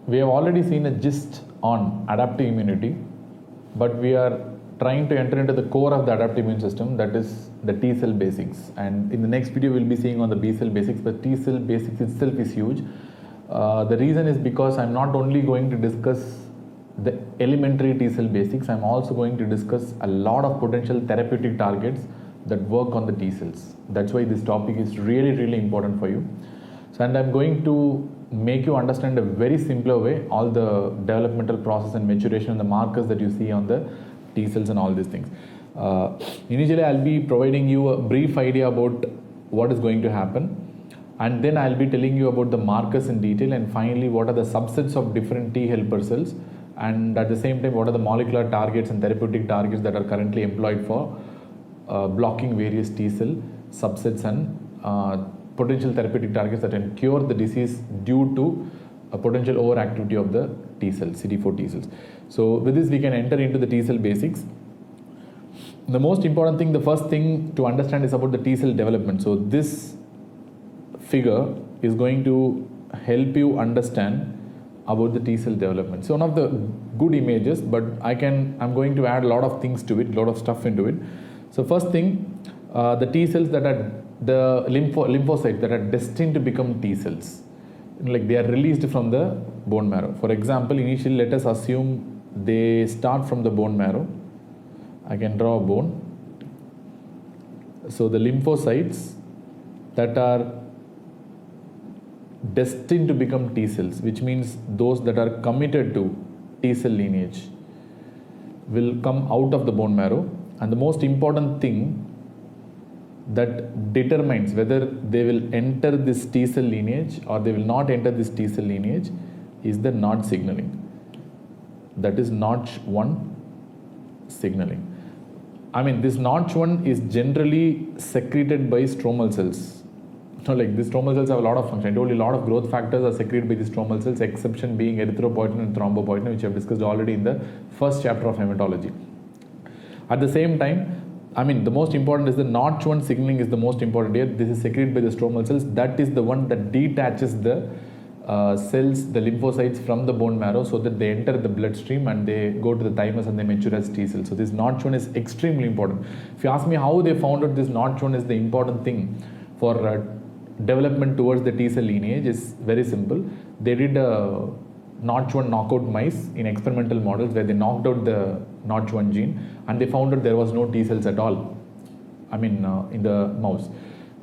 we have already seen a gist on adaptive immunity, but we are trying to enter into the core of the adaptive immune system, that is the T cell basics. And in the next video, we'll be seeing on the B cell basics, but T cell basics itself is huge. The reason is because I'm not only going to discuss the elementary T cell basics, I'm also going to discuss a lot of potential therapeutic targets that work on the T cells. That's why this topic is really, really important for you. So, and I'm going to make you understand a very simpler way all the developmental process and maturation and the markers that you see on the T cells and all these things. Initially, I'll be providing you a brief idea about what is going to happen, and then I'll be telling you about the markers in detail, and finally what are the subsets of different T helper cells, and at the same time what are the molecular targets and therapeutic targets that are currently employed for blocking various T cell subsets and potential therapeutic targets that can cure the disease due to a potential overactivity of the T cells, CD4 T cells. So with this we can enter into the T cell basics. The most important thing, the first thing to understand is about the T cell development. So this figure is going to help you understand about the T cell development. So one of the good images, but I'm going to add a lot of things to it, a lot of stuff into it. So first thing, the T cells that are the lymphocytes that are destined to become T cells, like they are released from the bone marrow. For example, initially let us assume they start from the bone marrow. I can draw a bone. So the lymphocytes that are destined to become T cells, which means those that are committed to T cell lineage, will come out of the bone marrow. And the most important thing that determines whether they will enter this T cell lineage or they will not enter this T cell lineage is the Notch signaling. That is Notch 1 signaling. I mean, this Notch 1 is generally secreted by stromal cells. So like these stromal cells have a lot of function. I told you a lot of growth factors are secreted by the stromal cells, exception being erythropoietin and thrombopoietin, which I have discussed already in the first chapter of hematology. At the same time, I mean, the most important is the Notch 1 signaling is the most important here. This is secreted by the stromal cells. That is the one that detaches the cells, the lymphocytes from the bone marrow, so that they enter the bloodstream and they go to the thymus and they mature as T cells. So this Notch 1 is extremely important. If you ask me how they found out this Notch 1 is the important thing for development towards the T cell lineage, is very simple. They did a Notch 1 knockout mice in experimental models where they knocked out the Notch 1 gene and they found that there was no T cells at all, I mean in the mouse.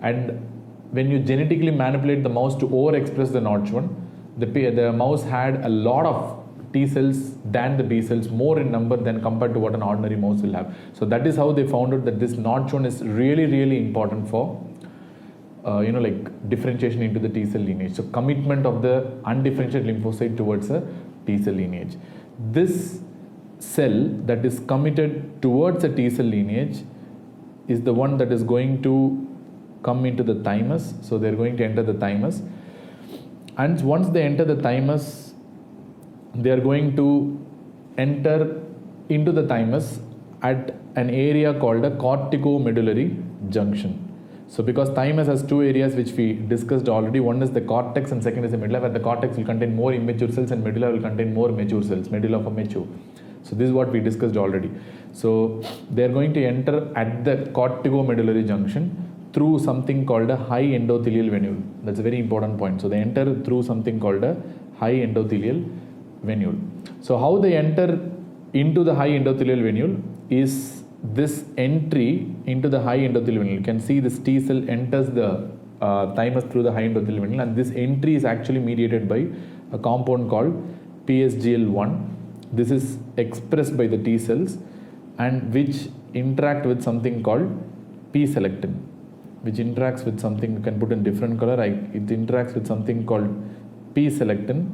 And when you genetically manipulate the mouse to overexpress the Notch 1, the mouse had a lot of T cells than the B cells, more in number than compared to what an ordinary mouse will have. So that is how they found out that this Notch 1 is really, really important for like differentiation into the T cell lineage. So commitment of the undifferentiated lymphocyte towards a T cell lineage. This cell that is committed towards a T cell lineage is the one that is going to come into the thymus. So they're going to enter the thymus. And once they enter the thymus, they are going to enter into the thymus at an area called a corticomedullary junction. So because thymus has two areas which we discussed already, one is the cortex and second is the medulla, where the cortex will contain more immature cells and medulla will contain more mature cells, medulla for mature. So this is what we discussed already. So they are going to enter at the corticomedullary junction through something called a high endothelial venule. That's a very important point. So they enter through something called a high endothelial venule. So how they enter into the high endothelial venule is this entry into the high endothelial venule. You can see this T cell enters the thymus through the high endothelial venule, and this entry is actually mediated by a compound called PSGL1. This is expressed by the T cells and which interact with something called P-selectin, which interacts with something, you can put in different color, it interacts with something called P-selectin,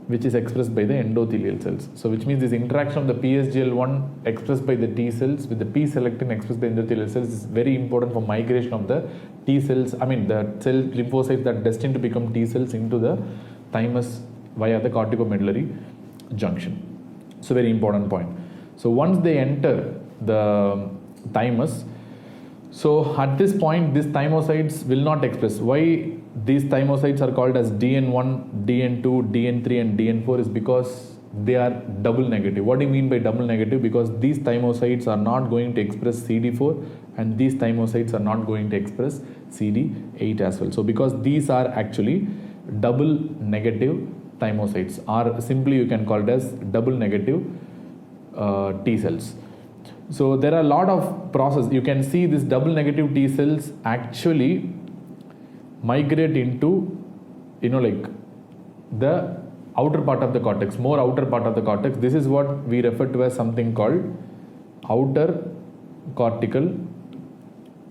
which is expressed by the endothelial cells. So which means this interaction of the PSGL1 expressed by the T cells with the P-selectin expressed by endothelial cells is very important for migration of the T cells, I mean the cell lymphocytes that are destined to become T cells into the thymus via the corticomedullary junction. So very important point. So once they enter the thymus, So at this point, these thymocytes will not express. Why these thymocytes are called as DN1, DN2, DN3 and DN4 is because they are double negative. What do you mean by double negative? Because these thymocytes are not going to express CD4 and these thymocytes are not going to express CD8 as well. So because these are actually double negative thymocytes, or simply you can call it as double negative T cells. So there are a lot of process. You can see this double negative T cells actually migrate into, like the outer part of the cortex, more outer part of the cortex. This is what we refer to as something called outer cortical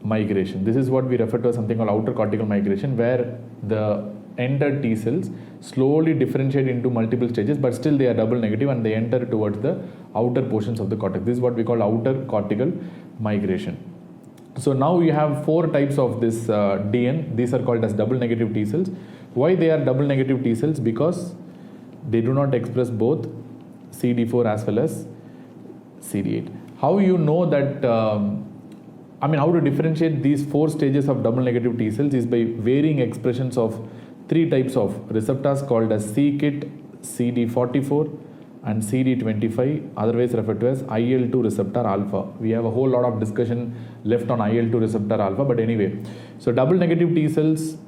migration. This is what we refer to as something called outer cortical migration, where the entered T cells slowly differentiate into multiple stages, but still they are double negative and they enter towards the outer portions of the cortex. This is what we call outer cortical migration. So now we have 4 types of this DN. These are called as double negative T cells. Why they are double negative T cells? Because they do not express both CD4 as well as CD8. How you know that, how to differentiate these 4 stages of double negative T cells is by varying expressions of 3 types of receptors called as c-KIT, CD44 and CD25, otherwise referred to as IL-2 receptor alpha. We have a whole lot of discussion left on IL-2 receptor alpha, but anyway. So double negative T cells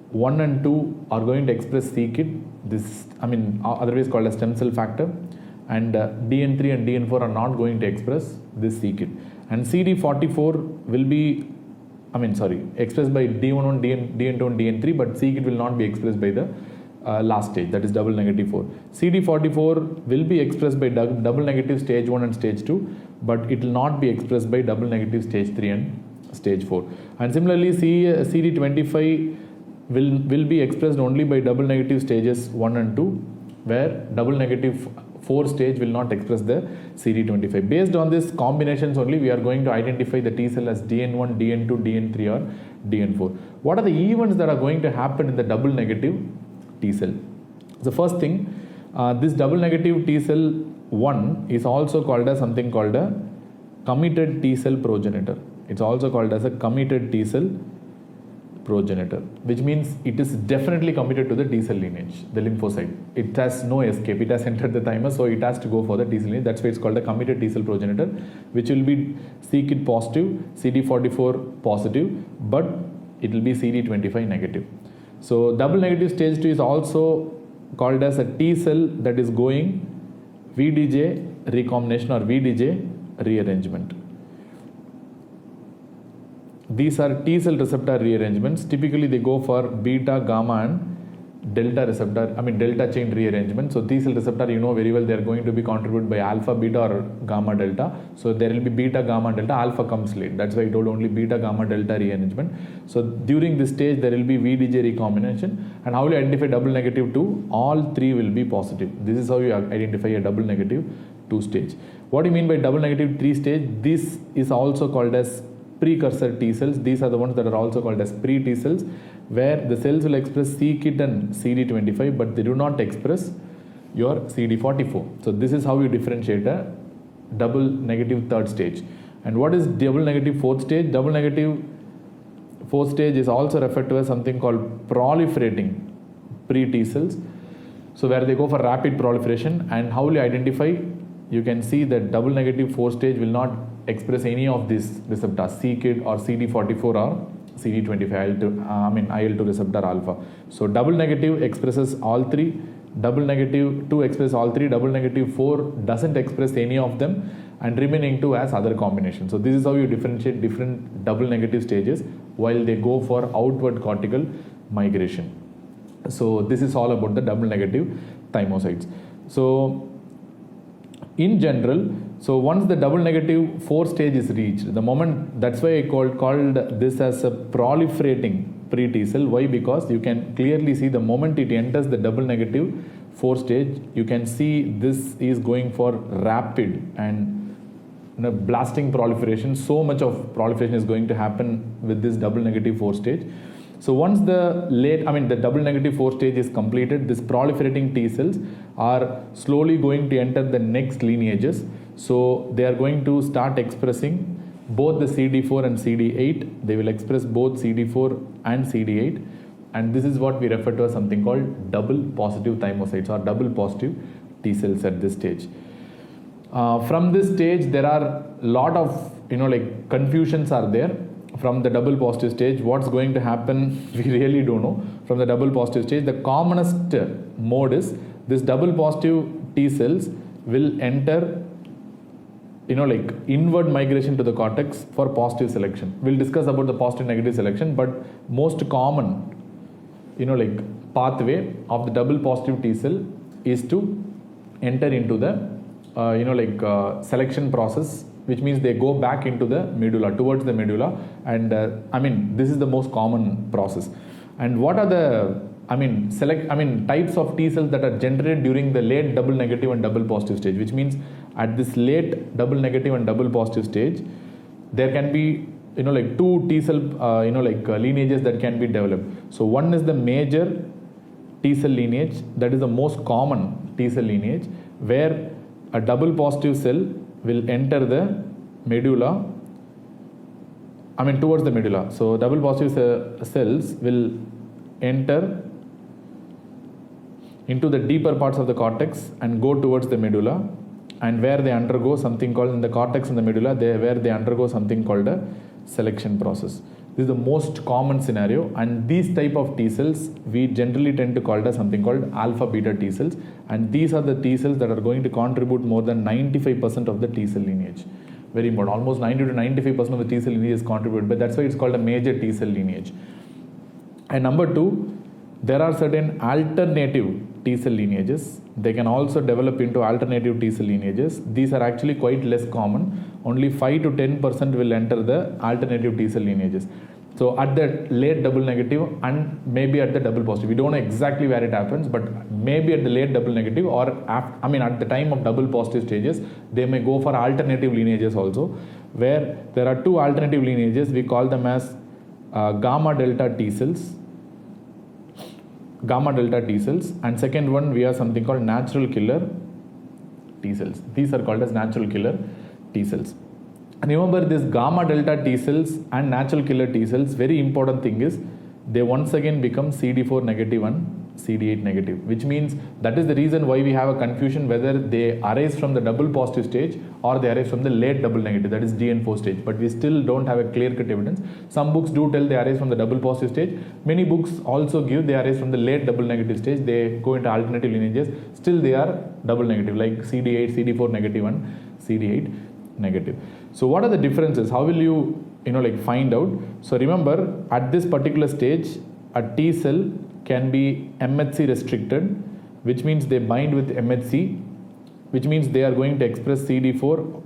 1 and 2 are going to express c-KIT, this otherwise called as stem cell factor, and DN3 and DN4 are not going to express this c-KIT. And CD44 will be expressed by D11, DN2 and DN3, but c-KIT will not be expressed by the last stage, that is double negative 4. CD44 will be expressed by double negative stage 1 and stage 2, but it will not be expressed by double negative stage 3 and stage 4. And similarly, CD25 will be expressed only by double negative stages 1 and 2, where double negative 4 stage will not express the CD25. Based on these combinations only, we are going to identify the T cell as DN1, DN2, DN3 or DN4. What are the events that are going to happen in the double negative T cell? The first thing, this double negative T cell 1 is also called as something called a committed T cell progenitor. It's also called as a committed T cell progenitor, which means it is definitely committed to the T cell lineage, the lymphocyte. It has no escape. It has entered the thymus, so it has to go for the T cell lineage. That's why it's called a committed T cell progenitor, which will be c-KIT positive, CD44 positive, but it will be CD25 negative. So double negative stage 2 is also called as a T cell that is going VDJ recombination or VDJ rearrangement. These are T cell receptor rearrangements. Typically they go for beta, gamma and delta receptor, delta chain rearrangement. So T cell receptor, you know very well, they are going to be contributed by alpha, beta or gamma, delta. So there will be beta, gamma, delta. Alpha comes late. That's why I told only beta, gamma, delta rearrangement. So during this stage there will be VDJ recombination. And how will you identify double negative 2? All 3 will be positive. This is how you identify a double negative 2 stage. What do you mean by double negative 3 stage? This is also called as precursor T cells. These are the ones that are also called as pre-T cells, where the cells will express c-KIT and CD25, but they do not express your CD44. So this is how you differentiate a double negative 3rd stage. And what is double negative 4th stage? Double negative 4th stage is also referred to as something called proliferating pre-T cells. So where they go for rapid proliferation. And how will you identify? You can see that double negative 4th stage will not express any of these receptors, c-KIT or CD44 or CD25, IL-2 receptor alpha. So double negative expresses all 3, double negative 2 expresses all 3, double negative 4 doesn't express any of them, and remaining 2 as other combinations. So this is how you differentiate different double negative stages while they go for outward cortical migration. So this is all about the double negative thymocytes. So in general, so once the double negative 4 stage is reached, the moment, that's why I called this as a proliferating pre-T cell. Why? Because you can clearly see the moment it enters the double negative 4 stage, you can see this is going for rapid and blasting proliferation. So much of proliferation is going to happen with this double negative 4 stage. So once the double negative 4 stage is completed, this proliferating T cells are slowly going to enter the next lineages. So they are going to start expressing both the CD4 and CD8. They will express both CD4 and CD8, and this is what we refer to as something called double positive thymocytes or double positive T cells at this stage. From this stage, there are a lot of confusions are there. From the double positive stage, what's going to happen, we really don't know. From the double positive stage, the commonest mode is this double positive T cells will enter inward migration to the cortex for positive selection. We'll discuss about the positive negative selection, but most common pathway of the double positive T cell is to enter into the selection process, which means they go back into the medulla, towards the medulla, and this is the most common process. And what are the types of T cells that are generated during the late double negative and double positive stage, which means at this late double negative and double positive stage, there can be two T cell lineages that can be developed. So one is the major T cell lineage, that is the most common T cell lineage, where a double positive cell will enter the medulla, towards the medulla. So double positive cells will enter into the deeper parts of the cortex and go towards the medulla, and where they undergo something called, in the cortex and the medulla, where they undergo something called a selection process. This is the most common scenario, and these type of T cells we generally tend to call it as something called alpha beta T cells, and these are the T cells that are going to contribute more than 95% of the T cell lineage. Very important, almost 90 to 95% of the T cell lineage is contributed, but that's why it's called a major T cell lineage. And number two, there are certain alternative T cell lineages. They can also develop into alternative T cell lineages. These are actually quite less common. Only 5 to 10% will enter the alternative T cell lineages. So at the late double negative and maybe at the double positive, we don't know exactly where it happens, but maybe at the late double negative or at the time of double positive stages, they may go for alternative lineages also, where there are two alternative lineages. We call them as gamma delta T cells, and second one we have something called natural killer T cells. These are called as natural killer T cells. And remember, this gamma delta T cells and natural killer T cells, very important thing is they once again become CD4 negative and CD8 negative, which means that is the reason why we have a confusion whether they arise from the double positive stage or they arise from the late double negative, that is DN4 stage, but we still don't have a clear-cut evidence. Some books do tell they arise from the double positive stage. Many books also give they arise from the late double negative stage. They go into alternative lineages, still they are double negative, like CD8, CD4 negative and CD8 negative. So what are the differences? How will you find out? So remember, at this particular stage, a T cell can be MHC restricted, which means they bind with MHC, which means they are going to express CD4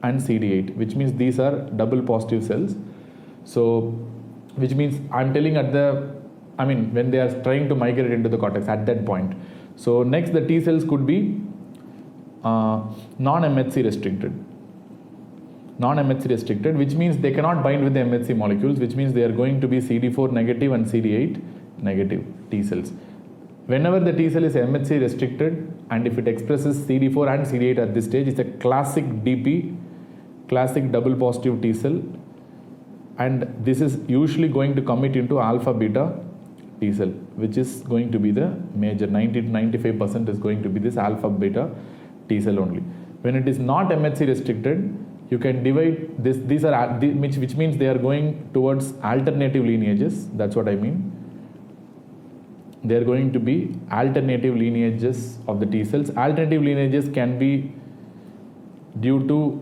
and CD8, which means these are double positive cells. So which means I'm telling when they are trying to migrate into the cortex at that point. So next, the T cells could be non-MHC restricted, which means they cannot bind with the MHC molecules, which means they are going to be CD4 negative and CD8 negative T cells. Whenever the T cell is MHC restricted and if it expresses CD4 and CD8 at this stage, it's a classic DP, classic double positive T cell, and this is usually going to commit into alpha beta T cell, which is going to be the major. 90 to 95% is going to be this alpha beta T cell only. When it is not MHC restricted, you can divide this, which means they are going towards alternative lineages. That's what I mean. They are going to be alternative lineages of the T cells. Alternative lineages can be due to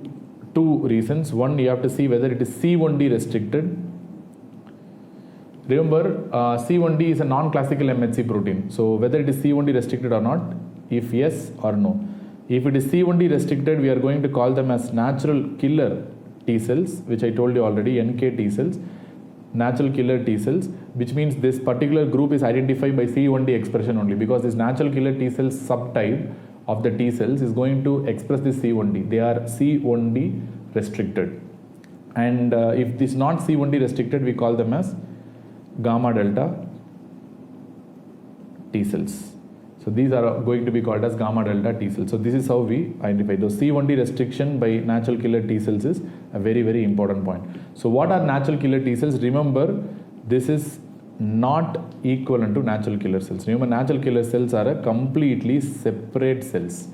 two reasons. One, you have to see whether it is C1d restricted. Remember, C1d is a non-classical MHC protein. So whether it is C1d restricted or not, if yes or no. If it is C1d restricted, we are going to call them as natural killer T cells, which I told you already, NK T cells, natural killer T cells, which means this particular group is identified by C1d expression only, because this natural killer T cell subtype of the T cells is going to express this C1d. They are C1d restricted. And if this is not C1d restricted, we call them as gamma delta T cells. So these are going to be called as gamma delta T cells. So this is how we identify those. C1d restriction by natural killer T cells is a very, very important point. So what are natural killer T cells? Remember, this is not equivalent to natural killer cells. Remember, natural killer cells are a completely separate cells.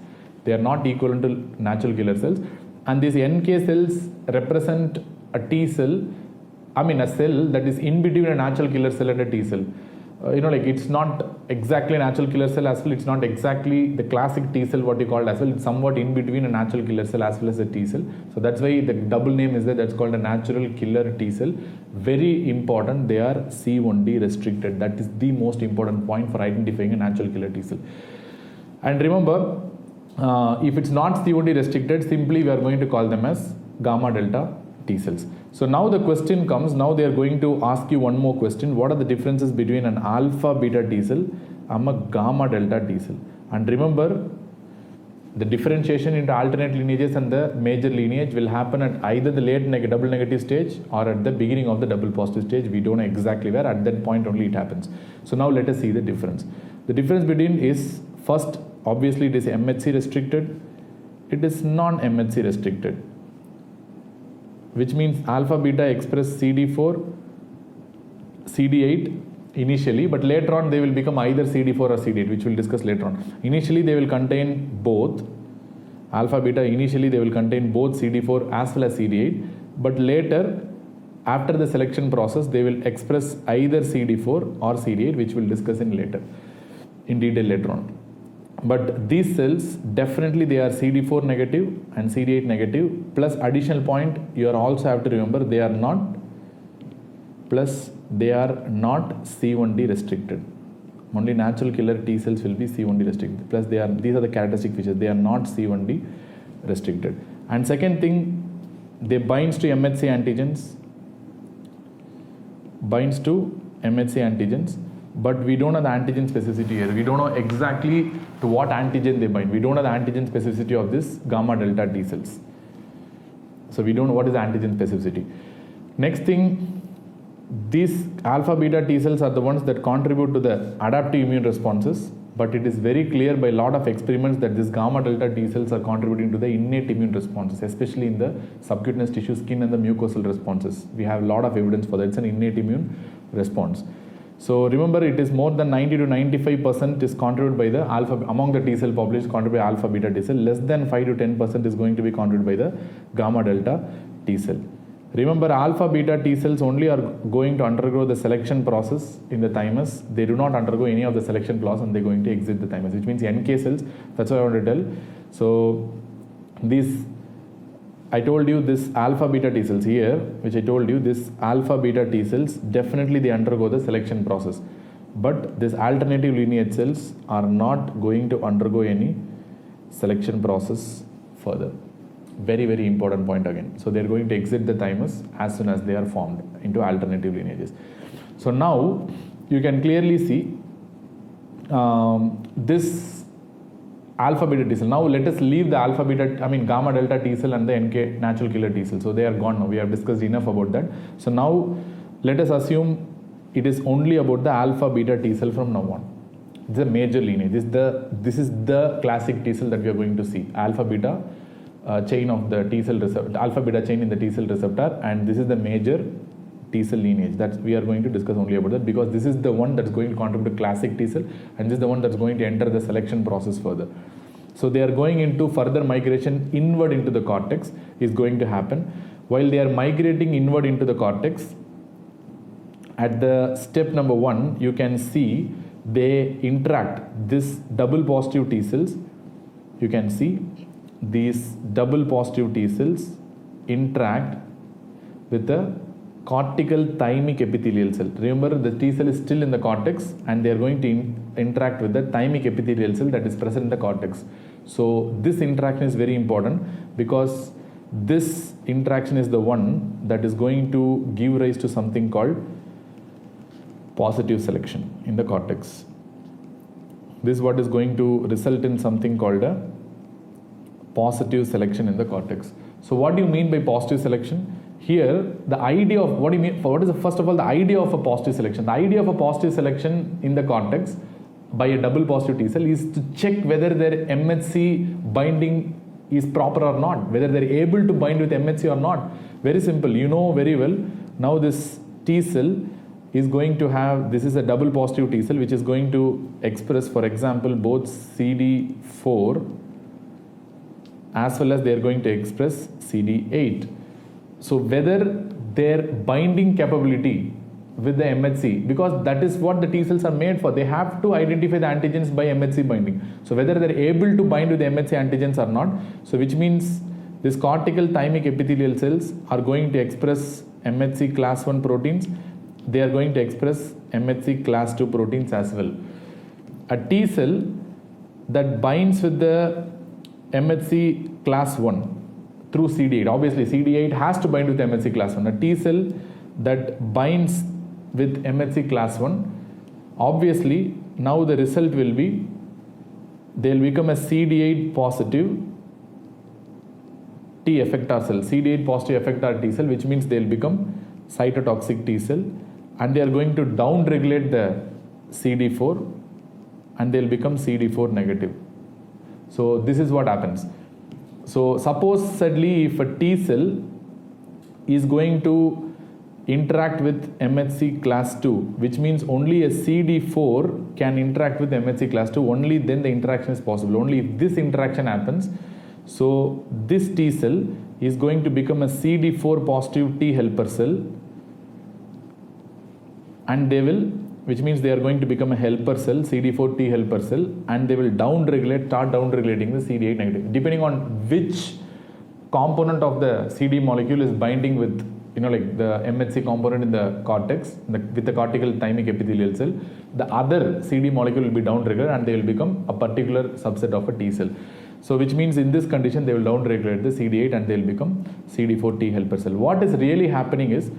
They are not equivalent to natural killer cells. And these NK cells represent a T cell, a cell that is in between a natural killer cell and a T cell. It's not exactly a natural killer cell as well. It's not exactly the classic T cell, what you call it as well. It's somewhat in between a natural killer cell as well as a T cell. So that's why the double name is there. That's called a natural killer T cell. Very important. They are C1d restricted. That is the most important point for identifying a natural killer T cell. And remember, if it's not C1d restricted, simply we are going to call them as gamma delta T cells. So now the question comes, now they are going to ask you one more question. What are the differences between an alpha beta T cell and a gamma delta T cell? And remember, the differentiation into alternate lineages and the major lineage will happen at either the late double negative stage or at the beginning of the double positive stage. We don't know exactly where, at that point only it happens. So now let us see the difference. The difference between is, first, obviously it is MHC restricted, it is non-MHC restricted, which means alpha beta express CD4, CD8 initially, but later on they will become either CD4 or CD8, which we'll discuss later on. Initially they will contain both. Alpha beta initially they will contain both CD4 as well as CD8, but later after the selection process they will express either CD4 or CD8, which we'll discuss in detail later on. But these cells, definitely they are CD4 negative and CD8 negative, plus additional point you also have to remember, they are not C1d restricted. Only natural killer T cells will be C1d restricted, plus these are the characteristic features, they are not C1d restricted. And second thing, they binds to MHC antigens, but we don't know the antigen specificity here. We don't know exactly to what antigen they bind. We don't know the antigen specificity of this gamma delta T cells. So we don't know what is the antigen specificity. Next thing, these alpha beta T cells are the ones that contribute to the adaptive immune responses, but it is very clear by a lot of experiments that these gamma delta T cells are contributing to the innate immune responses, especially in the subcutaneous tissue, skin and the mucosal responses. We have a lot of evidence for that. It's an innate immune response. So remember, it is more than 90 to 95% is contributed by the alpha, among the T cell population contributed by alpha beta T cell. Less than 5 to 10% is going to be contributed by the gamma delta T cell. Remember, alpha beta T cells only are going to undergo the selection process in the thymus. They do not undergo any of the selection process and they're going to exit the thymus, which means NK cells. That's what I want to tell. So these, I told you this alpha beta T cells here, which I told you, this alpha beta T cells, definitely they undergo the selection process. But this alternative lineage cells are not going to undergo any selection process further. Very, very important point again. So they're going to exit the thymus as soon as they are formed into alternative lineages. So now you can clearly see this alpha beta T cell. Now let us leave the alpha beta, gamma delta T cell and the NK natural killer T cell. So they are gone now. We have discussed enough about that. So now let us assume it is only about the alpha beta T cell from now on. This is a major lineage. This is the classic T cell that we are going to see. Alpha beta chain of the T cell receptor, alpha beta chain in the T cell receptor, and this is the major T cell lineage. That we are going to discuss only about that, because this is the one that's going to contribute to classic T cell, and this is the one that's going to enter the selection process further. So they are going into further migration inward into the cortex is going to happen. While they are migrating inward into the cortex, at the step number 1, you can see they interact. This double positive T cells, you can see these double positive T cells interact with the cortical thymic epithelial cell. Remember, the T cell is still in the cortex and they are going to interact with the thymic epithelial cell that is present in the cortex. So this interaction is very important, because this interaction is the one that is going to give rise to something called positive selection in the cortex. This is what is going to result in something called a positive selection in the cortex. So what do you mean by positive selection? Here, the idea of what do you mean? What is the, first of all, the idea of a positive selection? The idea of a positive selection in the cortex by a double positive T cell is to check whether their MHC binding is proper or not, whether they're able to bind with MHC or not. Very simple, you know very well. Now this T cell is going to have, this is a double positive T cell which is going to express, for example, both CD4 as well as they are going to express CD8. So whether their binding capability with the MHC, because that is what the T cells are made for, they have to identify the antigens by MHC binding. So whether they are able to bind with the MHC antigens or not, so which means these cortical thymic epithelial cells are going to express MHC class 1 proteins, they are going to express MHC class 2 proteins as well. A T cell that binds with the MHC class 1 through CD8, obviously CD8 has to bind with MHC class 1. A T cell that binds with MHC class 1, obviously now the result will be, they will become a CD8 positive T effector cell, CD8 positive effector T cell, which means they will become cytotoxic T cell, and they are going to down regulate the CD4 and they will become CD4 negative. So this is what happens. So supposedly if a T cell is going to interact with MHC class 2, which means only a CD4 can interact with MHC class 2, only then the interaction is possible. Only if this interaction happens, so this T cell is going to become a CD4 positive T helper cell, and they will, which means they are going to become a helper cell, CD4 T helper cell, and they will start down regulating the CD8 negative, depending on which component of the CD molecule is binding with, like the MHC component in the cortex, with the cortical thymic epithelial cell, the other CD molecule will be down regulated and they will become a particular subset of a T cell. So which means in this condition they will down regulate the CD8 and they will become CD4 T helper cell. What is really happening is,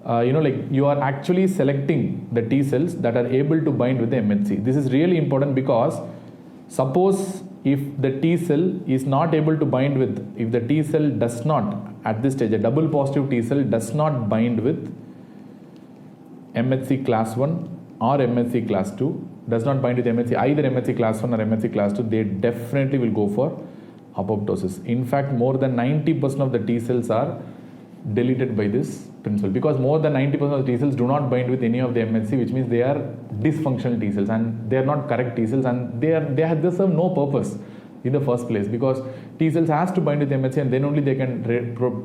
you are actually selecting the T cells that are able to bind with the MHC. This is really important because suppose if the T cell is not able to bind with, if the T cell does not, at this stage, a double positive T cell does not bind with MHC class 1 or MHC class 2, does not bind with MHC, either MHC class 1 or MHC class 2, they definitely will go for apoptosis. In fact, more than 90% of the T cells are deleted by this principle, because more than 90% of the T cells do not bind with any of the MHC, which means they are dysfunctional T cells and they are not correct T cells, and they serve no purpose in the first place, because T cells has to bind with MHC and then only they can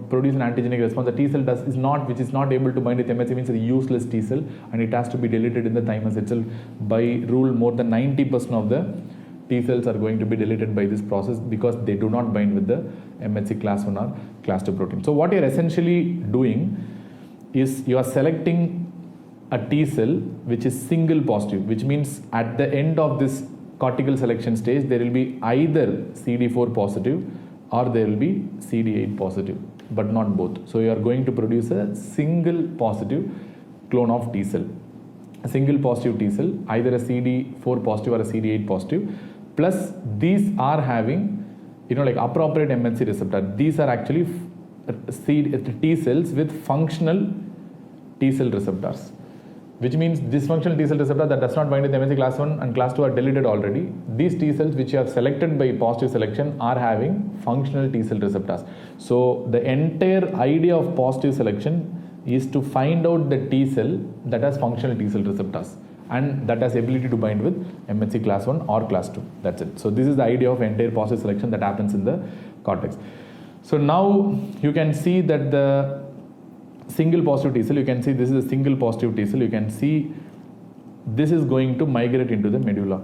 produce an antigenic response. The T cell which is not able to bind with MHC means it's a useless T cell and it has to be deleted in the thymus itself. By rule, more than 90% of the T cells are going to be deleted by this process because they do not bind with the MHC class 1 or class 2 protein. So what you are essentially doing is you are selecting a T cell which is single positive, which means at the end of this cortical selection stage there will be either CD4 positive or there will be CD8 positive, but not both. So you are going to produce a single positive clone of T cell, a single positive T cell, either a CD4 positive or a CD8 positive, plus these are having appropriate MHC receptor. These are actually T cells with functional T cell receptors, which means dysfunctional T cell receptor that does not bind with MHC class 1 and class 2 are deleted already. These T cells which you have selected by positive selection are having functional T cell receptors. So the entire idea of positive selection is to find out the T cell that has functional T cell receptors and that has ability to bind with MHC class 1 or class 2. That's it. So this is the idea of entire positive selection that happens in the cortex. So now you can see that the single positive T cell, you can see this is a single positive T cell, you can see this is going to migrate into the medulla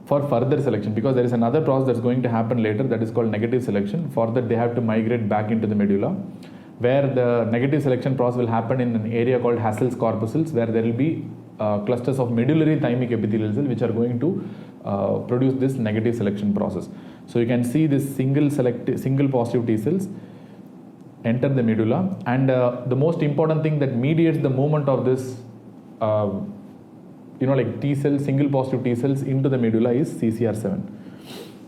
for further selection, because there is another process that's going to happen later that is called negative selection. For that they have to migrate back into the medulla, where the negative selection process will happen in an area called Hassel's corpuscles, where there will be clusters of medullary thymic epithelial cells which are going to produce this negative selection process. So you can see this single positive T cells enter the medulla, and the most important thing that mediates the movement of this T cells, single positive T cells into the medulla is CCR7.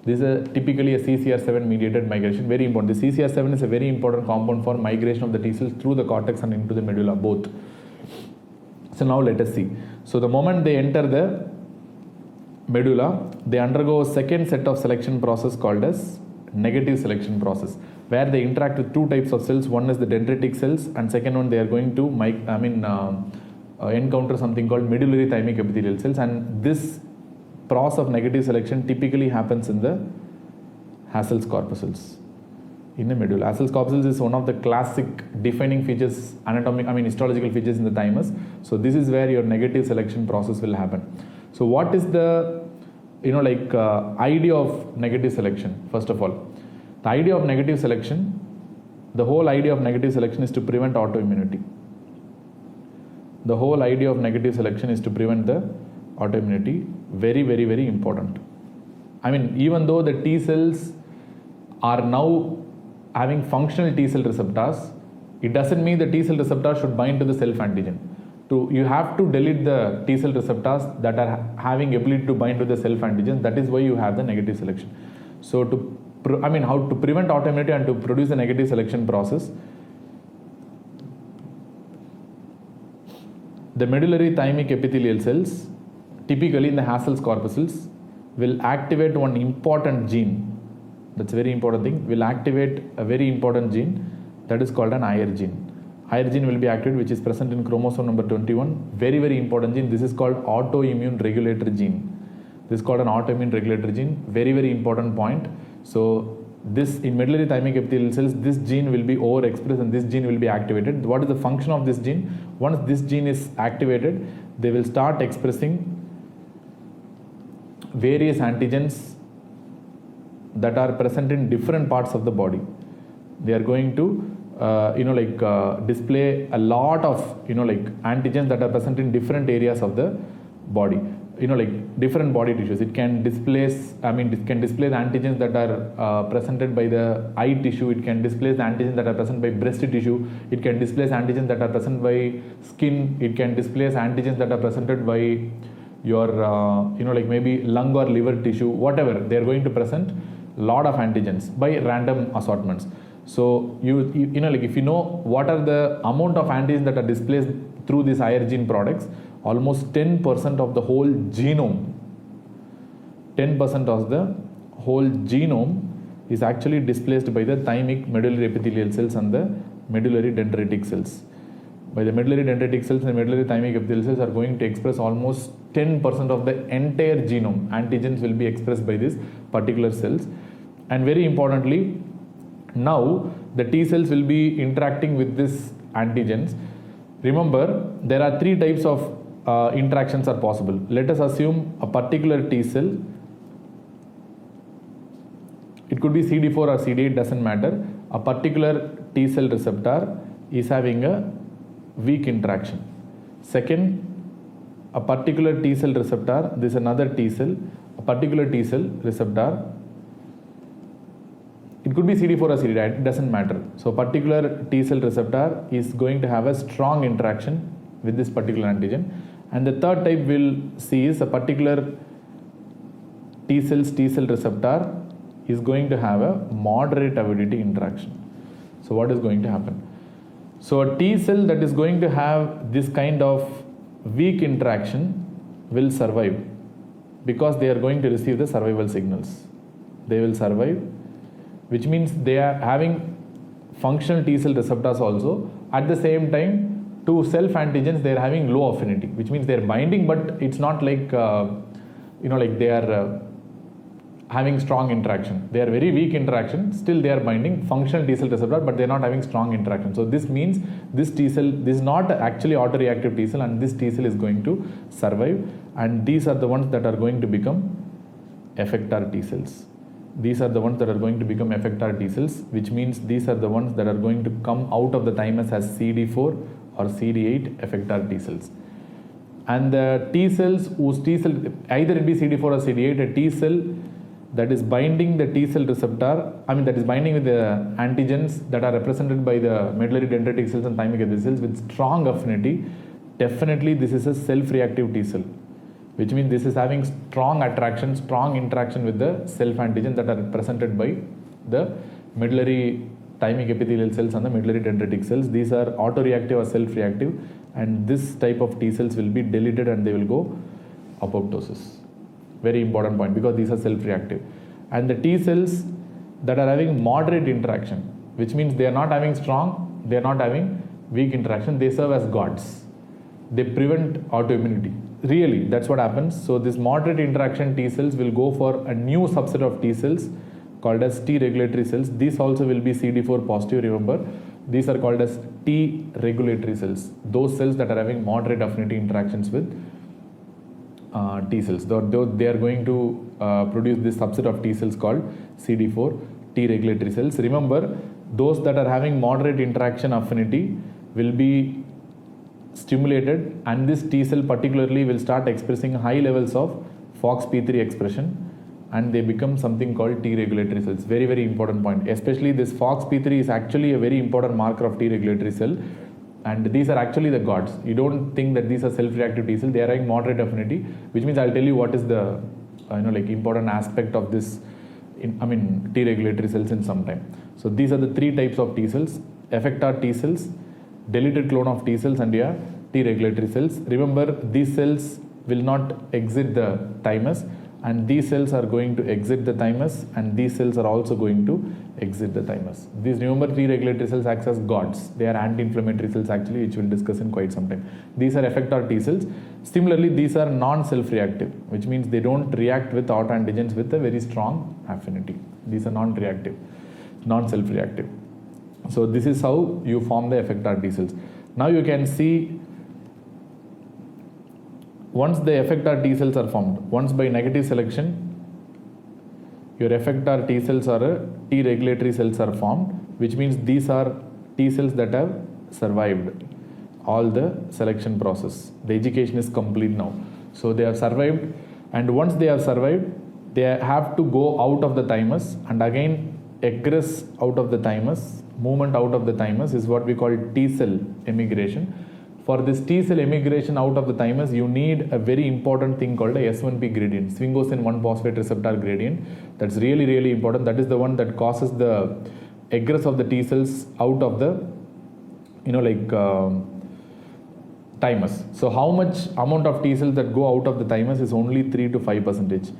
This is typically a CCR7 mediated migration, very important. The CCR7 is a very important compound for migration of the T cells through the cortex and into the medulla both. So now let us see. So the moment they enter the medulla, they undergo a second set of selection process called as negative selection process, where they interact with two types of cells. One is the dendritic cells, and second one they are going to encounter something called medullary thymic epithelial cells. And this process of negative selection typically happens in the Hassel's corpuscles. In the medulla, Hassel's corpuscles is one of the classic defining features, histological features in the thymus. So this is where your negative selection process will happen. So what is the idea of negative selection? First of all, the idea of negative selection, the whole idea of negative selection is to prevent autoimmunity. The whole idea of negative selection is to prevent the autoimmunity. Very, very, very important. Even though the T cells are now having functional T cell receptors, it doesn't mean the T cell receptor should bind to the self antigen. You have to delete the T cell receptors that are having ability to bind to the self antigen. That is why you have the negative selection. So how to prevent autoimmunity and to produce the negative selection process, the medullary thymic epithelial cells, typically in the Hassel's corpuscles, will activate one important gene. That's a very important thing. Will activate a very important gene that is called an IR gene. IR gene will be activated, which is present in chromosome number 21. Very, very important gene. This is called autoimmune regulator gene. This is called an autoimmune regulator gene. Very, very important point. So this in medullary thymic epithelial cells, this gene will be overexpressed and this gene will be activated. What is the function of this gene? Once this gene is activated, they will start expressing various antigens that are present in different parts of the body. They are going to display a lot of antigens that are present in different areas of the body, different body tissues. It can displace the antigens that are presented by the eye tissue. It can displace the antigens that are present by breast tissue. It can displace antigens that are present by skin. It can displace antigens that are presented by your maybe lung or liver tissue. Whatever, they are going to present lot of antigens by random assortments. So if you know what are the amount of antigens that are displaced through these IR gene products, almost 10% of the whole genome, 10% of the whole genome is actually displaced by the thymic medullary epithelial cells and the medullary dendritic cells. By the medullary dendritic cells and the medullary thymic epithelial cells are going to express almost 10% of the entire genome. Antigens will be expressed by these particular cells. And very importantly, now the T cells will be interacting with these antigens. Remember, there are three types of interactions are possible. Let us assume a particular T cell, it could be CD4 or CD8, doesn't matter. A particular T cell receptor is having a weak interaction. Second, a particular T cell receptor, this is another T cell, a particular T cell receptor, it could be CD4 or CD8, it doesn't matter. So particular T cell receptor is going to have a strong interaction with this particular antigen. And the third type we'll see is a particular T cell receptor is going to have a moderate avidity interaction. So what is going to happen? So a T cell that is going to have this kind of weak interaction will survive because they are going to receive the survival signals. They will survive, which means they are having functional T cell receptors also. At the same time, to self antigens they are having low affinity, which means they are binding, but it's not like they are having strong interaction. They are very weak interaction, still they are binding functional T cell receptor, but they are not having strong interaction. So this means this T cell, this is not actually autoreactive T cell, and this T cell is going to survive, and these are the ones that are going to become effector T cells. These are the ones that are going to become effector T cells, which means these are the ones that are going to come out of the thymus as CD4 or CD8 effector T cells. And the T cells whose T cell, either it be CD4 or CD8, a T cell that is binding the T cell receptor, that is binding with the antigens that are represented by the medullary dendritic cells and thymic epithelial cells with strong affinity, definitely this is a self-reactive T cell, which means this is having strong attraction, strong interaction with the self antigen that are presented by the medullary thymic epithelial cells and the medullary dendritic cells. These are autoreactive or self-reactive, and this type of T cells will be deleted and they will go apoptosis. Very important point, because these are self-reactive. And the T cells that are having moderate interaction, which means they are not having strong, they are not having weak interaction, they serve as gods. They prevent autoimmunity. Really, that's what happens. So this moderate interaction T cells will go for a new subset of T cells called as T regulatory cells. These also will be CD4 positive, remember. These are called as T regulatory cells. Those cells that are having moderate affinity interactions with T cells. They are going to produce this subset of T cells called CD4 T regulatory cells. Remember, those that are having moderate interaction affinity will be stimulated, and this T cell particularly will start expressing high levels of FOXP3 expression, and they become something called T regulatory cells. Very, very important point. Especially this FOXP3 is actually a very important marker of T regulatory cell, and these are actually the gods. You don't think that these are self-reactive T cells. They are having moderate affinity, which means I'll tell you what is the important aspect of this T regulatory cells in some time. So these are the three types of T cells: effector T cells, deleted clone of T cells, and T regulatory cells. Remember, these cells will not exit the thymus, and these cells are going to exit the thymus, and these cells are also going to exit the thymus. These, remember, T regulatory cells act as gods. They are anti-inflammatory cells actually, which we'll discuss in quite some time. These are effector T cells. Similarly, these are non-self-reactive, which means they don't react with autoantigens with a very strong affinity. These are non-reactive, non-self-reactive. So this is how you form the effector T cells. Now you can see, once the effector T cells are formed, once by negative selection, your effector T cells or T regulatory cells are formed, which means these are T cells that have survived all the selection process. The education is complete now. So they have survived, and once they have survived, they have to go out of the thymus and again egress out of the thymus. Movement out of the thymus is what we call T cell emigration. For this T cell emigration out of the thymus, you need a very important thing called a S1P gradient, sphingosine 1-phosphate receptor gradient. That's really, really important. That is the one that causes the egress of the T cells out of the, thymus. So how much amount of T cells that go out of the thymus is only 3 to 5%.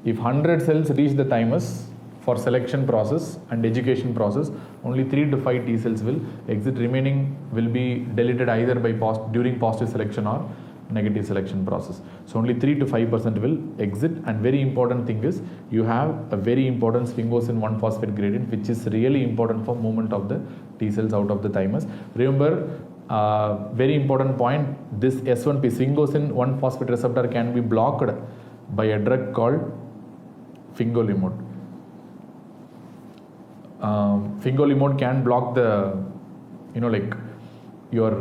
If 100 cells reach the thymus for selection process and education process, only 3 to 5 T cells will exit. Remaining will be deleted either by during positive selection or negative selection process. So only 3 to 5% will exit. And very important thing is, you have a very important sphingosine 1-phosphate gradient, which is really important for movement of the T cells out of the thymus. Remember, very important point, this S1P sphingosine 1-phosphate receptor can be blocked by a drug called fingolimod. Fingolimod can block the, your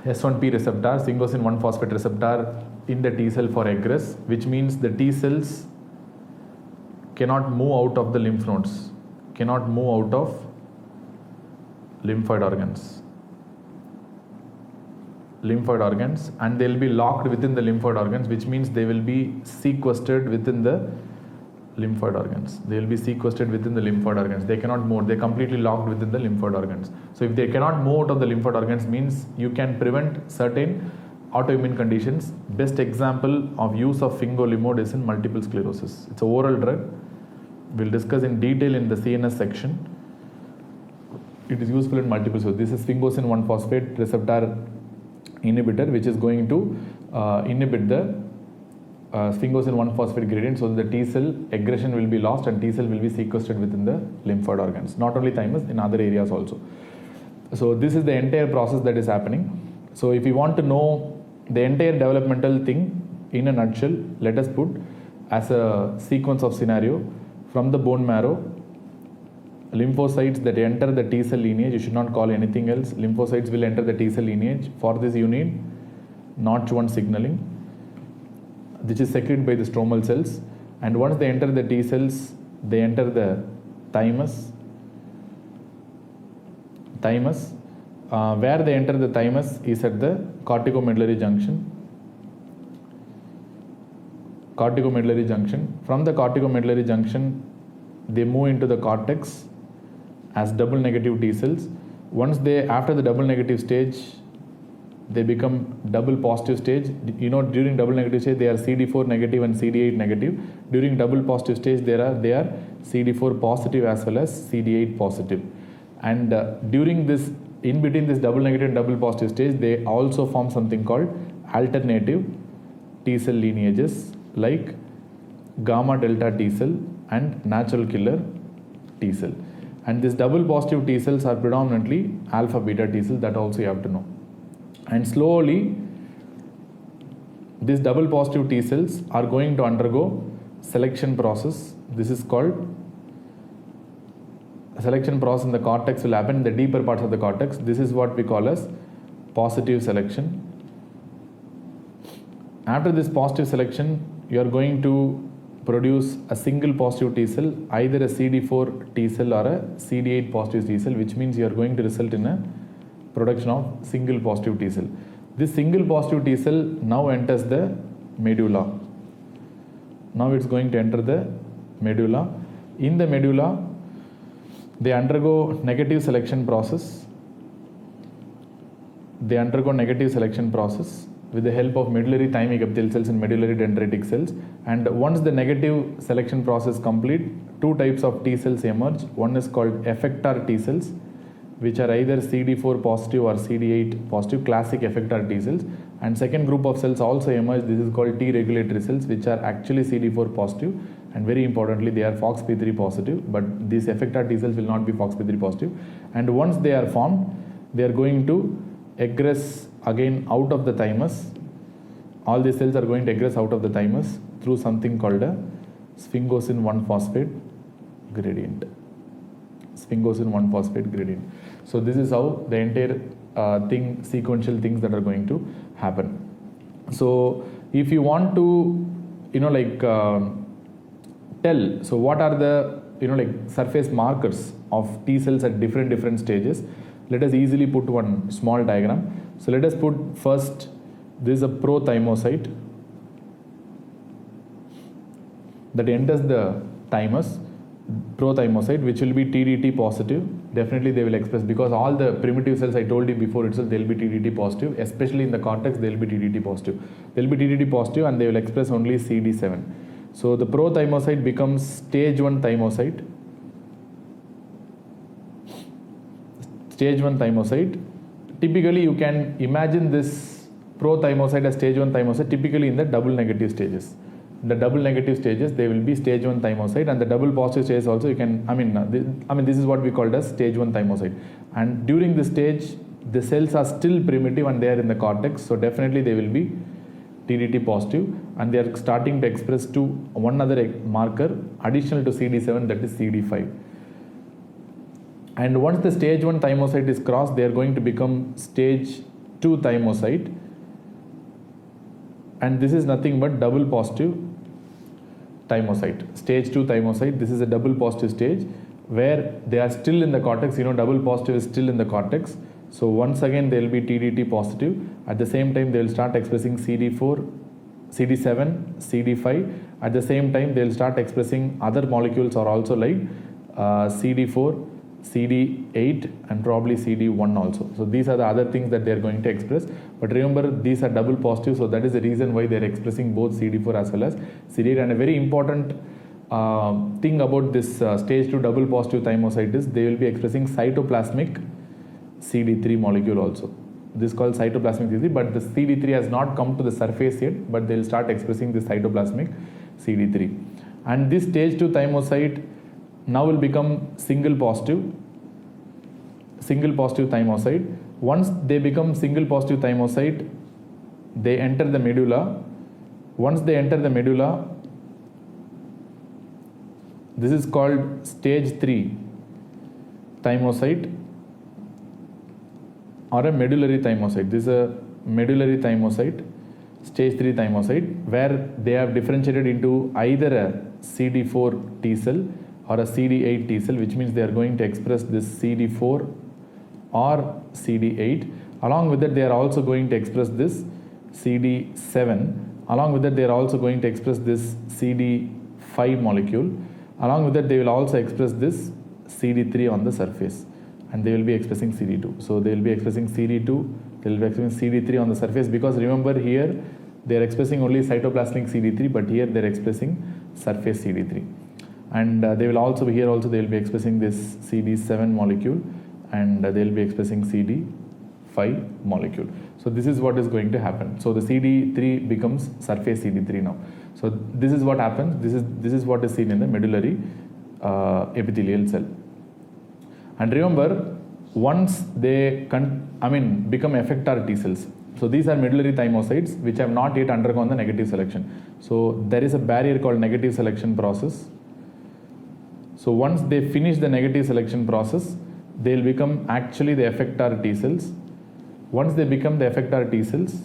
S1P receptor, sphingosine 1-phosphate receptor in the T cell for egress, which means the T cells cannot move out of the lymph nodes, cannot move out of lymphoid organs, and they will be locked within the lymphoid organs, which means they will be sequestered within the lymphoid organs. They will be sequestered within the lymphoid organs. They cannot move. They're completely locked within the lymphoid organs. So if they cannot move out of the lymphoid organs, means you can prevent certain autoimmune conditions. Best example of use of fingolimod is in multiple sclerosis. It's an oral drug. We'll discuss in detail in the CNS section. It is useful in multiple sclerosis. This is sphingosine 1-phosphate receptor inhibitor, which is going to inhibit the sphingosine 1-phosphate gradient, so that the T cell aggression will be lost and T cell will be sequestered within the lymphoid organs, not only thymus, in other areas also. So this is the entire process that is happening. So if you want to know the entire developmental thing in a nutshell, let us put as a sequence of scenario from the bone marrow. Lymphocytes that enter the T cell lineage, you should not call anything else. Lymphocytes will enter the T cell lineage. For this you need Notch1 signaling, which is secreted by the stromal cells, and once they enter the T cells, they enter the thymus. Where they enter the thymus is at the corticomedullary junction. From the corticomedullary junction, they move into the cortex as double negative T cells. Once they, after the double negative stage, they become double positive stage. During double negative stage, they are CD4 negative and CD8 negative. During double positive stage, they are CD4 positive as well as CD8 positive. And during this, in between this double negative and double positive stage, they also form something called alternative T cell lineages like gamma delta T cell and natural killer T cell. And these double positive T cells are predominantly alpha beta T cells, that also you have to know. And slowly these double positive T cells are going to undergo selection process. This is called selection process in the cortex will happen in the deeper parts of the cortex. This is what we call as positive selection. After this positive selection, you are going to produce a single positive T cell, either a CD4 T cell or a CD8 positive T cell, which means you are going to result in a production of single positive T cell. This single positive T cell now enters the medulla. Now it's going to enter the medulla. In the medulla, they undergo negative selection process. They undergo negative selection process with the help of medullary thymic epithelial cells and medullary dendritic cells. And once the negative selection process complete, two types of T cells emerge. One is called effector T cells, which are either CD4 positive or CD8 positive, classic effector T cells. And second group of cells also emerge. This is called T regulatory cells, which are actually CD4 positive, and very importantly they are FOXP3 positive, but these effector T cells will not be FOXP3 positive. And once they are formed, they are going to egress again out of the thymus. All these cells are going to egress out of the thymus through something called a sphingosine 1-phosphate gradient. Sphingosine 1-phosphate gradient. So this is how the entire sequential things that are going to happen. So if you want to tell, so what are the surface markers of T cells at different stages, let us easily put one small diagram. So let us put first, this is a prothymocyte that enters the thymus, prothymocyte, which will be TDT positive. Definitely they will express, because all the primitive cells I told you before itself, they will be TDT positive, especially in the cortex they will be TDT positive. They will be TDT positive and they will express only CD7. So the prothymocyte becomes stage 1 thymocyte. Stage 1 thymocyte. Typically you can imagine this prothymocyte as stage 1 thymocyte typically in the double negative stages. In the double negative stages they will be stage 1 thymocyte, and the double positive stages also you can, this is what we called as stage 1 thymocyte. And during this stage the cells are still primitive and they are in the cortex, so definitely they will be TDT positive, and they are starting to express to one other marker additional to CD7, that is CD5. And once the stage 1 thymocyte is crossed, they are going to become stage 2 thymocyte, and this is nothing but double positive thymocyte. Stage 2 thymocyte, this is a double positive stage where they are still in the cortex. Double positive is still in the cortex. So once again they will be TDT positive. At the same time they will start expressing CD4, CD7, CD5. At the same time they will start expressing other molecules are also like CD4, CD8 and probably CD1 also. So these are the other things that they are going to express. But remember, these are double positive, so that is the reason why they are expressing both CD4 as well as CD8. And a very important thing about this stage 2 double positive thymocyte is they will be expressing cytoplasmic CD3 molecule also. This is called cytoplasmic CD3, but the CD3 has not come to the surface yet, but they will start expressing this cytoplasmic CD3. And this stage 2 thymocyte now will become single positive thymocyte. Once they become single positive thymocyte, they enter the medulla. Once they enter the medulla, this is called stage 3 thymocyte or a medullary thymocyte. This is a medullary thymocyte, stage 3 thymocyte, where they have differentiated into either a CD4 T cell or a CD8 T cell, which means they are going to express this CD4 or CD8. Along with that, they are also going to express this CD7. Along with that, they are also going to express this CD5 molecule. Along with that, they will also express this CD3 on the surface, and they will be expressing CD2. So they will be expressing CD2, they will be expressing CD3 on the surface, because remember here they are expressing only cytoplasmic CD3, but here they are expressing surface CD3. And they will also here also they will be expressing this CD7 molecule, and they will be expressing CD5 molecule. So this is what is going to happen. So the CD3 becomes surface CD3 now. So this is what happens. This is what is seen in the medullary epithelial cell. And remember, once they become effector T cells. So these are medullary thymocytes which have not yet undergone the negative selection. So there is a barrier called negative selection process. So once they finish the negative selection process, they will become actually the effector T cells. Once they become the effector T cells,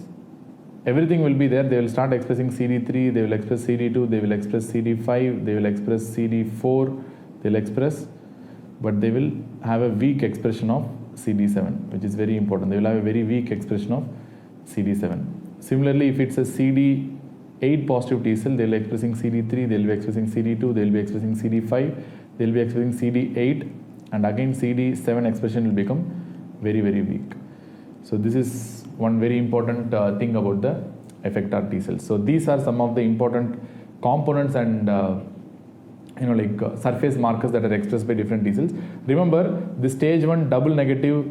everything will be there. They will start expressing CD3, they will express CD2, they will express CD5, they will express CD4, they will express, but they will have a weak expression of CD7, which is very important. They will have a very weak expression of CD7. Similarly, if it's a CD8 positive T cell, they will be expressing CD3, they will be expressing CD2, they will be expressing CD5, they will be expressing CD8, and again CD7 expression will become very, very weak. So this is one very important thing about the effector T cells. So these are some of the important components and surface markers that are expressed by different T cells. Remember, the stage 1 double negative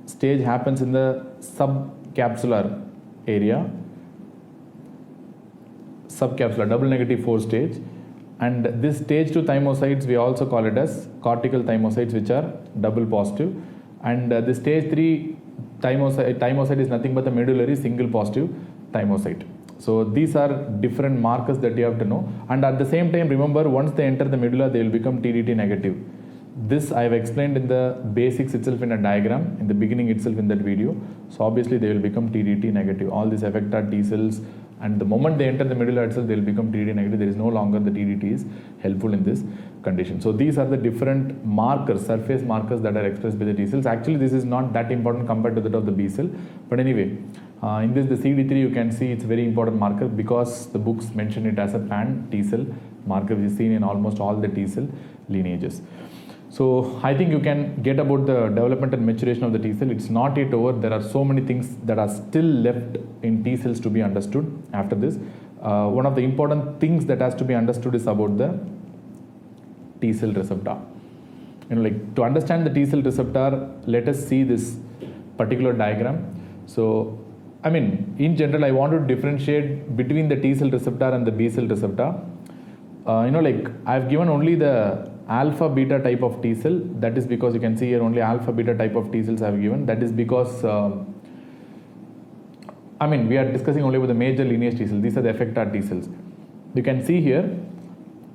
stage happens in the subcapsular area, subcapsular double negative 4 stage, and this stage 2 thymocytes we also call it as cortical thymocytes, which are double positive, and the stage 3 thymocyte is nothing but the medullary single positive thymocyte. So these are different markers that you have to know, and at the same time remember, once they enter the medulla they will become TDT negative. This I have explained in the basics itself in a diagram in the beginning itself in that video. So obviously they will become TDT negative, all these effector T cells, and the moment they enter the medulla itself they will become TDT negative. There is no longer the TDT is helpful in this condition. So these are the different markers, surface markers that are expressed by the T cells. Actually this is not that important compared to that of the B cell, but anyway, in this the CD3 you can see it's a very important marker because the books mention it as a pan T cell marker, which is seen in almost all the T cell lineages. So I think you can get about the development and maturation of the T cell. It's not yet over. There are so many things that are still left in T cells to be understood after this. One of the important things that has to be understood is about the T cell receptor. To understand the T cell receptor, let us see this particular diagram. So in general, I want to differentiate between the T cell receptor and the B cell receptor. I've given only the alpha beta type of T cell. That is because you can see here only alpha beta type of T cells I have given. That is because we are discussing only about the major lineage T cells. These are the effector T cells. You can see here,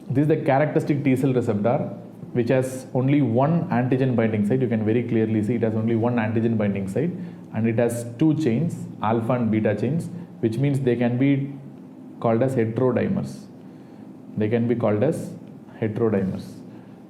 this is the characteristic T cell receptor which has only one antigen binding site. You can very clearly see it has only one antigen binding site, and it has two chains, alpha and beta chains, which means they can be called as heterodimers. They can be called as heterodimers.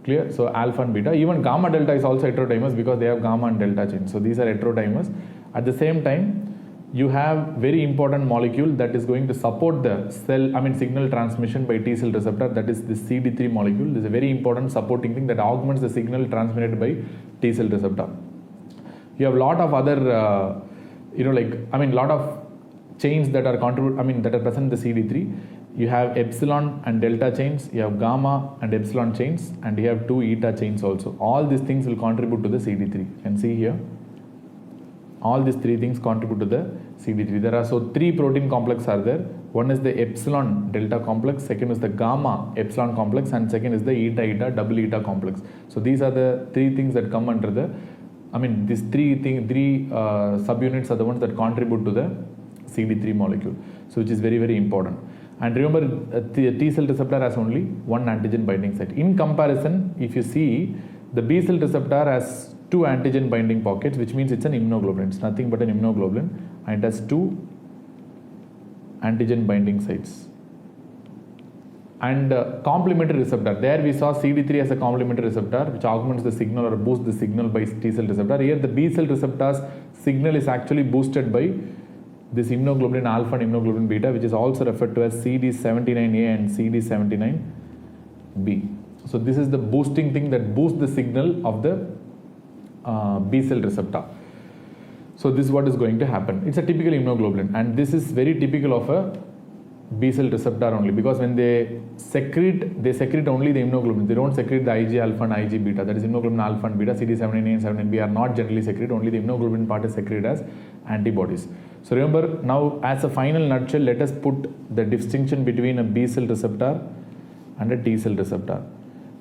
Clear? So alpha and beta, even gamma delta is also heterodimers because they have gamma and delta chains. So these are heterodimers. At the same time, you have very important molecule that is going to support the signal transmission by T cell receptor, that is the CD3 molecule. This is a very important supporting thing that augments the signal transmitted by T cell receptor. You have a lot of other lot of chains that are that are present in the CD3. You have epsilon and delta chains, you have gamma and epsilon chains, and you have two eta chains also. All these things will contribute to the CD3. You can see here, all these three things contribute to the CD3. There are three protein complexes are there. One is the epsilon delta complex, second is the gamma epsilon complex, and second is the eta eta double eta complex. So these are the three things that come under the, these three subunits are the ones that contribute to the CD3 molecule. So which is very, very important. And remember, the T cell receptor has only one antigen binding site. In comparison, if you see, the B cell receptor has two antigen binding pockets, which means it's an immunoglobulin. It's nothing but an immunoglobulin, and it has two antigen binding sites. And complementary receptor, there we saw CD3 as a complementary receptor which augments the signal or boosts the signal by T cell receptor. Here the B cell receptor's signal is actually boosted by this immunoglobulin alpha and immunoglobulin beta, which is also referred to as CD79A and CD79B. So this is the boosting thing that boosts the signal of the B cell receptor. So this is what is going to happen. It's a typical immunoglobulin, and this is very typical of a B cell receptor only, because when they secrete only the immunoglobulin. They don't secrete the Ig alpha and Ig beta. That is immunoglobulin alpha and beta. CD79A and 79B are not generally secreted. Only the immunoglobulin part is secreted as antibodies. So remember, now as a final nutshell, let us put the distinction between a B cell receptor and a T cell receptor.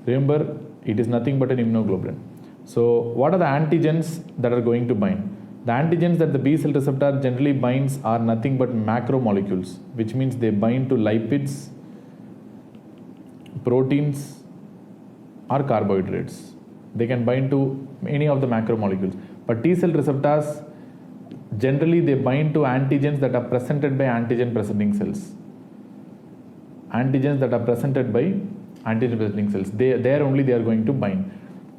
Remember, it is nothing but an immunoglobulin. So what are the antigens that are going to bind? The antigens that the B cell receptor generally binds are nothing but macromolecules, which means they bind to lipids, proteins, or carbohydrates. They can bind to any of the macromolecules. But T cell receptors, generally they bind to antigens that are presented by antigen presenting cells. Antigens that are presented by antigen presenting cells. There only they are going to bind.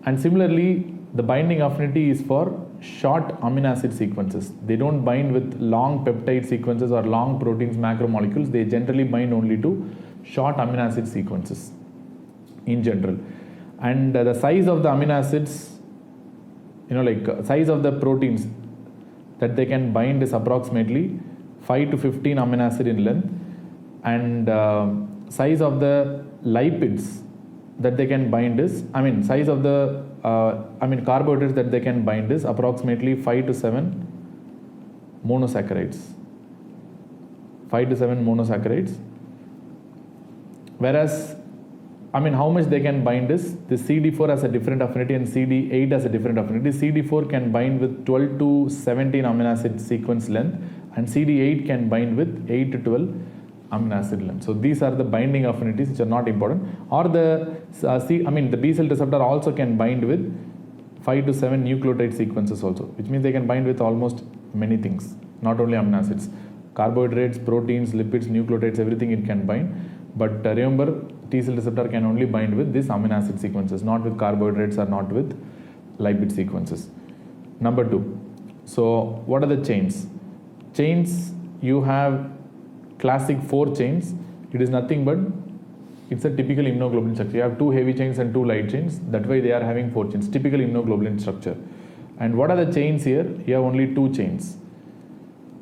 And similarly, the binding affinity is for short amino acid sequences. They don't bind with long peptide sequences or long proteins macromolecules. They generally bind only to short amino acid sequences in general. And the size of the amino acids, size of the proteins that they can bind is approximately 5 to 15 amino acid in length, and size of the lipids that they can bind is, size of the carbohydrates that they can bind is approximately 5 to 7 monosaccharides. 5 to 7 monosaccharides. Whereas, how much they can bind is, the CD4 has a different affinity and CD8 has a different affinity. CD4 can bind with 12 to 17 amino acid sequence length, and CD8 can bind with 8 to 12 amino acid length. So these are the binding affinities which are not important. Or the B cell receptor also can bind with 5 to 7 nucleotide sequences also, which means they can bind with almost many things, not only amino acids, carbohydrates, proteins, lipids, nucleotides, everything it can bind. But remember, T cell receptor can only bind with these amino acid sequences, not with carbohydrates or not with lipid sequences. Number 2. So what are the chains? Chains, you have classic 4 chains. It is nothing but, it's a typical immunoglobulin structure. You have 2 heavy chains and 2 light chains. That way they are having 4 chains. Typical immunoglobulin structure. And what are the chains here? You have only 2 chains.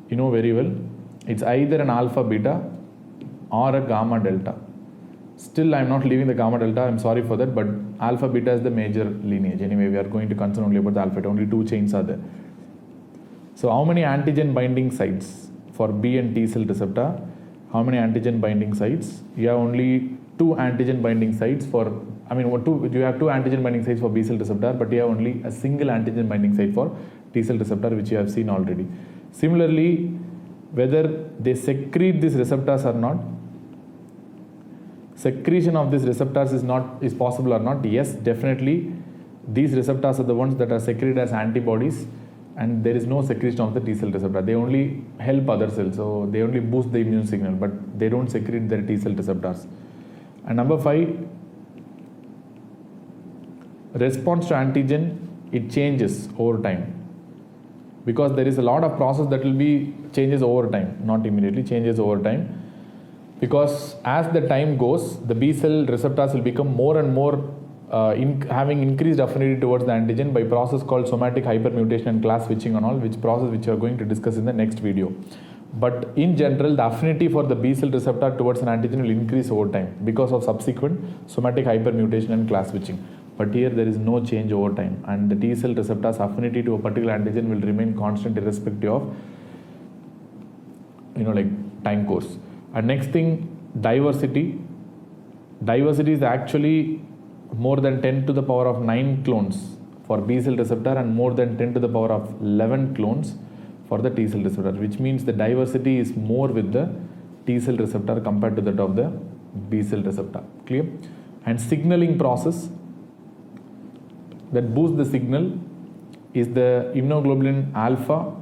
You know very well. It's either an alpha beta or a gamma delta. Still, I am not leaving the gamma delta. I am sorry for that. But alpha beta is the major lineage. Anyway, we are going to concern only about the alpha. Only 2 chains are there. So how many antigen binding sites for B and T cell receptor? How many antigen binding sites? You have only 2 antigen binding sites for, you have 2 antigen binding sites for B cell receptor, but you have only a single antigen binding site for T cell receptor, which you have seen already. Similarly, whether they secrete these receptors or not, secretion of these receptors is possible or not? Yes, definitely. These receptors are the ones that are secreted as antibodies, and there is no secretion of the T cell receptor. They only help other cells, so they only boost the immune signal, but they don't secrete their T cell receptors. And number 5, response to antigen, it changes over time, because there is a lot of process that will be changes over time, not immediately, changes over time, because as the time goes, the B cell receptors will become more and more having increased affinity towards the antigen by process called somatic hypermutation and class switching and all, which we are going to discuss in the next video. But in general, the affinity for the B cell receptor towards an antigen will increase over time because of subsequent somatic hypermutation and class switching. But here there is no change over time, and the T cell receptor's affinity to a particular antigen will remain constant irrespective of time course. And next thing, diversity. Diversity is actually more than 10 to the power of 9 clones for B cell receptor and more than 10 to the power of 11 clones for the T cell receptor, which means the diversity is more with the T cell receptor compared to that of the B cell receptor. Clear? And signaling process that boosts the signal is the immunoglobulin alpha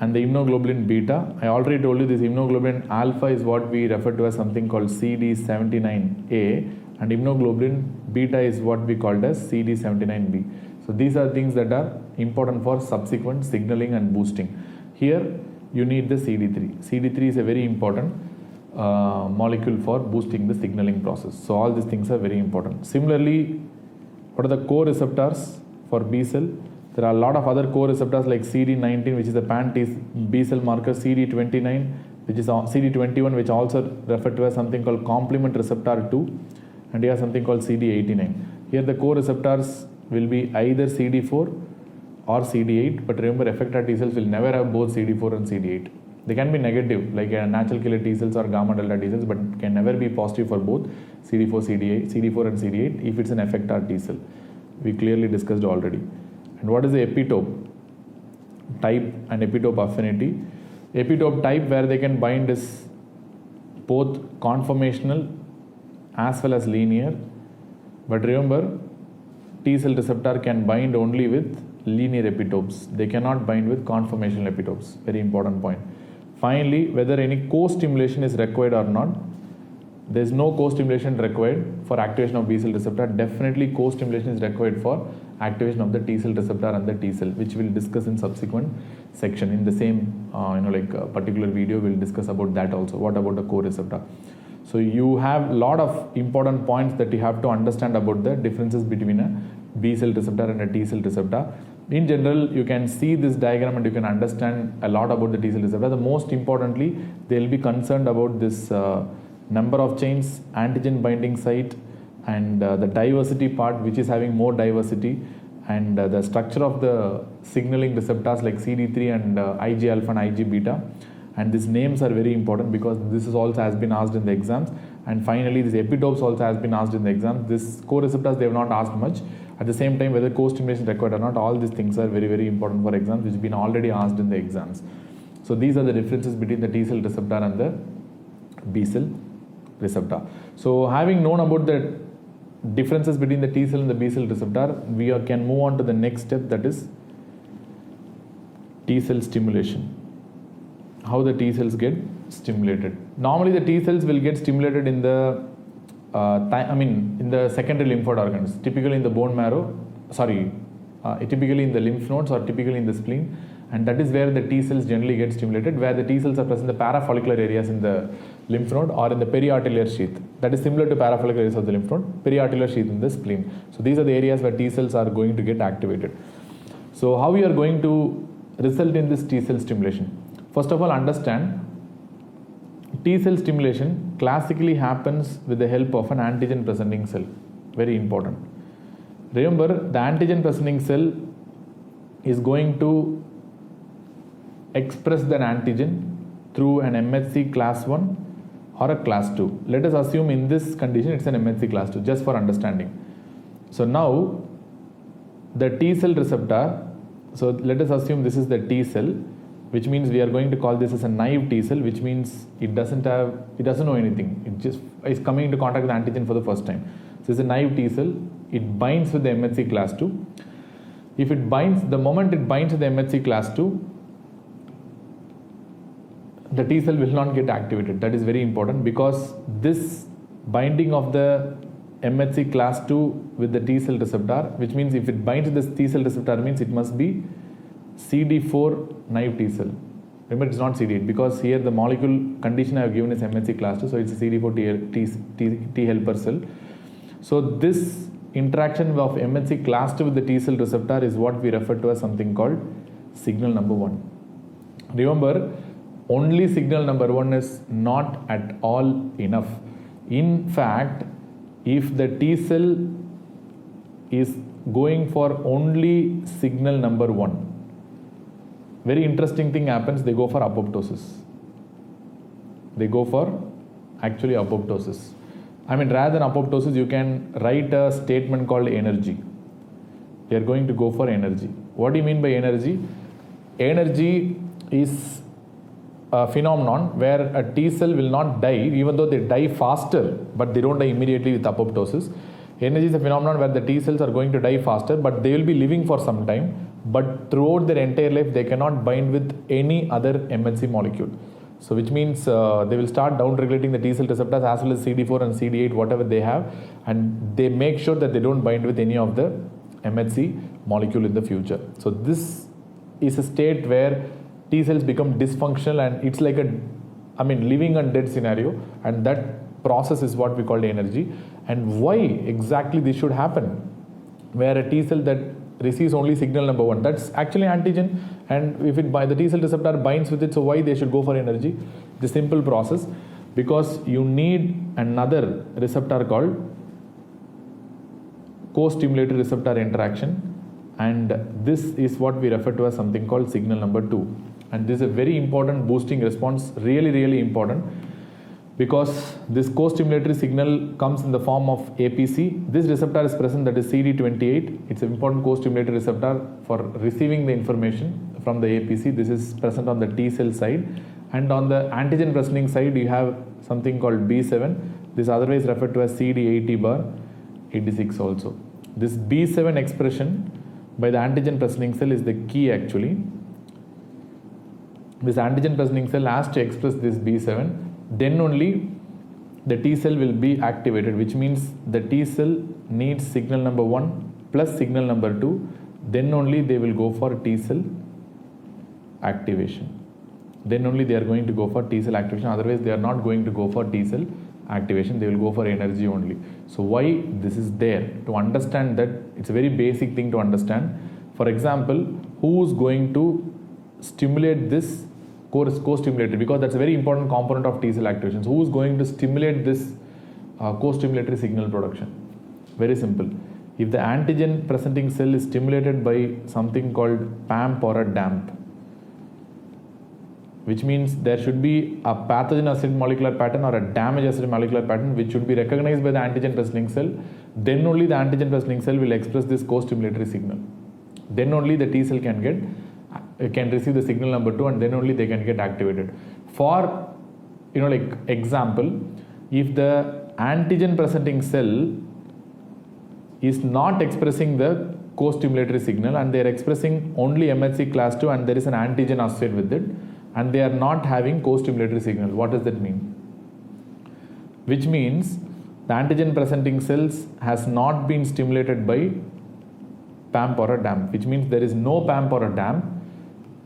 and the immunoglobulin beta. I already told you this immunoglobulin alpha is what we refer to as something called CD79A, and immunoglobulin beta is what we called as CD79B. So these are things that are important for subsequent signaling and boosting. Here you need the CD3. CD3 is a very important molecule for boosting the signaling process. So all these things are very important. Similarly, what are the co-receptors for B cell? There are a lot of other co-receptors like CD19, which is a pan B cell marker, CD29, which is CD21, which also referred to as something called complement receptor 2, and here something called CD89. Here the co-receptors will be either CD4 or CD8, but remember effector T cells will never have both CD4 and CD8. They can be negative like natural killer T cells or gamma delta T cells, but can never be positive for both CD4 and CD8 if it's an effector T cell. We clearly discussed already. And what is the epitope type and epitope affinity? Epitope type where they can bind is both conformational as well as linear, but remember T cell receptor can bind only with linear epitopes. They cannot bind with conformational epitopes. Very important point. Finally, whether any co-stimulation is required or not. There is no co-stimulation required for activation of B cell receptor. Definitely co-stimulation is required for activation of the T cell receptor and the T cell, which we'll discuss in subsequent section. In the same particular video, we'll discuss about that also. What about the co-receptor? So you have a lot of important points that you have to understand about the differences between a B cell receptor and a T cell receptor. In general, you can see this diagram and you can understand a lot about the T cell receptor. The most importantly, they will be concerned about this number of chains, antigen binding site, and the diversity part, which is having more diversity, and the structure of the signaling receptors like CD3 and Ig alpha and Ig beta. And these names are very important because this is also has been asked in the exams. And finally, these epitopes also has been asked in the exams. This co-receptors, they have not asked much. At the same time, whether co-stimulation is required or not, all these things are very, very important for exams, which have been already asked in the exams. So these are the differences between the T cell receptor and the B cell receptor. So having known about the differences between the T cell and the B cell receptor, we can move on to the next step, that is T cell stimulation. How the T cells get stimulated. Normally the T cells will get stimulated in the in the secondary lymph node organs, typically in the bone marrow, typically in the lymph nodes or typically in the spleen, and that is where the T cells generally get stimulated, where the T cells are present in the parafollicular areas in the lymph node or in the periarticular sheath. That is similar to parafollicular areas of the lymph node, periarticular sheath in the spleen. So these are the areas where T cells are going to get activated. So how we are going to result in this T cell stimulation? First of all, understand T cell stimulation classically happens with the help of an antigen presenting cell. Very important. Remember, the antigen presenting cell is going to express the antigen through an MHC class 1 or a class 2. Let us assume in this condition it's an MHC class 2, just for understanding. So now the T cell receptor, so let us assume this is the T cell, which means we are going to call this as a naive T cell, which means it doesn't know anything. It just is coming into contact with the antigen for the first time. So it's a naive T cell. It binds with the MHC class 2. If it binds, the moment it binds with the MHC class 2, the T cell will not get activated. That is very important because this binding of the MHC class 2 with the T cell receptor, which means if it binds with this T cell receptor, means it must be CD4 naive T cell. Remember, it's not CD8 because here the molecule condition I have given is MHC class 2, so it's a CD4 T helper cell. So this interaction of MHC class 2 with the T cell receptor is what we refer to as something called signal number 1. Remember, only signal number 1 is not at all enough. In fact, if the T cell is going for only signal number 1, very interesting thing happens, they go for apoptosis. They go for actually apoptosis. I mean, rather than apoptosis, you can write a statement called energy. They are going to go for energy. What do you mean by energy? Energy is a phenomenon where a T cell will not die, even though they die faster, but they don't die immediately with apoptosis. Energy is a phenomenon where the T cells are going to die faster, but they will be living for some time. But throughout their entire life, they cannot bind with any other MHC molecule. So which means they will start down-regulating the T cell receptors as well as CD4 and CD8, whatever they have, and they make sure that they don't bind with any of the MHC molecule in the future. So this is a state where T cells become dysfunctional, and it's like living and dead scenario, and that process is what we call energy. And why exactly this should happen? Where a T cell that receives only signal number 1. That's actually antigen, and if it by the T cell receptor binds with it, so why they should go for energy? The simple process, because you need another receptor called co-stimulatory receptor interaction, and this is what we refer to as something called signal number 2. And this is a very important boosting response, really important, because this co-stimulatory signal comes in the form of APC. This receptor is present, that is CD28. It's an important co-stimulatory receptor for receiving the information from the APC. This is present on the T cell side, and on the antigen presenting side you have something called B7. This is otherwise referred to as CD80/86 also. This B7 expression by the antigen presenting cell is the key actually. This antigen presenting cell has to express this B7, then only the T cell will be activated, which means the T cell needs signal number 1 plus signal number 2, then only they will go for T cell activation. Then only they are going to go for T cell activation, otherwise they are not going to go for T cell activation, they will go for energy only. So why this is there? To understand that, it's a very basic thing to understand. For example, who is going to stimulate this co-stimulator, because that's a very important component of T cell activation. So who is going to stimulate this co-stimulatory signal production? Very simple. If the antigen presenting cell is stimulated by something called PAMP or a DAMP, which means there should be a pathogen acid molecular pattern or a damage acid molecular pattern which should be recognized by the antigen presenting cell, then only the antigen presenting cell will express this co-stimulatory signal. Then only the T cell can receive the signal number 2, and then only they can get activated. For example, if the antigen presenting cell is not expressing the co-stimulatory signal and they are expressing only MHC class 2 and there is an antigen associated with it, and they are not having co-stimulatory signal, what does that mean? Which means the antigen presenting cells has not been stimulated by PAMP or a DAMP, which means there is no PAMP or a DAMP.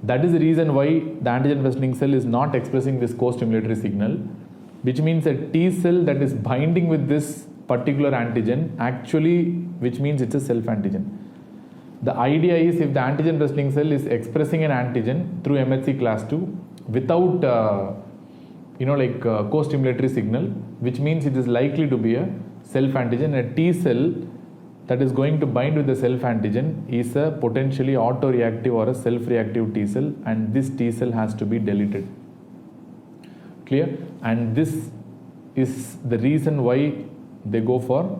That is the reason why the antigen presenting cell is not expressing this co-stimulatory signal, which means a T cell that is binding with this particular antigen actually, which means it's a self-antigen. The idea is, if the antigen presenting cell is expressing an antigen through MHC class 2 without co-stimulatory signal, which means it is likely to be a self-antigen. A T cell that is going to bind with the self-antigen is a potentially autoreactive or a self-reactive T cell, and this T cell has to be deleted. Clear? And this is the reason why they go for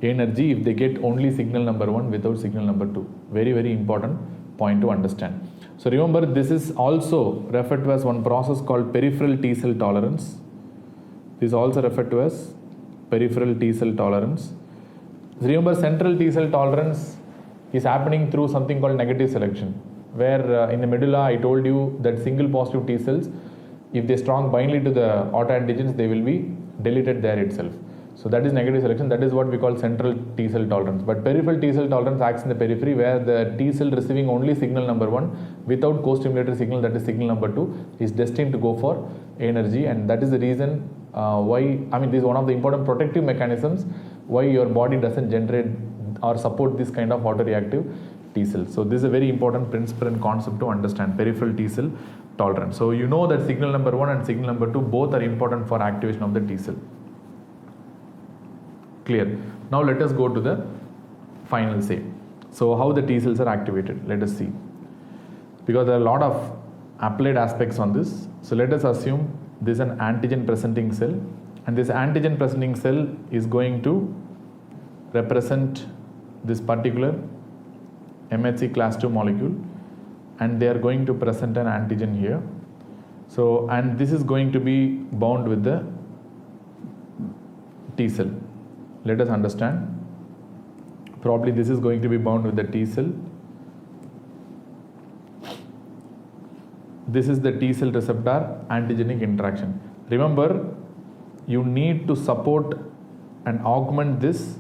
energy if they get only signal number 1 without signal number 2. Very important point to understand. So remember, this is also referred to as one process called peripheral T cell tolerance. This is also referred to as peripheral T cell tolerance. Remember, central T cell tolerance is happening through something called negative selection, where in the medulla I told you that single positive T cells, if they strong bindly to the autoantigens, they will be deleted there itself. So that is negative selection. That is what we call central T cell tolerance. But peripheral T cell tolerance acts in the periphery, where the T cell receiving only signal number 1 without co-stimulatory signal, that is signal number 2, is destined to go for energy. And that is the reason why, this is one of the important protective mechanisms why your body doesn't generate or support this kind of autoreactive T cells. So this is a very important principle and concept to understand, peripheral T cell tolerance. So you know that signal number 1 and signal number 2 both are important for activation of the T cell. Clear? Now let us go to the final say. So how the T cells are activated, let us see. Because there are a lot of applied aspects on this. So let us assume this is an antigen presenting cell, and this antigen presenting cell is going to represent this particular MHC class 2 molecule, and they are going to present an antigen here. So, and this is going to be bound with the T cell. Let us understand. Probably this is going to be bound with the T cell. This is the T cell receptor antigenic interaction. Remember, you need to support and augment this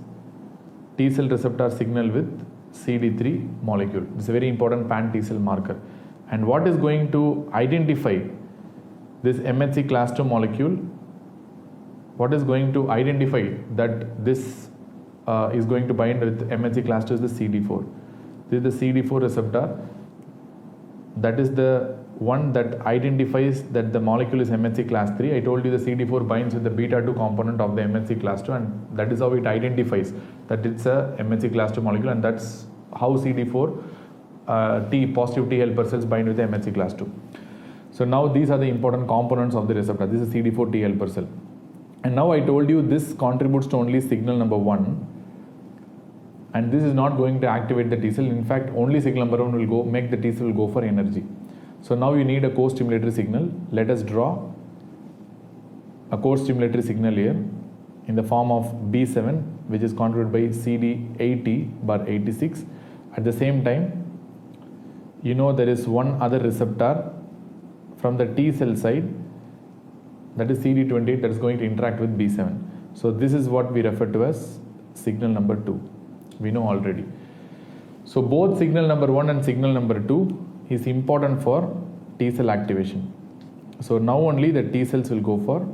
T cell receptor signal with CD3 molecule. This is a very important pan T cell marker. And what is going to identify this MHC class 2 molecule? What is going to identify that this is going to bind with MHC class 2 is the CD4. This is the CD4 receptor. That is the one that identifies that the molecule is MHC class 3. I told you the CD4 binds with the beta 2 component of the MHC class 2, and that is how it identifies that it's a MHC class 2 molecule, and that's how CD4 positive T helper cells bind with the MHC class 2. So now these are the important components of the receptor. This is CD4 T helper cell. And now I told you this contributes to only signal number 1, and this is not going to activate the T cell. In fact, only signal number 1 will make the T cell go for energy. So now you need a co-stimulatory signal. Let us draw a co-stimulatory signal here in the form of B7, which is contributed by CD80/86. At the same time, you know there is one other receptor from the T cell side, that is CD28, that is going to interact with B7. So this is what we refer to as signal number 2. We know already. So both signal number 1 and signal number 2 is important for T cell activation. So now only the T cells will go for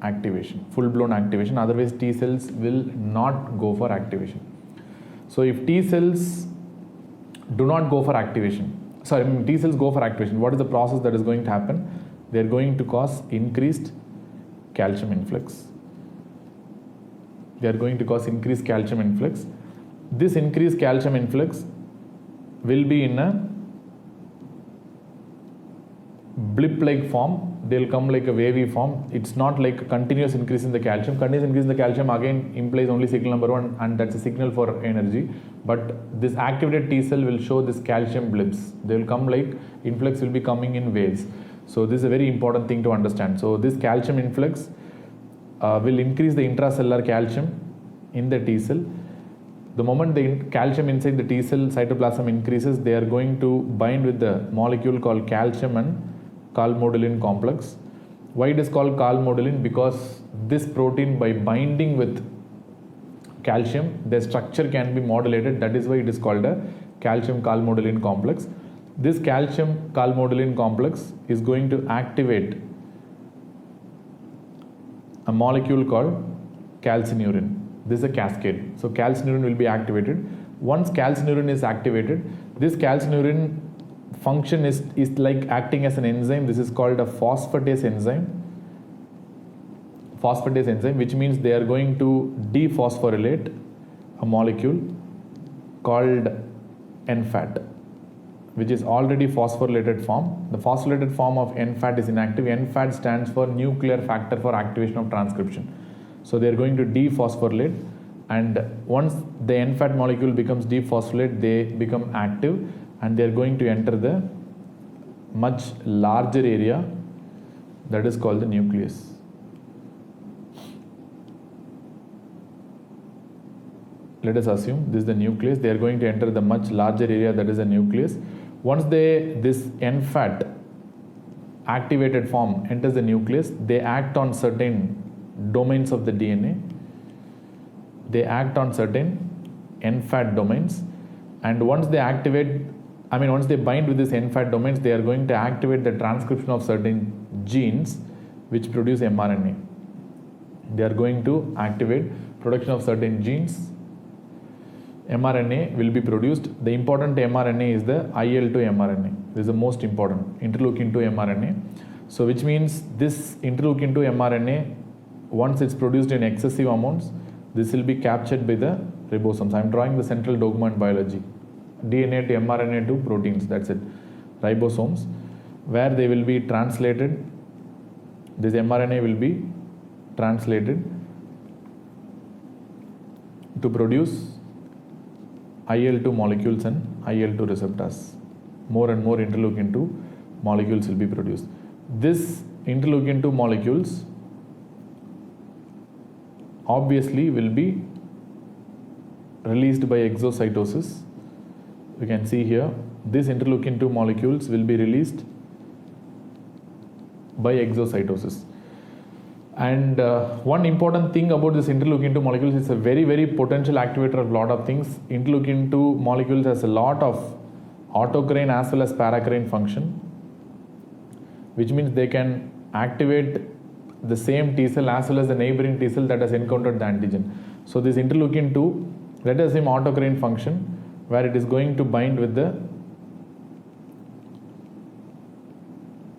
activation, full blown activation. Otherwise T cells will not go for activation. So if T cells do not go for activation, T cells go for activation, what is the process that is going to happen? They are going to cause increased calcium influx. They are going to cause increased calcium influx. This increased calcium influx will be in a blip-like form. They will come like a wavy form. It's not like a continuous increase in the calcium. Continuous increase in the calcium again implies only signal number 1, and that's a signal for energy. But this activated T cell will show this calcium blips. They will come like influx will be coming in waves. So this is a very important thing to understand. So this calcium influx will increase the intracellular calcium in the T cell. The moment the calcium inside the T cell cytoplasm increases, they are going to bind with the molecule called calcium and calmodulin complex. Why it is called calmodulin? Because this protein, by binding with calcium, the structure can be modulated. That is why it is called a calcium calmodulin complex. This calcium calmodulin complex is going to activate a molecule called calcineurin. This is a cascade. So calcineurin will be activated. Once calcineurin is activated, this calcineurin function is like acting as an enzyme. This is called a phosphatase enzyme. Phosphatase enzyme, which means they are going to dephosphorylate a molecule called NFAT, which is already phosphorylated form. The phosphorylated form of NFAT is inactive. NFAT stands for nuclear factor for activation of transcription. So they are going to dephosphorylate, and once the NFAT molecule becomes dephosphorylate, they become active, and they are going to enter the much larger area that is called the nucleus. Let us assume this is the nucleus. They are going to enter the much larger area that is the nucleus. Once this NFAT activated form enters the nucleus, they act on certain domains of the DNA. They act on certain NFAT domains, and once they bind with this NFAT domains, they are going to activate the transcription of certain genes which produce mRNA. They are going to activate production of certain genes. mRNA will be produced. The important mRNA is the IL-2 mRNA. This is the most important, interleukin-2 mRNA. So which means this interleukin-2 mRNA, once it's produced in excessive amounts, this will be captured by the ribosomes. I am drawing the central dogma in biology. DNA to mRNA to proteins, that's it. Ribosomes, where they will be translated. This mRNA will be translated to produce IL-2 molecules and IL-2 receptors. More and more interleukin-2 molecules will be produced. This interleukin-2 molecules obviously will be released by exocytosis. You can see here, these interleukin-2 molecules will be released by exocytosis. And one important thing about this interleukin-2 molecules, it's a very, very potential activator of a lot of things. Interleukin-2 molecules has a lot of autocrine as well as paracrine function, which means they can activate the same T cell as well as the neighboring T cell that has encountered the antigen. So this interleukin 2, let us assume autocrine function, where it is going to bind with the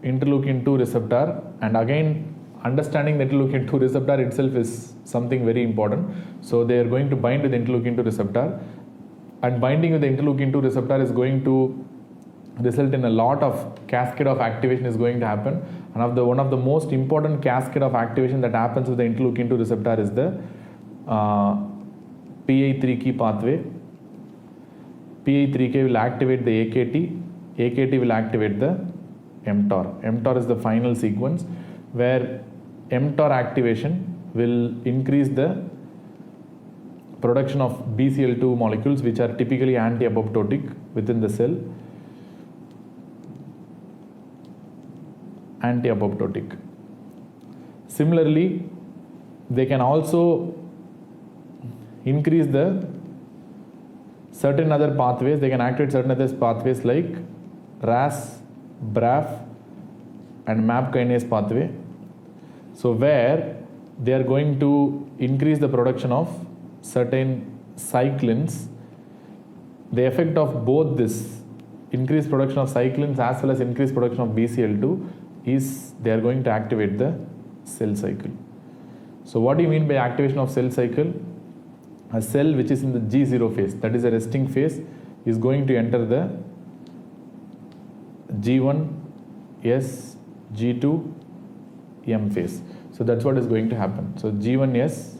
interleukin 2 receptor, and again understanding the interleukin 2 receptor itself is something very important. So they are going to bind with the interleukin 2 receptor, and binding with the interleukin 2 receptor is going to result in a lot of cascade of activation is going to happen. And one of the most important cascade of activation that happens with the interleukin 2 receptor is the PI3K pathway. PI3K will activate the AKT, AKT will activate the mTOR. mTOR is the final sequence where mTOR activation will increase the production of BCL2 molecules, which are typically anti-apoptotic within the cell. Anti-apoptotic. Similarly, they can also increase the certain other pathways. They can activate certain other pathways like RAS, BRAF, and MAP kinase pathway. So where they are going to increase the production of certain cyclins. The effect of both this increased production of cyclins as well as increased production of BCL2 is they are going to activate the cell cycle. So what do you mean by activation of cell cycle? A cell which is in the G0 phase, that is a resting phase, is going to enter the G1, S, G2, M phase. So that's what is going to happen. So G1, S,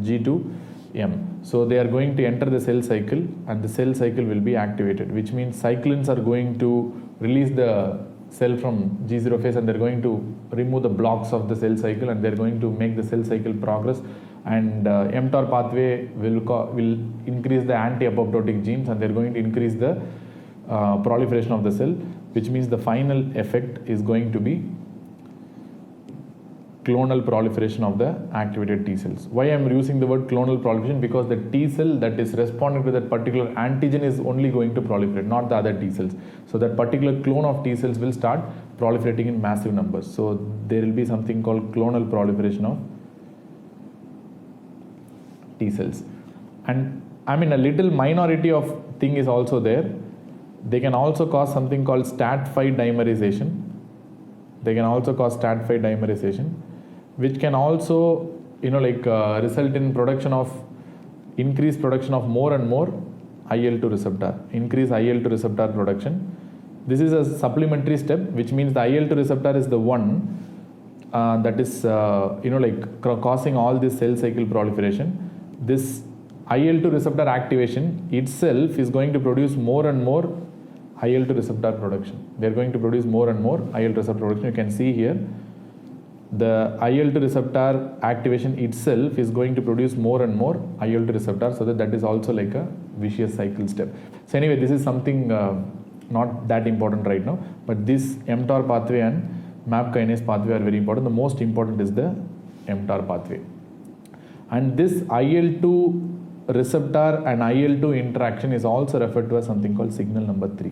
G2, M. So they are going to enter the cell cycle, and the cell cycle will be activated, which means cyclins are going to release the cell from G0 phase, and they're going to remove the blocks of the cell cycle, and they're going to make the cell cycle progress. And mTOR pathway will increase the anti-apoptotic genes, and they're going to increase the proliferation of the cell, which means the final effect is going to be clonal proliferation of the activated T cells. Why I am using the word clonal proliferation? Because the T cell that is responding to that particular antigen is only going to proliferate, not the other T cells. So that particular clone of T cells will start proliferating in massive numbers. So there will be something called clonal proliferation of T cells. And I mean, a little minority of thing is also there. They can also cause something called STAT5 dimerization. They can also cause STAT5 dimerization, which can also, result in increased production of more and more IL-2 receptor, increase IL-2 receptor production. This is a supplementary step, which means the IL-2 receptor is the one that is, causing all this cell cycle proliferation. This IL-2 receptor activation itself is going to produce more and more IL-2 receptor production. They are going to produce more and more IL-2 receptor production. You can see here, the IL-2 receptor activation itself is going to produce more and more IL-2 receptor, so that is also like a vicious cycle step. So anyway, this is something not that important right now, but this mTOR pathway and MAP kinase pathway are very important. The most important is the mTOR pathway. And this IL-2 receptor and IL-2 interaction is also referred to as something called signal number 3.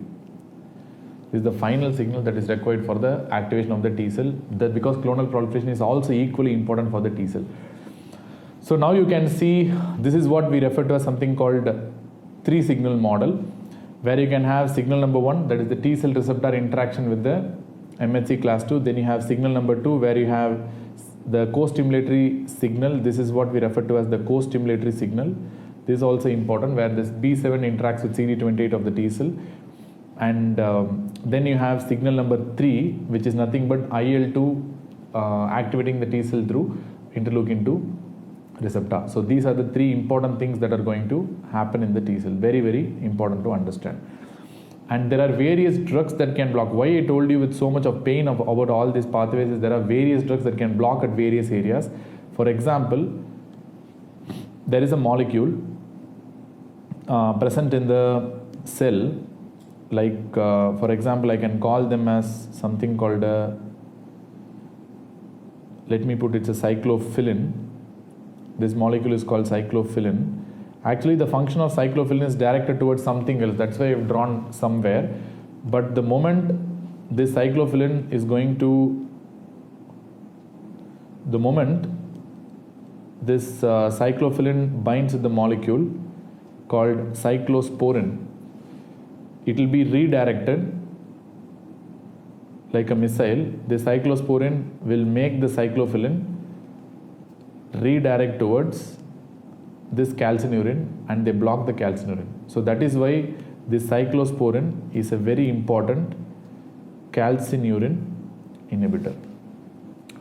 This is the final signal that is required for the activation of the T cell, that because clonal proliferation is also equally important for the T cell. So now you can see this is what we refer to as something called 3 signal model, where you can have signal number 1, that is the T cell receptor interaction with the MHC class 2. Then you have signal number 2, where you have the co-stimulatory signal. This is what we refer to as the co-stimulatory signal. This is also important, where this B7 interacts with CD28 of the T cell. And then you have signal number 3, which is nothing but IL-2 activating the T cell through interleukin 2 receptor. So these are the 3 important things that are going to happen in the T cell. Very, very important to understand. And there are various drugs that can block. Why I told you with so much of pain about all these pathways is there are various drugs that can block at various areas. For example, there is a molecule present in the cell, like for example, I can call them as something called let me put it's a cyclophilin. This molecule is called cyclophilin. Actually, the function of cyclophilin is directed towards something else. That's why I've drawn somewhere. But the moment this cyclophilin is going to, the moment this cyclophilin binds with the molecule called cyclosporin. It will be redirected like a missile. The cyclosporin will make the cyclophilin redirect towards this calcineurin, and they block the calcineurin. So that is why this cyclosporin is a very important calcineurin inhibitor.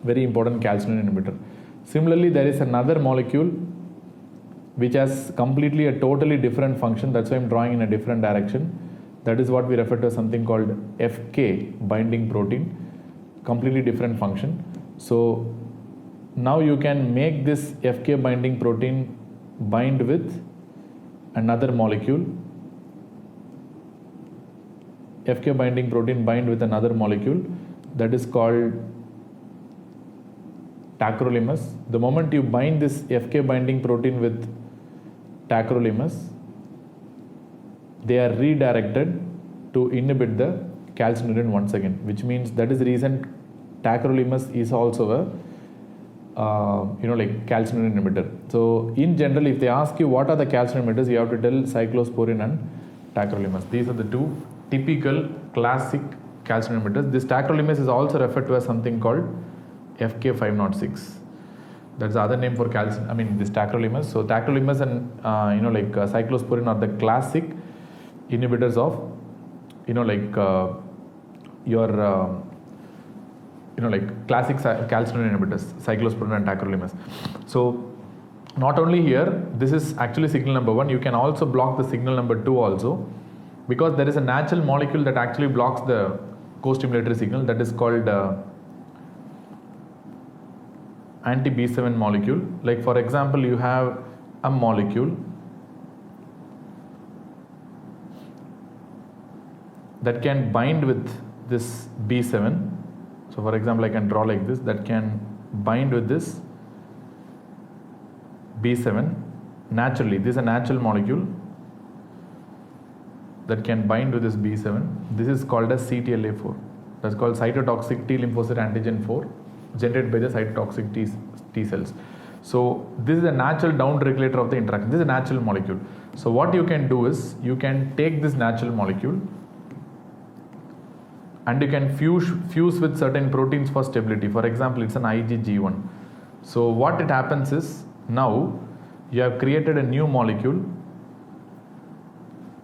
Very important calcineurin inhibitor. Similarly, there is another molecule which has completely a totally different function. That's why I'm drawing in a different direction. That is what we refer to as something called FK binding protein. Completely different function. So now you can make this FK binding protein bind with another molecule. FK binding protein bind with another molecule that is called tacrolimus. The moment you bind this FK binding protein with tacrolimus, they are redirected to inhibit the calcineurin once again, which means that is the reason tacrolimus is also a like calcineurin inhibitor. So in general, if they ask you what are the calcineurin inhibitors, you have to tell cyclosporin and tacrolimus. These are the two typical classic calcineurin inhibitors. This tacrolimus is also referred to as something called FK506. That's the other name for this tacrolimus. So tacrolimus and cyclosporin are the classic inhibitors of classic calcineurin inhibitors, cyclosporin and tacrolimus. So not only here, this is actually signal number 1. You can also block the signal number 2 also, because there is a natural molecule that actually blocks the co-stimulatory signal, that is called anti-B7 molecule. Like for example, you have a molecule that can bind with this B7. So for example, I can draw like this, that can bind with this B7 naturally. This is a natural molecule that can bind with this B7. This is called as CTLA4. That's called cytotoxic T lymphocyte antigen 4, generated by the cytotoxic T cells. So this is a natural down regulator of the interaction. This is a natural molecule. So what you can do is, you can take this natural molecule and you can fuse with certain proteins for stability. For example, it's an IgG1. So what it happens is, now you have created a new molecule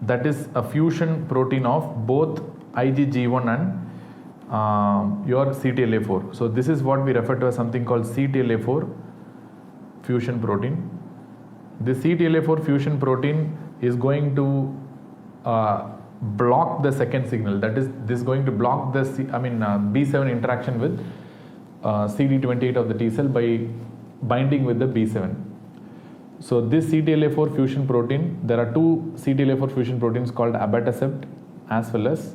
that is a fusion protein of both IgG1 and your CTLA4. So this is what we refer to as something called CTLA4 fusion protein. This CTLA4 fusion protein is going to block the second signal. That is, this is going to block the B7 interaction with CD28 of the T cell by binding with the B7. So this CTLA4 fusion protein, there are two CTLA4 fusion proteins called abatacept as well as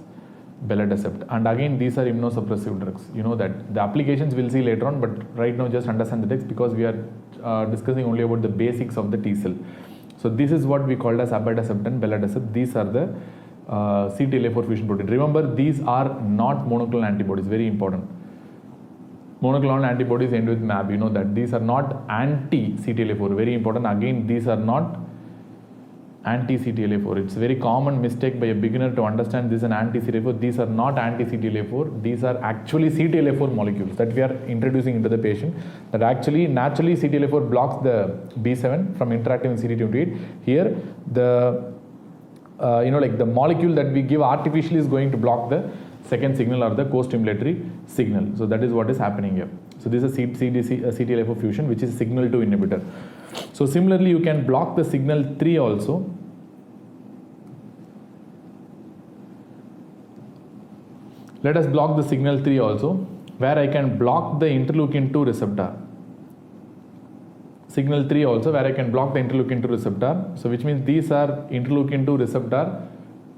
belatacept, and again these are immunosuppressive drugs. You know that. The applications we'll see later on, but right now just understand the text, because we are discussing only about the basics of the T cell. So this is what we called as abatacept and belatacept. These are the CTLA4 fusion protein. Remember, these are not monoclonal antibodies, very important. Monoclonal antibodies end with MAB, you know that. These are not anti-CTLA4, very important. Again, these are not anti-CTLA4. It's a very common mistake by a beginner to understand this is an anti-CTLA4. These are not anti-CTLA4. These are actually CTLA4 molecules that we are introducing into the patient, that actually naturally CTLA4 blocks the B7 from interacting with CD28. Here, the the molecule that we give artificially is going to block the second signal or the co-stimulatory signal. So that is what is happening here. So this is CTLA4 fusion, which is signal 2 inhibitor. So similarly, you can block the signal 3 also. Let us block the signal 3 also, where I can block the interleukin 2 receptor. Signal 3 also, where I can block the interleukin 2 receptor. So which means these are interleukin 2 receptor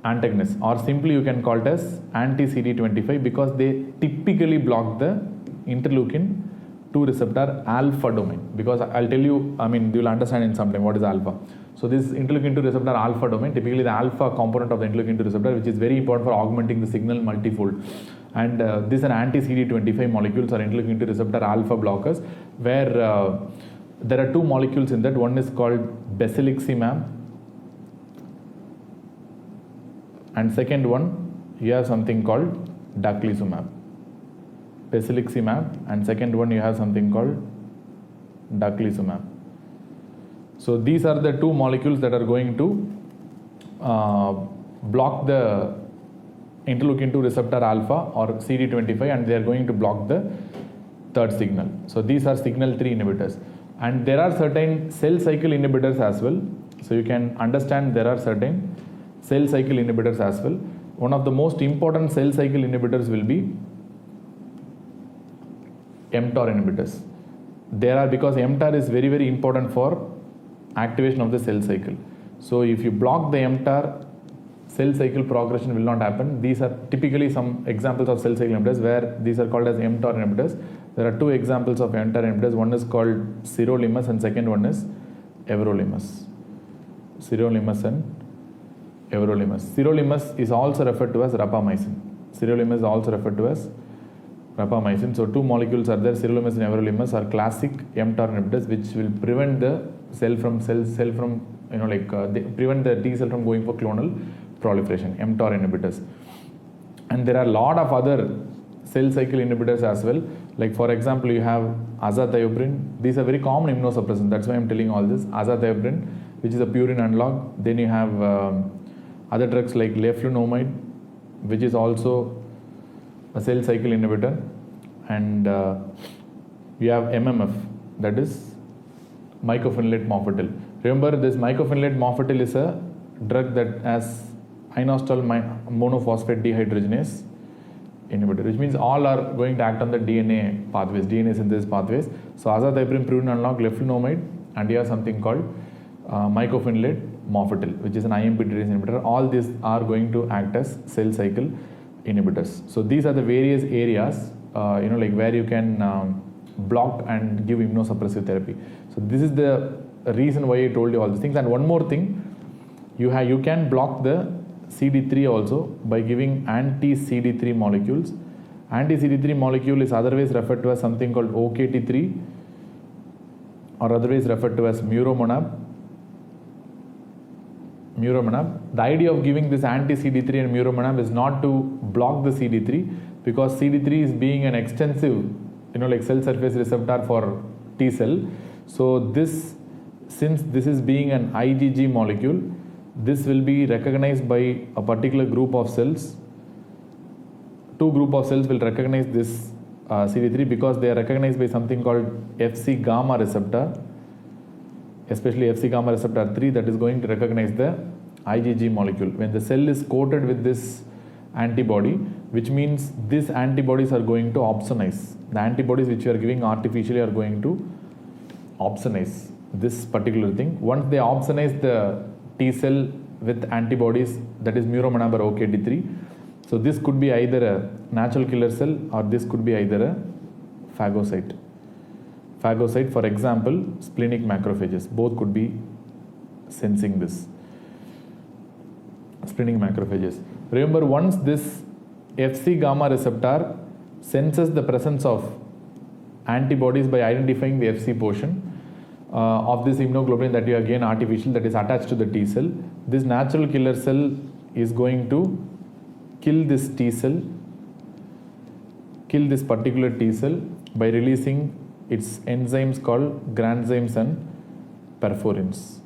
antagonists, or simply you can call it as anti-CD25, because they typically block the interleukin 2 receptor alpha domain. Because I'll tell you, you will understand in some time what is alpha. So this interleukin 2 receptor alpha domain, typically the alpha component of the interleukin 2 receptor, which is very important for augmenting the signal multifold. And these are anti-CD25 molecules or interleukin 2 receptor alpha blockers, where there are two molecules in that. One is called basiliximab, and second one you have something called daclizumab. Basiliximab, and second one you have something called daclizumab. So these are the two molecules that are going to block the interleukin 2 receptor alpha or CD25, and they are going to block the third signal. So these are signal 3 inhibitors, and there are certain cell cycle inhibitors as well. So you can understand there are certain cell cycle inhibitors as well. One of the most important cell cycle inhibitors will be mTOR inhibitors. There are, because mTOR is very, very important for activation of the cell cycle. So if you block the mTOR, cell cycle progression will not happen. These are typically some examples of cell cycle inhibitors where these are called as mTOR inhibitors. There are two examples of mTOR inhibitors. One is called sirolimus and second one is everolimus. Sirolimus and everolimus. Sirolimus is also referred to as rapamycin. Sirolimus is also referred to as rapamycin. So two molecules are there. Sirolimus and everolimus are classic mTOR inhibitors which will prevent the cell from they prevent the T cell from going for clonal proliferation. mTOR inhibitors. And there are a lot of other cell cycle inhibitors as well. Like for example, you have azathioprine. These are very common immunosuppressants. That's why I'm telling all this. Azathioprine, which is a purine analog. Then you have other drugs like leflunomide, which is also a cell cycle inhibitor, and we have MMF, that is mycophenolate mofetil. Remember, this mycophenolate mofetil is a drug that has inositol monophosphate dehydrogenase inhibitor, which means all are going to act on the DNA pathways, DNA synthesis pathways. So azathioprine, purine analog, leflunomide, and you have something called mycophenolate mofetil, which is an IMP-derived inhibitor. All these are going to act as cell cycle inhibitors. So these are the various areas where you can block and give immunosuppressive therapy. So this is the reason why I told you all these things. And one more thing, you can block the CD3 also by giving anti-CD3 molecules. Anti-CD3 molecule is otherwise referred to as something called OKT3 or otherwise referred to as muromonab. The idea of giving this anti-CD3 and muromonab is not to block the CD3, because CD3 is being an extensive cell surface receptor for T cell. So since this is being an IgG molecule, this will be recognized by a particular group of cells. Two group of cells will recognize this CD3 because they are recognized by something called Fc gamma receptor, especially Fc gamma receptor 3, that is going to recognize the IgG molecule. When the cell is coated with this antibody, which means these antibodies are going to opsonize. The antibodies which you are giving artificially are going to opsonize this particular thing. Once they opsonize the T cell with antibodies, that is muromonab or OKT3. So this could be either a natural killer cell or this could be either a phagocyte. Phagocyte, for example, splenic macrophages, both could be sensing this. Splenic macrophages. Remember, once this Fc gamma receptor senses the presence of antibodies by identifying the Fc portion of this immunoglobulin that you again artificial, that is attached to the T cell, this natural killer cell is going to kill this T cell, kill this particular T cell by releasing its enzymes called granzymes and perforins.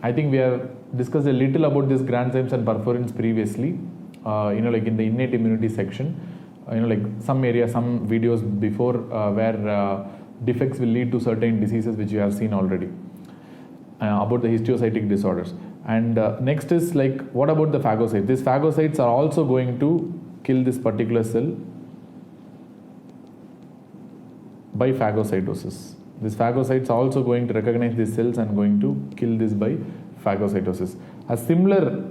I think we have discussed a little about these granzymes and perforins previously, in the innate immunity section, some videos before where defects will lead to certain diseases which you have seen already about the histiocytic disorders. And next is what about the phagocytes? These phagocytes are also going to kill this particular cell by phagocytosis. These phagocytes are also going to recognize these cells and going to kill this by phagocytosis. A similar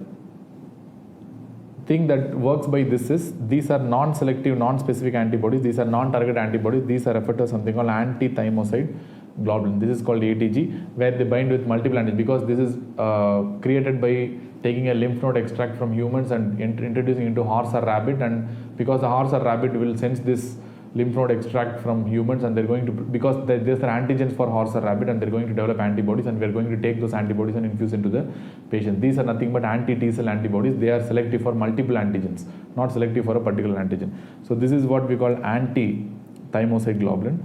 thing that works by this is, these are non-selective, non-specific antibodies. These are non-target antibodies. These are referred to as something called anti-thymocyte globulin. This is called ATG, where they bind with multiple antigens, because this is created by taking a lymph node extract from humans and introducing into horse or rabbit, and because the horse or rabbit will sense this lymph node extract from humans, and they're going to, because there's an antigens for horse or rabbit, and they're going to develop antibodies, and we're going to take those antibodies and infuse into the patient. These are nothing but anti-T cell antibodies. They are selective for multiple antigens, not selective for a particular antigen. So this is what we call anti-thymocyte globulin,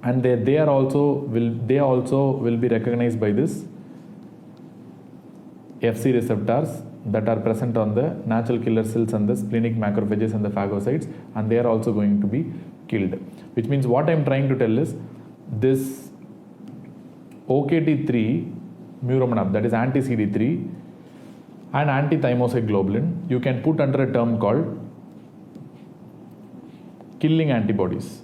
and they also will be recognized by this Fc receptors that are present on the natural killer cells and the splenic macrophages and the phagocytes, and they are also going to be killed. Which means what I am trying to tell is this OKT3 muromonab, that is anti-CD3 and anti-thymocyte globulin, you can put under a term called killing antibodies,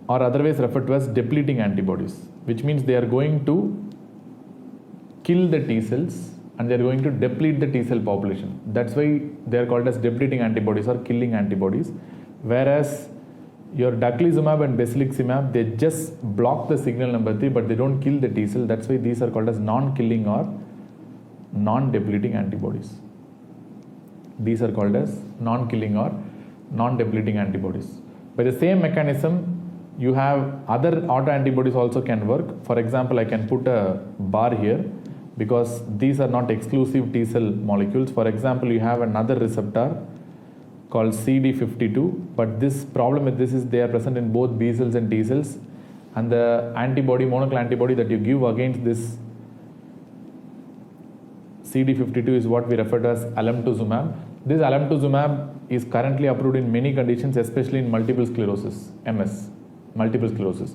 or otherwise referred to as depleting antibodies, which means they are going to kill the T cells and they are going to deplete the T cell population. That's why they are called as depleting antibodies or killing antibodies. Whereas your daclizumab and basiliximab, they just block the signal number 3, but they don't kill the T cell. That's why these are called as non-killing or non-depleting antibodies. These are called as non-killing or non-depleting antibodies. By the same mechanism, you have other autoantibodies also can work. For example, I can put a bar here, because these are not exclusive T cell molecules. For example, you have another receptor called CD52, but this problem with this is they are present in both B cells and T cells, and the monoclonal antibody that you give against this CD52 is what we refer to as alemtuzumab. This alemtuzumab is currently approved in many conditions, especially in multiple sclerosis, MS, multiple sclerosis.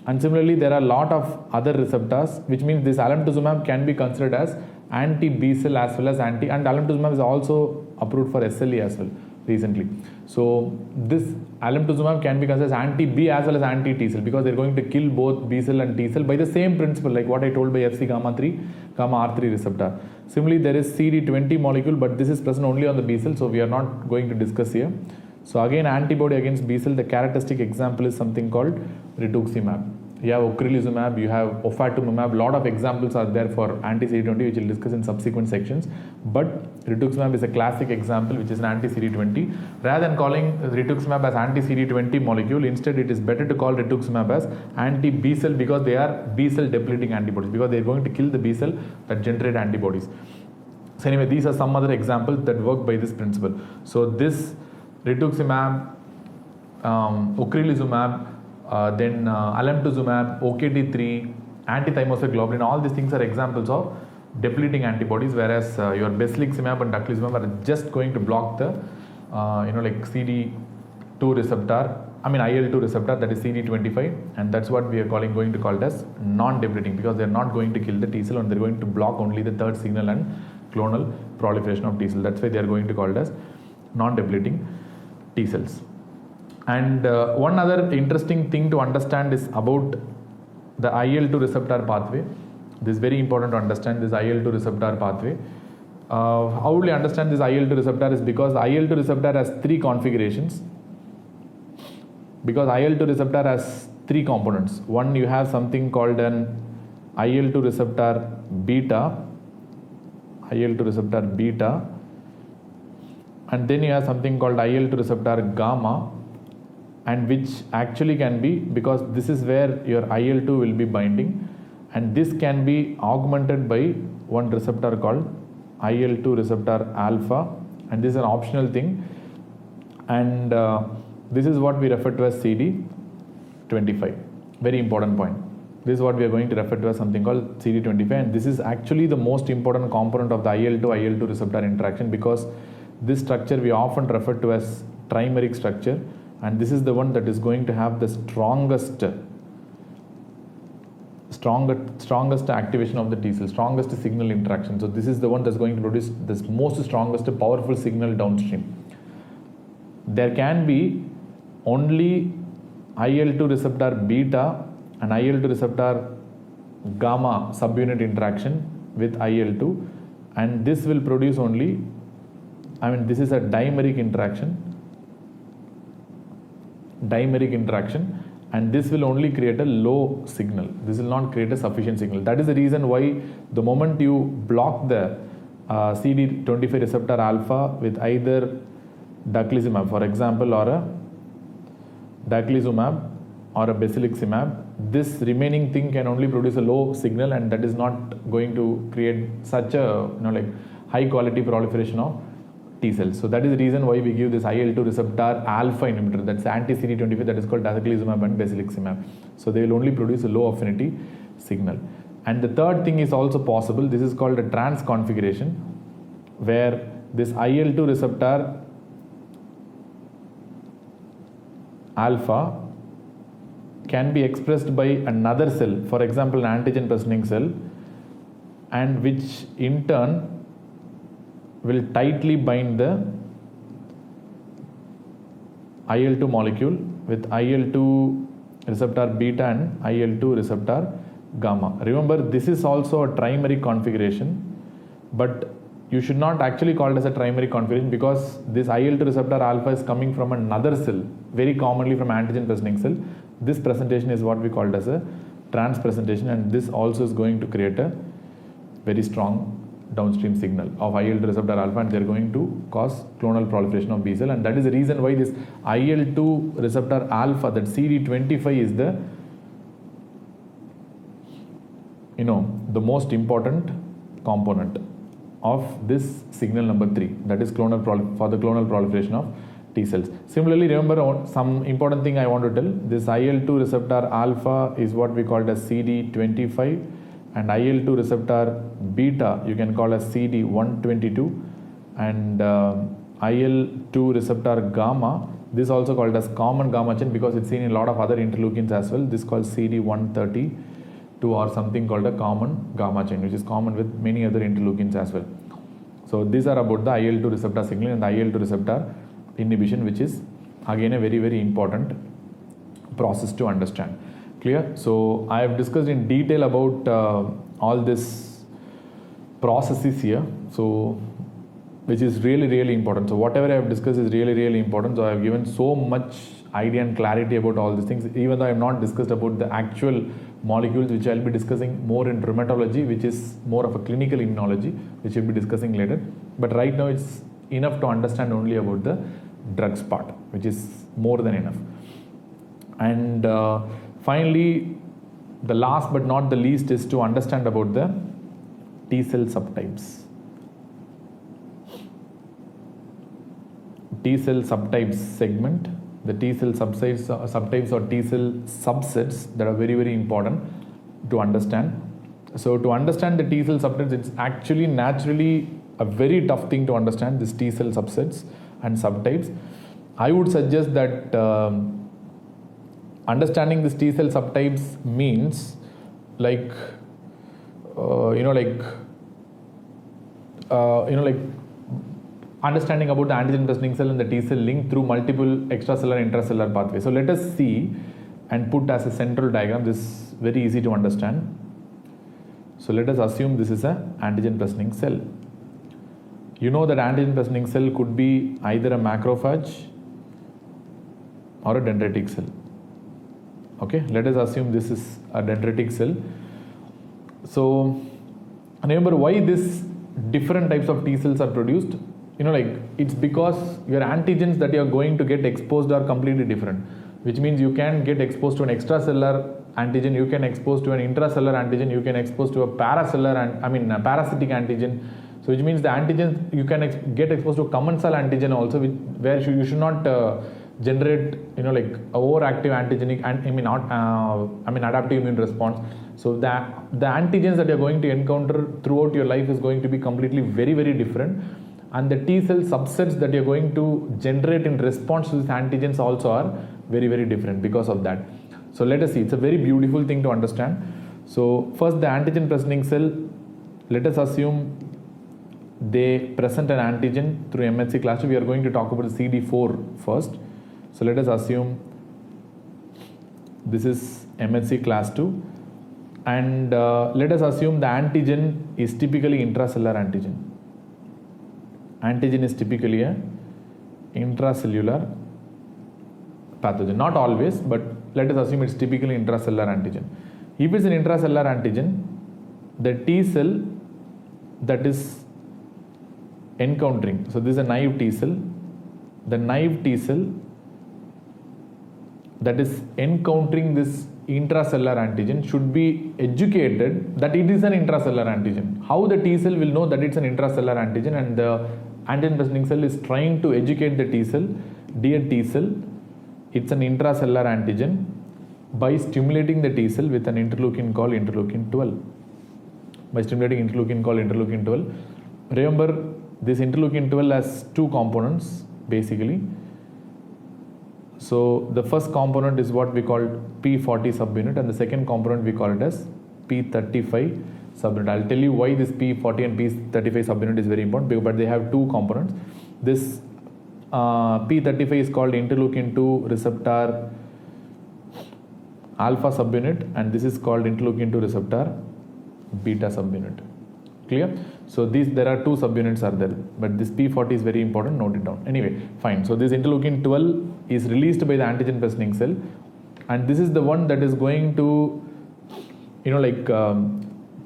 And similarly, there are a lot of other receptors, which means this alemtuzumab can be considered as anti-B cell as well as and alemtuzumab is also approved for SLE as well recently. So this alemtuzumab can be considered as anti-B as well as anti-T cell, because they're going to kill both B cell and T cell by the same principle, like what I told by Fc gamma R3 receptor. Similarly, there is CD20 molecule, but this is present only on the B cell, so we are not going to discuss here. So again, antibody against B cell, the characteristic example is something called rituximab. You have ocrelizumab, you have ofatumumab. A lot of examples are there for anti-CD20, which we'll discuss in subsequent sections. But rituximab is a classic example, which is an anti-CD20. Rather than calling rituximab as anti-CD20 molecule, instead it is better to call rituximab as anti-B cell, because they are B cell depleting antibodies, because they are going to kill the B cell that generate antibodies. So anyway, these are some other examples that work by this principle. So this rituximab, ocrelizumab, then alemtuzumab, OKT3, anti-thymocyte globulin, all these things are examples of depleting antibodies, whereas your basiliximab and daclizumab are just going to block the like CD2 receptor, IL-2 receptor, that is CD25, and that's what we are going to call it as non-depleting, because they're not going to kill the T cell and they're going to block only the third signal and clonal proliferation of T cell. That's why they are going to call it as non-depleting T cells. And one other interesting thing to understand is about the IL-2 receptor pathway. This is very important to understand, this IL-2 receptor pathway. How will you understand this IL-2 receptor is because the IL-2 receptor has three configurations. Because IL-2 receptor has three components. One, you have something called an IL-2 receptor beta, and then you have something called IL-2 receptor gamma, and which actually can be, because this is where your IL-2 will be binding, and this can be augmented by one receptor called IL-2 receptor alpha, and this is an optional thing, and this is what we refer to as CD25. Very important point. This is what we are going to refer to as something called CD25, and this is actually the most important component of the IL-2 receptor interaction, because this structure we often refer to as trimeric structure, and this is the one that is going to have the strongest activation of the T cell, strongest signal interaction. So this is the one that's going to produce this most strongest powerful signal downstream. There can be only IL-2 receptor beta and IL-2 receptor gamma subunit interaction with IL-2, and this will produce only, this is a dimeric interaction, and this will only create a low signal. This will not create a sufficient signal. That is the reason why the moment you block the CD25 receptor alpha with either daclizumab, for example, or a daclizumab or a basiliximab, this remaining thing can only produce a low signal, and that is not going to create such a like high quality proliferation of T cells. So that is the reason why we give this IL-2 receptor alpha inhibitor, that's anti-CD25, that is called daclizumab and basiliximab. So they will only produce a low affinity signal. And the third thing is also possible. This is called a trans configuration, where this IL-2 receptor alpha can be expressed by another cell, for example an antigen presenting cell, and which in turn will tightly bind the IL-2 molecule with IL-2 receptor beta and IL-2 receptor gamma. Remember, this is also a trimeric configuration, but you should not actually call it as a trimeric configuration, because this IL-2 receptor alpha is coming from another cell, very commonly from antigen presenting cell. This presentation is what we called as a trans presentation, and this also is going to create a very strong downstream signal of IL-2 receptor alpha, and they are going to cause clonal proliferation of B cell. And that is the reason why this IL-2 receptor alpha, that CD25, is the the most important component of this signal number 3, that is for the clonal proliferation of T cells. Similarly, remember some important thing I want to tell. This IL-2 receptor alpha is what we called as CD25, and IL-2 receptor beta you can call as CD122, and IL-2 receptor gamma, this also called as common gamma chain, because it's seen in a lot of other interleukins as well. This called CD132, or something called a common gamma chain, which is common with many other interleukins as well. So these are about the IL-2 receptor signaling and the IL-2 receptor inhibition, which is again a very, very important process to understand. Clear? So I have discussed in detail about all this processes here, so which is really, really important. So whatever I have discussed is really, really important. So I have given so much idea and clarity about all these things, even though I have not discussed about the actual molecules, which I will be discussing more in rheumatology, which is more of a clinical immunology, which we will be discussing later. But right now it's enough to understand only about the drugs part, which is more than enough. And finally, the last but not the least is to understand about the T cell subtypes. T cell subtypes segment, the T cell subtypes or T cell subsets that are very, very important to understand. So to understand the T cell subsets, it's actually naturally a very tough thing to understand, this T cell subsets and subtypes. I would suggest that understanding this T cell subtypes means like understanding about the antigen presenting cell and the T cell link through multiple extracellular and intracellular pathways. So let us see and put as a central diagram. This is very easy to understand. So let us assume this is a antigen presenting cell. You know that antigen presenting cell could be either a macrophage or a dendritic cell. Okay, let us assume this is a dendritic cell. So remember why these different types of T cells are produced. It's because your antigens that you are going to get exposed are completely different, which means you can get exposed to an extracellular antigen, you can expose to an intracellular antigen, you can expose to a a parasitic antigen. So which means the antigens, you can get exposed to a commensal antigen also, where you should not generate overactive antigenic and adaptive immune response. So the antigens that you are going to encounter throughout your life is going to be completely very, very different, and the T cell subsets that you are going to generate in response to these antigens also are very, very different because of that. So let us see, it's a very beautiful thing to understand. So first, the antigen presenting cell, let us assume they present an antigen through MHC class 2. We are going to talk about the CD4 first. So let us assume this is MHC class 2, and let us assume the antigen is typically intracellular antigen. Antigen is typically a intracellular pathogen. Not always, but let us assume it's typically intracellular antigen. If it's an intracellular antigen, the T cell that is encountering, so this is a naive T cell, the naive T cell that is encountering this intracellular antigen should be educated that it is an intracellular antigen. How the T cell will know that it's an intracellular antigen, and the antigen presenting cell is trying to educate the T cell, dear T cell, it's an intracellular antigen, by stimulating the T cell with an interleukin called interleukin 12. By stimulating interleukin called interleukin 12. Remember, this interleukin 12 has two components basically. So the first component is what we call P40 subunit, and the second component we call it as P35 subunit. I'll tell you why this P40 and P35 subunit is very important, but they have two components. This P35 is called interleukin 2 receptor alpha subunit, and this is called interleukin 2 receptor beta subunit. Clear? So there are two subunits are there, but this P40 is very important, note it down. Anyway, fine. So this interleukin 12 is released by the antigen presenting cell, and this is the one that is going to,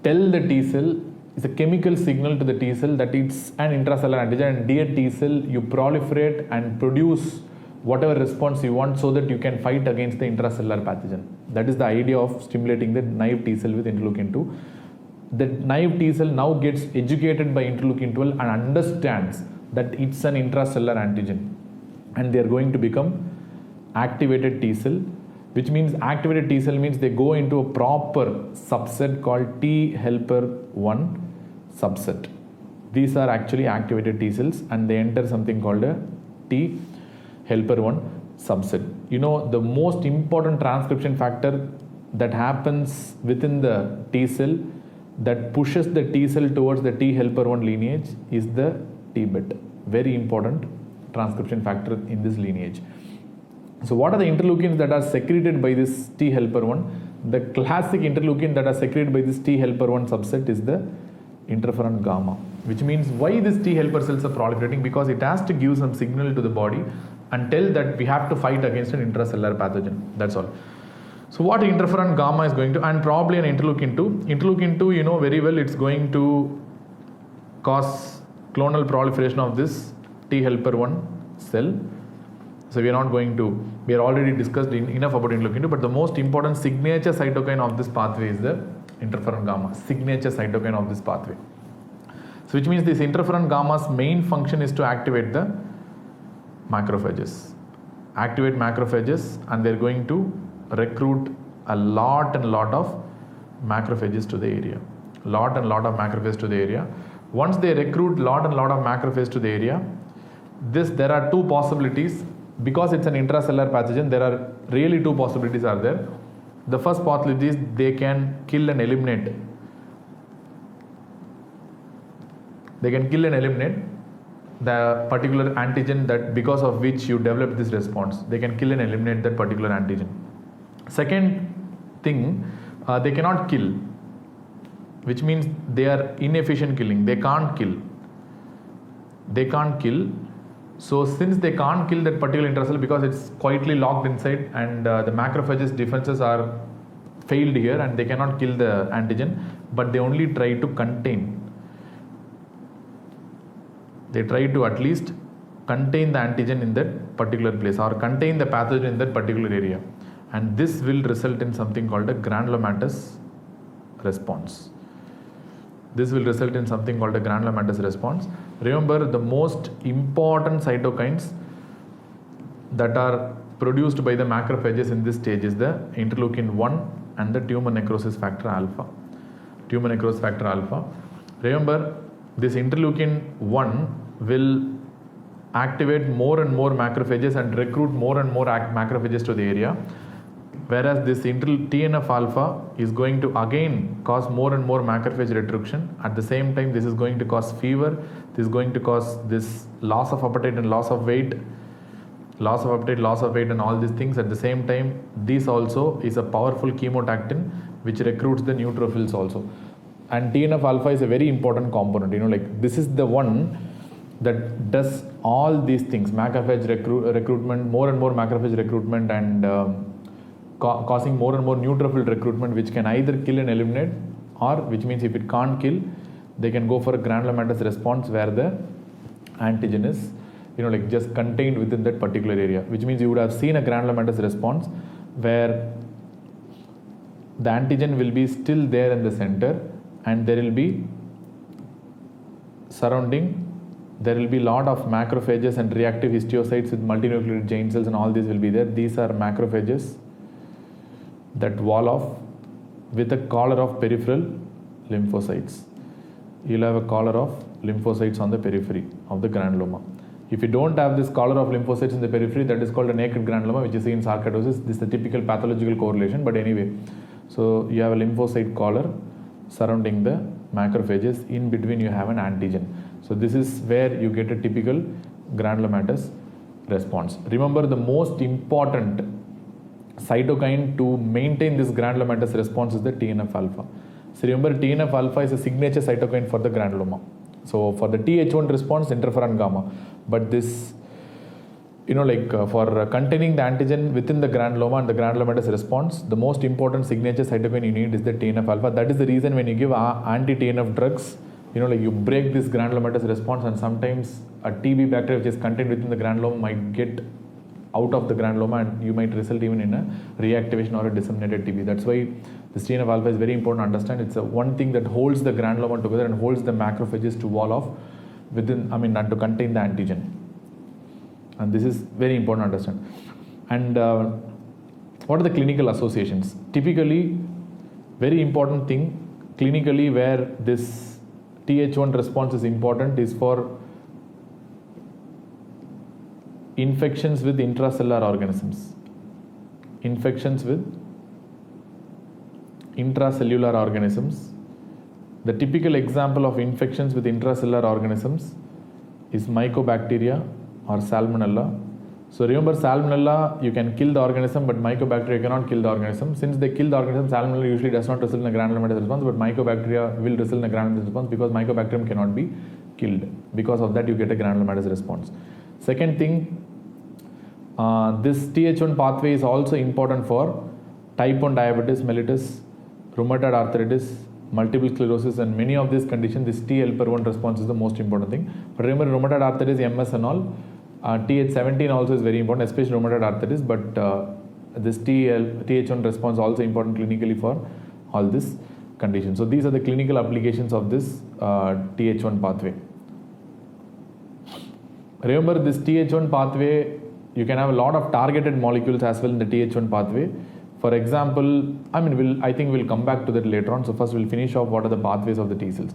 tell the T cell, it's a chemical signal to the T cell that it's an intracellular antigen, and dear T cell, you proliferate and produce whatever response you want so that you can fight against the intracellular pathogen. That is the idea of stimulating the naive T cell with interleukin 2. The naive T cell now gets educated by interleukin 12 and understands that it's an intracellular antigen, and they are going to become activated T cell, which means activated T cell means they go into a proper subset called T helper 1 subset. These are actually activated T cells, and they enter something called a T helper 1 subset. The most important transcription factor that happens within the T cell that pushes the T cell towards the T helper 1 lineage is the T-bit. Very important transcription factor in this lineage. So what are the interleukins that are secreted by this T helper 1? The classic interleukin that are secreted by this T helper 1 subset is the interferon gamma, which means why this T helper cells are proliferating, because it has to give some signal to the body and tell that we have to fight against an intracellular pathogen. That's all. So what interferon gamma is going to, and probably an interleukin 2. Interleukin 2, very well, it's going to cause clonal proliferation of this T helper 1 cell. So we are already discussed enough about interleukin 2, but the most important signature cytokine of this pathway is the interferon gamma, signature cytokine of this pathway. So which means this interferon gamma's main function is to activate the macrophages. Activate macrophages, and they're going to recruit a lot of macrophages to the area. Lot of macrophages to the area. Once they recruit lot of macrophages to the area, there are two possibilities. Because it's an intracellular pathogen, there are really two possibilities are there. The first possibility is they can kill and eliminate. They can kill and eliminate the particular antigen that because of which you develop this response. They can kill and eliminate that particular antigen. Second thing, they cannot kill, which means they are inefficient killing. They can't kill. So since they can't kill that particular intracellular because it's quietly locked inside, and the macrophages defenses are failed here, and they cannot kill the antigen, but they only try to contain. They try to at least contain the antigen in that particular place, or contain the pathogen in that particular area. And this will result in something called a granulomatous response. Remember, the most important cytokines that are produced by the macrophages in this stage is the interleukin 1 and the tumor necrosis factor alpha. Remember, this interleukin 1 will activate more and more macrophages and recruit more and more macrophages to the area, whereas this TNF alpha is going to again cause more and more macrophage reduction. At the same time, this is going to cause fever, this is going to cause this loss of appetite and loss of weight and all these things. At the same time, this also is a powerful chemotactin which recruits the neutrophils also. And TNF alpha is a very important component. This is the one that does all these things, macrophage recruitment, more and more macrophage recruitment, and causing more and more neutrophil recruitment, which can either kill and eliminate, or which means if it can't kill, they can go for a granulomatous response where the antigen is like just contained within that particular area, which means you would have seen a granulomatous response where the antigen will be still there in the center, and there will be surrounding, there will be lot of macrophages and reactive histiocytes with multinucleated giant cells, and all these will be there. These are macrophages that wall off with a collar of peripheral lymphocytes. You'll have a collar of lymphocytes on the periphery of the granuloma. If you don't have this collar of lymphocytes in the periphery, that is called a naked granuloma, which you see in sarcoidosis. This is the typical pathological correlation, but anyway. So you have a lymphocyte collar surrounding the macrophages. In between you have an antigen. So this is where you get a typical granulomatous response. Remember, the most important cytokine to maintain this granulomatous response is the TNF alpha. So remember, TNF alpha is a signature cytokine for the granuloma. So for the Th1 response, interferon gamma. But this, for containing the antigen within the granuloma and the granulomatous response, the most important signature cytokine you need is the TNF alpha. That is the reason when you give anti-TNF drugs, you break this granulomatous response, and sometimes a TB bacteria which is contained within the granuloma might get out of the granuloma, and you might result even in a reactivation or a disseminated TB. That's why this TNF alpha is very important to understand. It's one thing that holds the granuloma together and holds the macrophages to wall off and to contain the antigen. And this is very important to understand. And what are the clinical associations? Typically, very important thing clinically where this Th1 response is important is for infections with intracellular organisms. Infections with intracellular organisms. The typical example of infections with intracellular organisms is Mycobacteria or Salmonella. So remember, Salmonella, you can kill the organism, but Mycobacteria cannot kill the organism. Since they kill the organism, Salmonella usually does not result in a granulomatous response, but Mycobacteria will result in a granulomatous response because Mycobacterium cannot be killed. Because of that, you get a granulomatous response. Second thing, this Th1 pathway is also important for type 1 diabetes mellitus, rheumatoid arthritis, multiple sclerosis, and many of these conditions. This T helper 1 response is the most important thing. But remember, rheumatoid arthritis, MS and all, Th17 also is very important, especially rheumatoid arthritis, but this Th1 response also important clinically for all these conditions. So these are the clinical applications of this Th1 pathway. Remember, this Th1 pathway, you can have a lot of targeted molecules as well in the Th1 pathway. For example, I think we'll come back to that later on. So first we'll finish off what are the pathways of the T cells.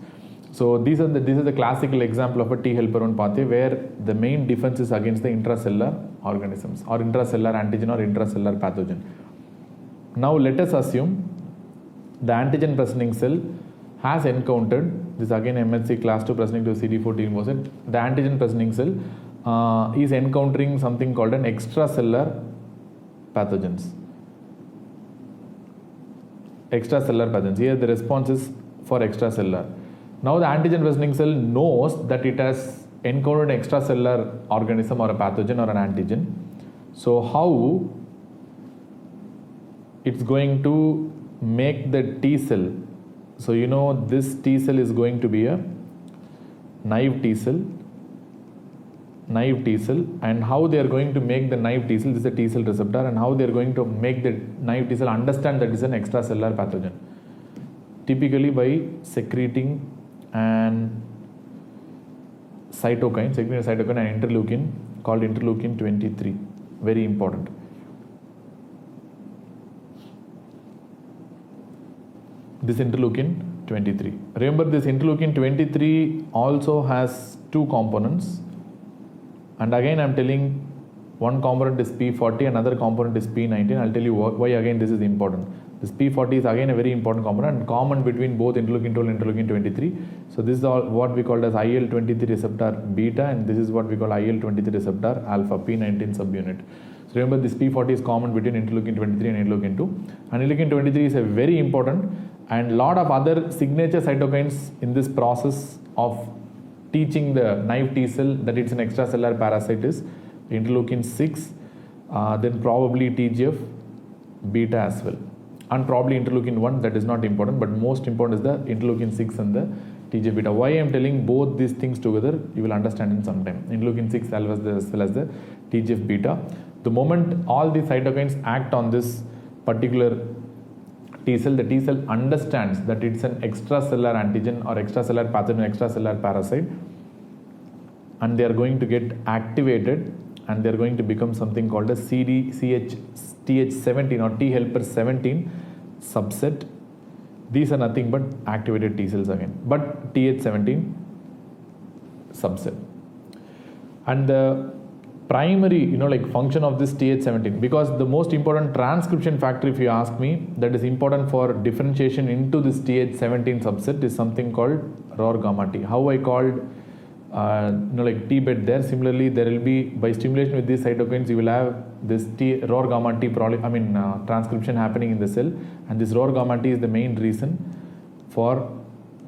So this is the classical example of a T helper 1 pathway where the main defense is against the intracellular organisms or intracellular antigen or intracellular pathogen. Now let us assume the antigen presenting cell has encountered, this again MHC class 2 presenting to CD14 was it, the antigen presenting cell is encountering something called an extracellular pathogens. Extracellular pathogens. Here the response is for extracellular. Now the antigen presenting cell knows that it has encountered an extracellular organism or a pathogen or an antigen. So how it's going to make the T cell? So this T cell is going to be a naive T cell. And how they are going to make the naive T cell, this is a T cell receptor, and how they are going to make the naive T cell understand that it is an extracellular pathogen. Typically by secreting an cytokine and interleukin called interleukin 23. Very important. This interleukin 23. Remember, this interleukin 23 also has two components. And again, I'm telling one component is P40, another component is P19. I'll tell you why again this is important. This P40 is again a very important component and common between both interleukin 12 and interleukin 23. So this is all what we call as IL-23 receptor beta, and this is what we call IL-23 receptor alpha, P19 subunit. So remember, this P40 is common between interleukin 23 and interleukin 2. And interleukin 23 is a very important and lot of other signature cytokines in this process of teaching the naive T cell that it's an extracellular parasite is interleukin 6, then probably TGF beta as well, and probably interleukin 1. That is not important, but most important is the interleukin 6 and the TGF beta. Why I am telling both these things together, you will understand in some time. Interleukin 6 as well as the TGF beta. The moment all these cytokines act on this particular T cell, the T cell understands that it's an extracellular antigen or extracellular pathogen, extracellular parasite, and they are going to get activated and they are going to become something called a TH17 or T helper 17 subset. These are nothing but activated T cells again, but TH17 subset. And the primary function of this TH17, because the most important transcription factor, if you ask me, that is important for differentiation into this TH17 subset is something called ROR gamma T. How I called T bed there. Similarly, there will be, by stimulation with these cytokines, you will have this ROR gamma T transcription happening in the cell, and this ROR gamma T is the main reason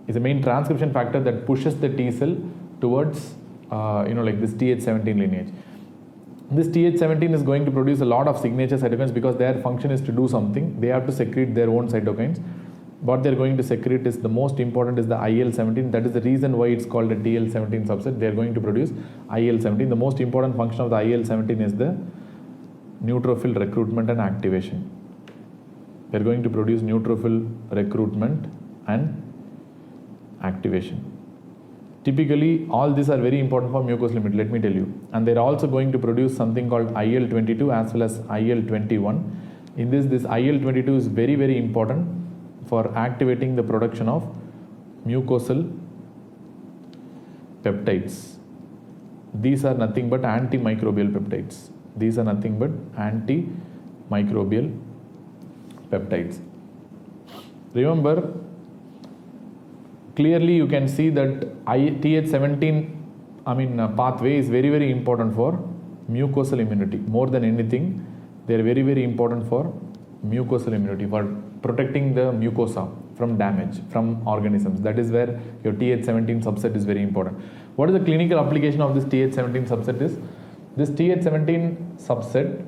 is the main transcription factor that pushes the T cell towards this TH17 lineage. This TH17 is going to produce a lot of signature cytokines because their function is to do something. They have to secrete their own cytokines. What they're going to secrete is the most important is the IL-17. That is the reason why it's called a TL17 subset. They're going to produce IL-17. The most important function of the IL-17 is the neutrophil recruitment and activation. They're going to produce neutrophil recruitment and activation. Typically, all these are very important for mucosal immunity, let me tell you. And they're also going to produce something called IL-22 as well as IL-21. In this IL-22 is very, very important for activating the production of mucosal peptides. These are nothing but antimicrobial peptides. These are nothing but antimicrobial peptides. Remember, clearly you can see that TH17 pathway is very, very important for mucosal immunity. More than anything, they are very, very important for mucosal immunity, for protecting the mucosa from damage from organisms. That is where your TH17 subset is very important. What is the clinical application of this TH17 subset is? This TH17 subset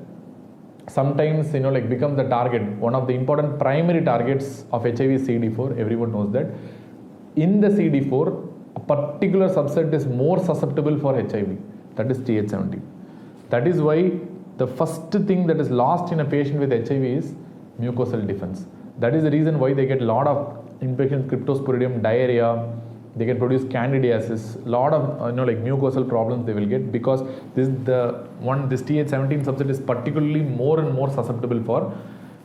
sometimes becomes the target, one of the important primary targets of HIV CD4. Everyone knows that. In the CD4, a particular subset is more susceptible for HIV, that is TH17. That is why the first thing that is lost in a patient with HIV is mucosal defense. That is the reason why they get a lot of infections, cryptosporidium, diarrhea, they can produce candidiasis, a lot of mucosal problems they will get, because this TH17 subset is particularly more and more susceptible for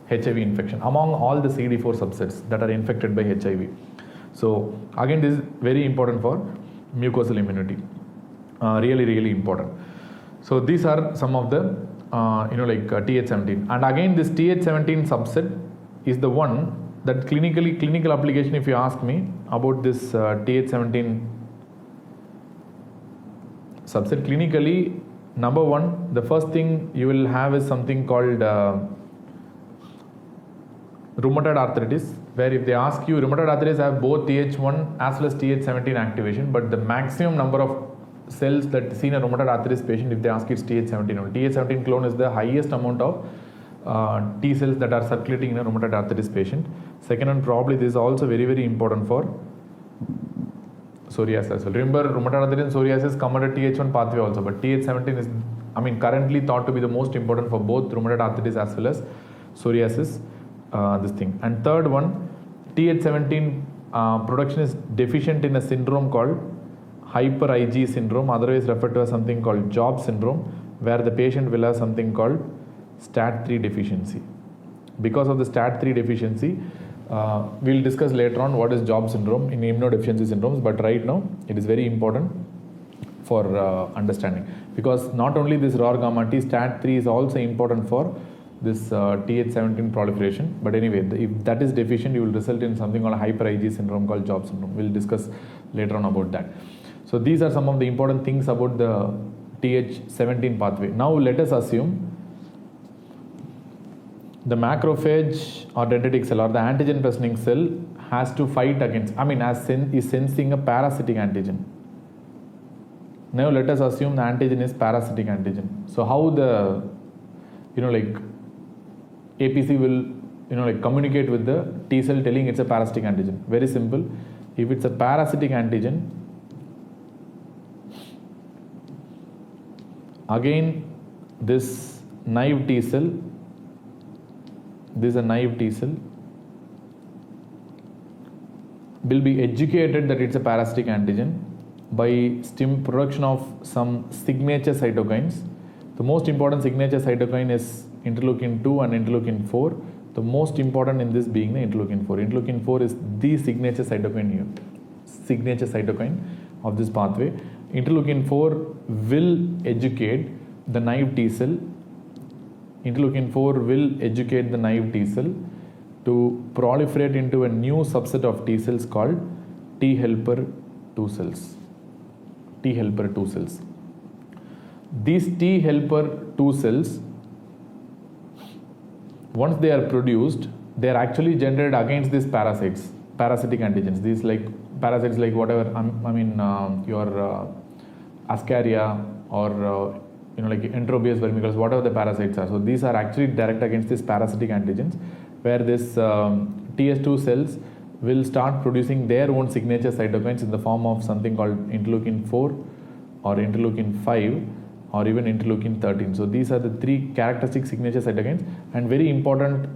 HIV infection among all the CD4 subsets that are infected by HIV. So again, this is very important for mucosal immunity, really, really important. So these are some of the TH17, and again this TH17 subset is the one that clinical application, if you ask me about this TH17 subset clinically, number one, the first thing you will have is something called rheumatoid arthritis, where if they ask you, rheumatoid arthritis have both TH1 as well as TH17 activation, but the maximum number of cells that seen a rheumatoid arthritis patient, if they ask it's TH17 only. TH17 clone is the highest amount of T cells that are circulating in a rheumatoid arthritis patient. Second one, probably this is also very, very important for psoriasis as well. Remember, rheumatoid arthritis and psoriasis come under TH1 pathway also, but TH17 is currently thought to be the most important for both rheumatoid arthritis as well as psoriasis. This thing. And third one, TH17 production is deficient in a syndrome called hyper IgE syndrome, otherwise referred to as something called Job syndrome, where the patient will have something called STAT3 deficiency. Because of the STAT3 deficiency, we'll discuss later on what is Job syndrome in immunodeficiency syndromes, but right now it is very important for understanding, because not only this ROR gamma T, STAT3 is also important for this TH17 proliferation. But anyway, if that is deficient, you will result in something called hyper IgE syndrome called Job syndrome. We'll discuss later on about that. So these are some of the important things about the TH17 pathway. Now let us assume the macrophage or dendritic cell or the antigen presenting cell has to fight against, is sensing a parasitic antigen. Now let us assume the antigen is parasitic antigen. So how the APC will communicate with the T cell telling it's a parasitic antigen? Very simple. If it's a parasitic antigen, again this naive T cell, this is a naive T cell, will be educated that it's a parasitic antigen by production of some signature cytokines. The most important signature cytokine is interleukin 2 and interleukin 4. The most important in this being the interleukin 4. Interleukin 4 is the signature cytokine here, signature cytokine of this pathway. Interleukin 4 will educate the naive T cell. Interleukin 4 will educate the naive T cell to proliferate into a new subset of T cells called T helper 2 cells. T helper 2 cells. These T helper 2 cells, once they are produced, they are actually generated against these parasites, parasitic antigens. These like parasites like whatever, your Ascaria or like Enterobius vermiculus, whatever the parasites are. So these are actually direct against these parasitic antigens, where this TS2 cells will start producing their own signature cytokines in the form of something called interleukin 4 or interleukin 5 or even interleukin 13. So these are the three characteristic signature cytokines and very important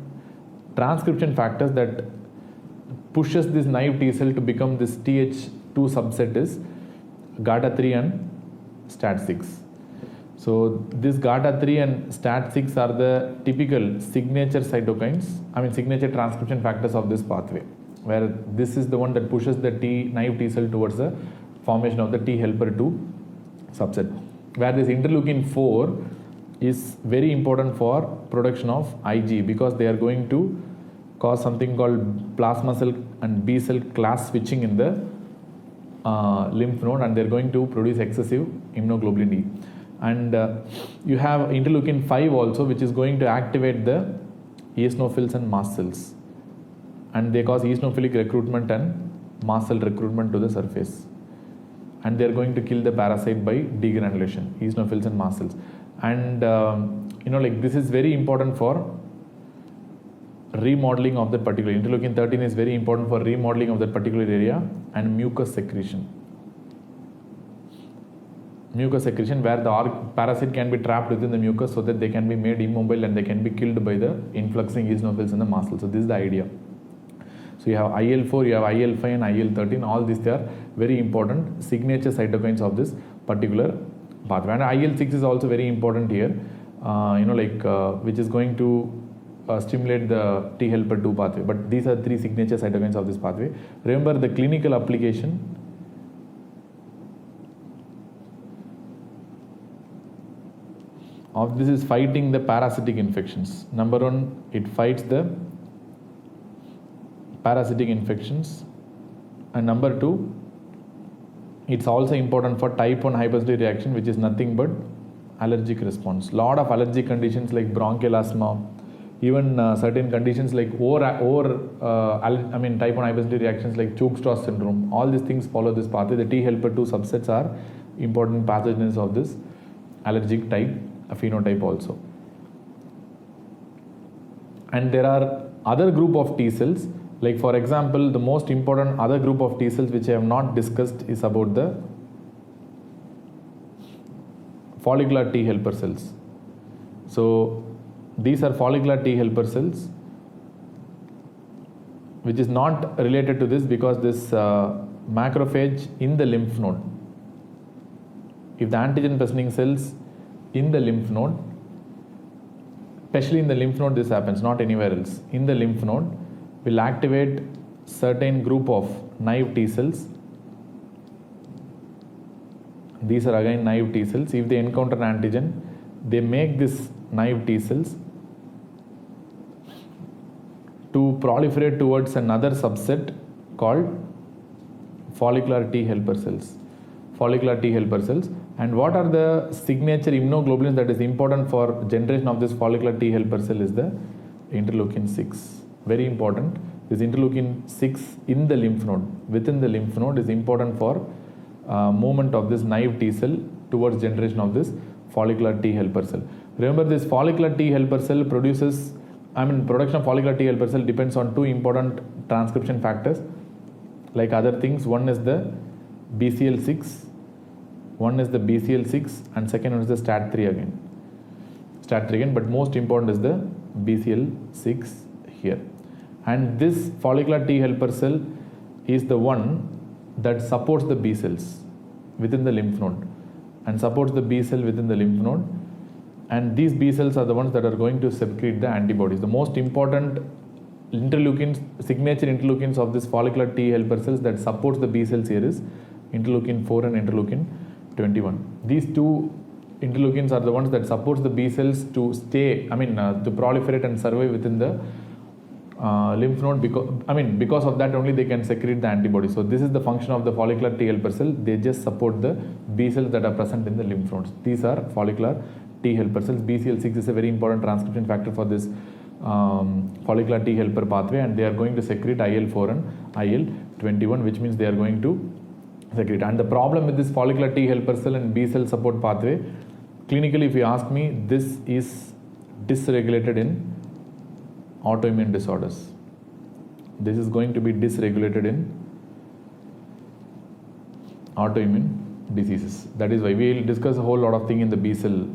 transcription factors that pushes this naive T cell to become this Th2 subset is GATA3 and STAT6. So this GATA3 and STAT6 are the typical signature cytokines, signature transcription factors of this pathway, where this is the one that pushes the naive T cell towards the formation of the T helper 2 subset. Where this interleukin 4 is very important for production of Ig, because they are going to cause something called plasma cell and B cell class switching in the lymph node, and they are going to produce excessive immunoglobulin D. And you have interleukin 5 also, which is going to activate the eosinophils and mast cells, and they cause eosinophilic recruitment and mast cell recruitment to the surface, and they are going to kill the parasite by degranulation, eosinophils and mast cells. And this is very important for remodeling of that particular. Interleukin 13 is very important for remodeling of that particular area and mucus secretion. Mucus secretion, where the parasite can be trapped within the mucus so that they can be made immobile and they can be killed by the influxing eosinophils and the mast cells. So this is the idea. So you have IL4, you have IL5 and IL13. All these are very important signature cytokines of this particular pathway. And IL6 is also very important here, which is going to stimulate the T helper 2 pathway. But these are three signature cytokines of this pathway. Remember, the clinical application of this is fighting the parasitic infections. Number one, it fights the parasitic infections, and number two, it's also important for type 1 hypersensitivity reaction, which is nothing but allergic response. Lot of allergic conditions like bronchial asthma, even certain conditions like type 1 hypersensitivity reactions like Chugh-Strauss syndrome. All these things follow this pathway. The T helper 2 subsets are important pathogens of this allergic type phenotype also. And there are other group of T cells, like for example, the most important other group of T cells which I have not discussed is about the follicular T helper cells. So these are follicular T helper cells, which is not related to this because this macrophage in the lymph node, if the antigen presenting cells in the lymph node, especially in the lymph node this happens, not anywhere else, in the lymph node will activate certain group of naive T cells. These are again naive T cells. If they encounter an antigen, they make this naive T cells to proliferate towards another subset called follicular T helper cells. Follicular T helper cells. And what are the signature immunoglobulins that is important for generation of this follicular T helper cell is the interleukin 6. Very important. This interleukin 6 in the lymph node, within the lymph node, is important for movement of this naive T cell towards generation of this follicular T helper cell. Remember, this follicular T helper cell production of follicular T helper cell depends on two important transcription factors. like other things. One is the BCL6, and second one is the STAT3 again. But most important is the BCL6 here. And this follicular T helper cell is the one that supports the B cells within the lymph node and supports the B cell within the lymph node. And these B cells are the ones that are going to secrete the antibodies. The most important interleukins, signature interleukins of this follicular T helper cells that supports the B cells here is interleukin 4 and interleukin 21. These two interleukins are the ones that supports the B cells to stay, to proliferate and survive within the lymph node, because of that only they can secrete the antibodies. So this is the function of the follicular T helper cell. They just support the B cells that are present in the lymph nodes. These are follicular T helper cells. BCL6 is a very important transcription factor for this follicular T helper pathway, and they are going to secrete IL-4 and IL-21, which means they are going to secrete. And the problem with this follicular T helper cell and B cell support pathway, clinically if you ask me, this is dysregulated in autoimmune disorders. This is going to be dysregulated in autoimmune diseases. That is why we will discuss a whole lot of things in the B cell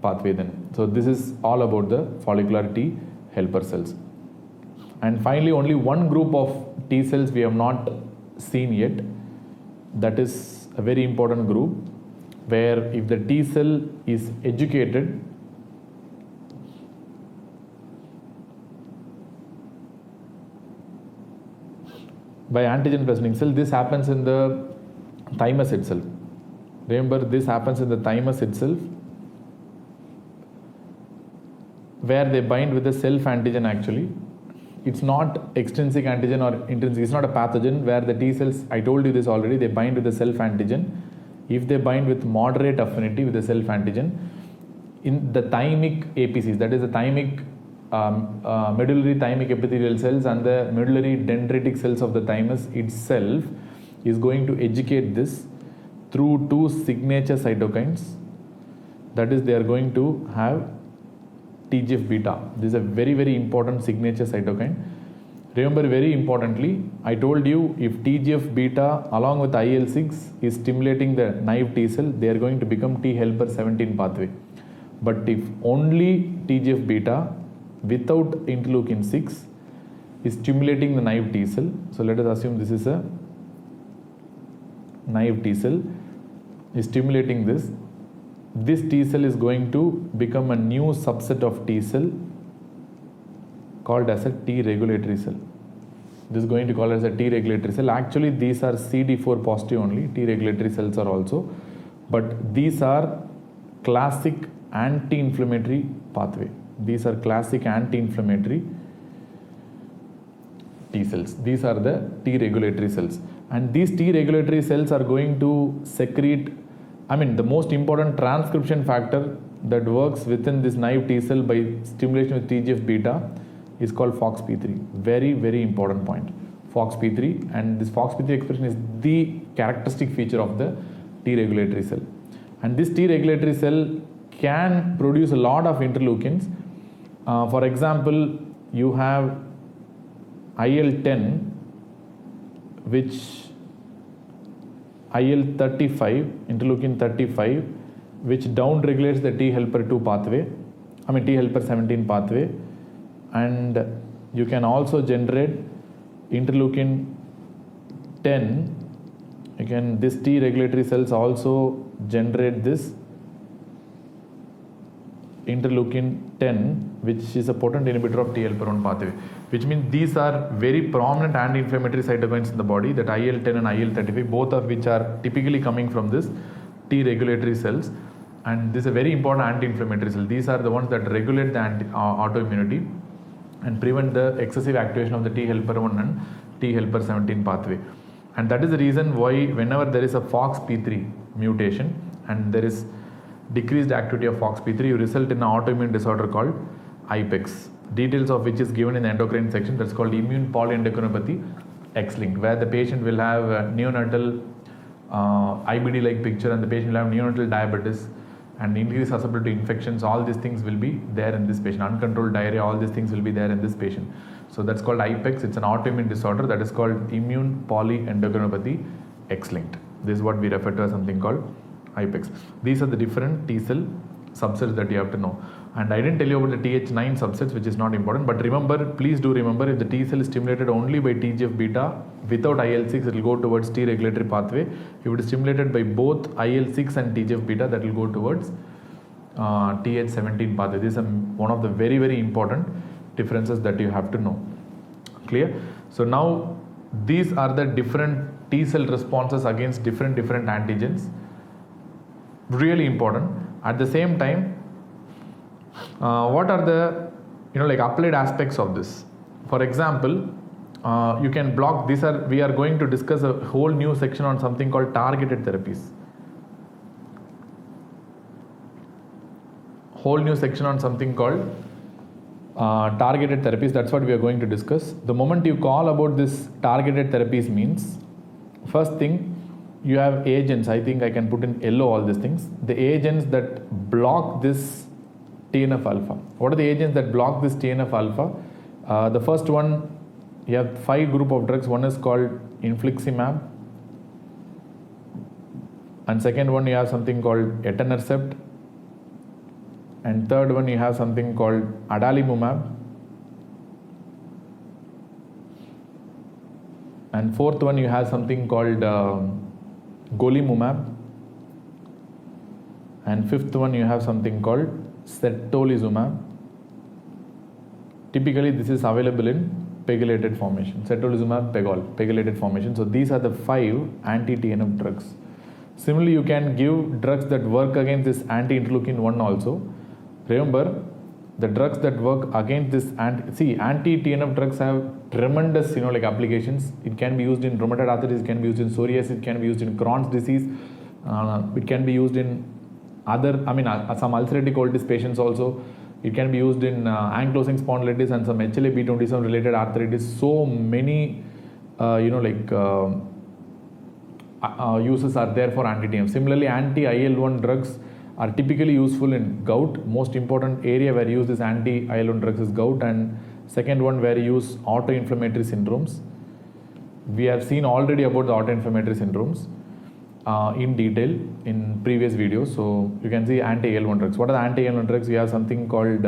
pathway then. So this is all about the follicular T helper cells. And finally, only one group of T cells we have not seen yet. That is a very important group, where if the T cell is educated by antigen presenting cell, this happens in the thymus itself. Remember, this happens in the thymus itself, where they bind with the self antigen actually. It's not extrinsic antigen or intrinsic, it's not a pathogen, where the T cells, I told you this already, they bind with the self antigen. If they bind with moderate affinity with the self antigen, in the thymic APCs, that is the thymic medullary thymic epithelial cells and the medullary dendritic cells of the thymus itself, is going to educate this through two signature cytokines. That is, they are going to have TGF beta. This is a very, very important signature cytokine. Remember, very importantly, I told you if TGF beta along with IL-6 is stimulating the naive T cell, they are going to become T helper 17 pathway. But if only TGF beta without interleukin 6 is stimulating the naive T cell, so let us assume this is a naive T cell, is stimulating this T cell is going to become a new subset of T cell called as a T regulatory cell. This is going to call as a T regulatory cell. Actually, these are CD4 positive only. T regulatory cells are also, but these are classic anti-inflammatory pathway. These are classic anti-inflammatory T cells. These are the T regulatory cells, and these T regulatory cells are going to secrete, the most important transcription factor that works within this naive T cell by stimulation with TGF beta is called FOXP3. Very, very important point. FOXP3, and this FOXP3 expression is the characteristic feature of the T regulatory cell. And this T regulatory cell can produce a lot of interleukins. For example, you have IL-10, which IL-35, interleukin 35, which down regulates the T helper 2 pathway, T helper 17 pathway, and you can also generate interleukin 10. Again, this T regulatory cells also generate this interleukin 10, which is a potent inhibitor of T helper 1 pathway, which means these are very prominent anti-inflammatory cytokines in the body, that IL-10 and IL-35, both of which are typically coming from this T regulatory cells. And this is a very important anti-inflammatory cell. These are the ones that regulate the autoimmunity and prevent the excessive activation of the T helper 1 and T helper 17 pathway. And that is the reason why whenever there is a FOXP3 mutation and there is decreased activity of FOXP3, you result in an autoimmune disorder called IPEX, details of which is given in the endocrine section. That's called immune polyendocrinopathy X-linked, where the patient will have neonatal IBD like picture, and the patient will have neonatal diabetes, and increased susceptibility to infections. All these things will be there in this patient. Uncontrolled diarrhea, all these things will be there in this patient. So that's called IPEX. It's an autoimmune disorder that is called immune polyendocrinopathy X-linked. This is what we refer to as something called IPEX. These are the different T cell subsets that you have to know. And I didn't tell you about the Th9 subsets, which is not important. But remember, please do remember, if the T cell is stimulated only by TGF beta without IL-6, it will go towards T regulatory pathway. If it is stimulated by both IL-6 and TGF beta, that will go towards Th17 pathway. This is one of the very, very important differences that you have to know. Clear? So now these are the different T cell responses against different antigens. Really important. At the same time, what are the applied aspects of this? For example, you can block these. We are going to discuss a whole new section on something called targeted therapies. Whole new section on something called targeted therapies. That's what we are going to discuss. The moment you call about this targeted therapies means, first thing, you have agents. I think I can put in yellow all these things. The agents that block this TNF alpha. What are the agents that block this TNF alpha? The first one, you have 5 group of drugs. One is called infliximab, and second one you have something called etanercept, and third one you have something called adalimumab, and fourth one you have something called golimumab, and fifth one you have something called certolizumab. Typically this is available in pegylated formation. Certolizumab, pegylated formation. So these are the 5 anti-TNF drugs. Similarly, you can give drugs that work against this anti-interleukin 1 also. Remember, the drugs that work against this anti-TNF drugs have tremendous applications. It can be used in rheumatoid arthritis, it can be used in psoriasis, it can be used in Crohn's disease, it can be used in some ulcerative colitis patients also. It can be used in ankylosing spondylitis and some HLA-B27 related arthritis. So many uses are there for anti-TNF. Similarly, anti-IL-1 drugs are typically useful in gout. Most important area where you use this anti-IL-1 drugs is gout, and second one where you use autoinflammatory syndromes. We have seen already about the autoinflammatory syndromes in detail in previous videos. So you can see anti-IL-1 drugs. What are the anti-IL-1 drugs? We have something called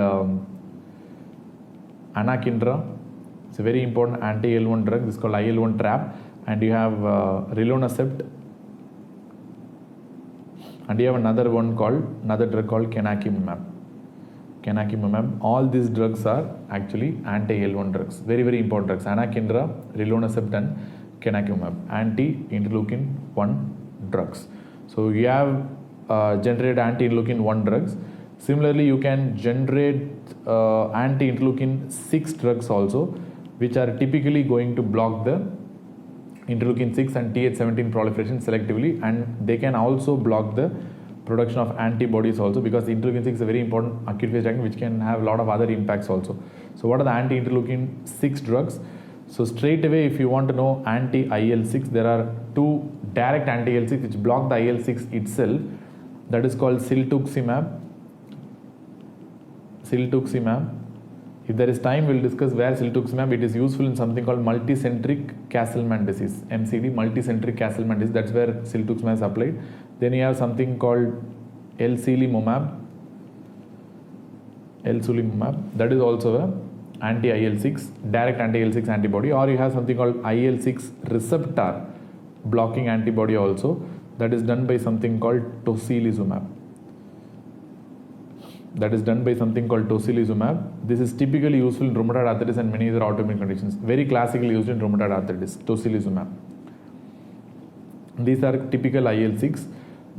anakinra. It's a very important anti-IL-1 drug. This is called IL-1 trap. And you have rilonacept. And you have another drug called canakinumab. All these drugs are actually anti-IL-1 drugs. Very, very important drugs. Anakinra, rilonacept and canakinumab. Anti-interleukin 1 drugs. So you have generated anti-interleukin 1 drugs. Similarly, you can generate anti-interleukin 6 drugs also, which are typically going to block the interleukin 6 and Th17 proliferation selectively, and they can also block the production of antibodies also, because the interleukin 6 is a very important acute phase reaction which can have a lot of other impacts also. So what are the anti-interleukin 6 drugs? So straight away, if you want to know anti-IL-6, there are 2 direct anti-IL-6 which block the IL-6 itself. That is called siltuximab. If there is time, we will discuss where siltuximab, it is useful in something called multicentric Castleman disease, MCD, multicentric Castleman disease. That's where siltuximab is applied. Then you have something called L-sulimumab. That is also a anti-IL-6, direct anti-IL-6 antibody. Or you have something called IL-6 receptor blocking antibody also. That is done by something called tocilizumab. This is typically useful in rheumatoid arthritis and many other autoimmune conditions. Very classically used in rheumatoid arthritis, tocilizumab. These are typical IL-6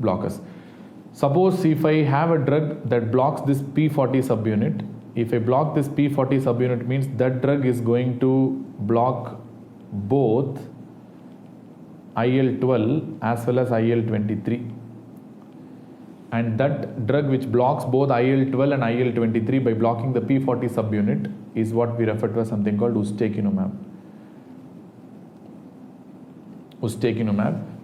blockers. Suppose if I have a drug that blocks this P40 subunit, if I block this P40 subunit, means that drug is going to block both IL-12 as well as IL-23. And that drug which blocks both IL-12 and IL-23 by blocking the P40 subunit is what we refer to as something called ustekinumab.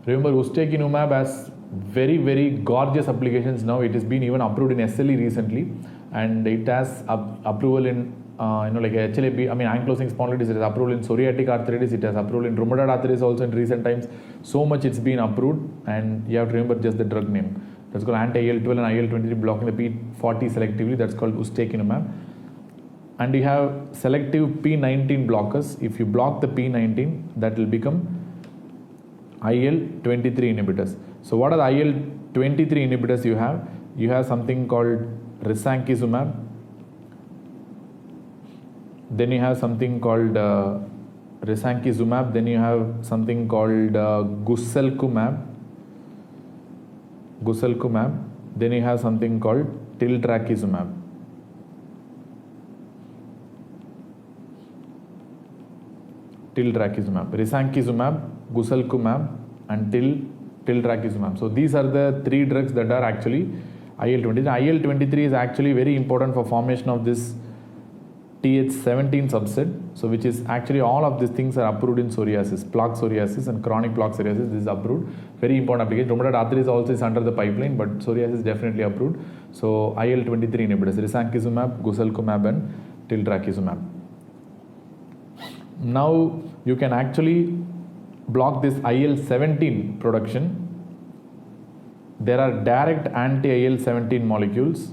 Remember, ustekinumab has very, very gorgeous applications now. It has been even approved in SLE recently, and it has approval in like HLAP, ankylosing spondylitis. It has approval in psoriatic arthritis. It has approval in rheumatoid arthritis also in recent times. So much it's been approved, and you have to remember just the drug name. That's called anti-IL-12 and IL-23 blocking the P40 selectively. That's called ustekinumab. And you have selective P19 blockers. If you block the P19, that will become IL-23 inhibitors. So what are the IL-23 inhibitors you have? You have something called risankizumab. Then you have something called risankizumab. Then you have something called guselkumab. Then you have something called tiltrakizumab. Risankizumab, guselkumab, and tiltrakizumab. So these are the three drugs that are actually IL-23. IL-23 is actually very important for formation of this Th17 subset. So which is actually all of these things are approved in psoriasis, plaque psoriasis and chronic plaque psoriasis. This is approved. Very important application. Rheumatoid arthritis also is under the pipeline, but psoriasis is definitely approved. So IL-23 inhibitors, risankizumab, guselkumab, and tiltrakizumab. Now you can actually block this IL-17 production. There are direct anti-IL-17 molecules.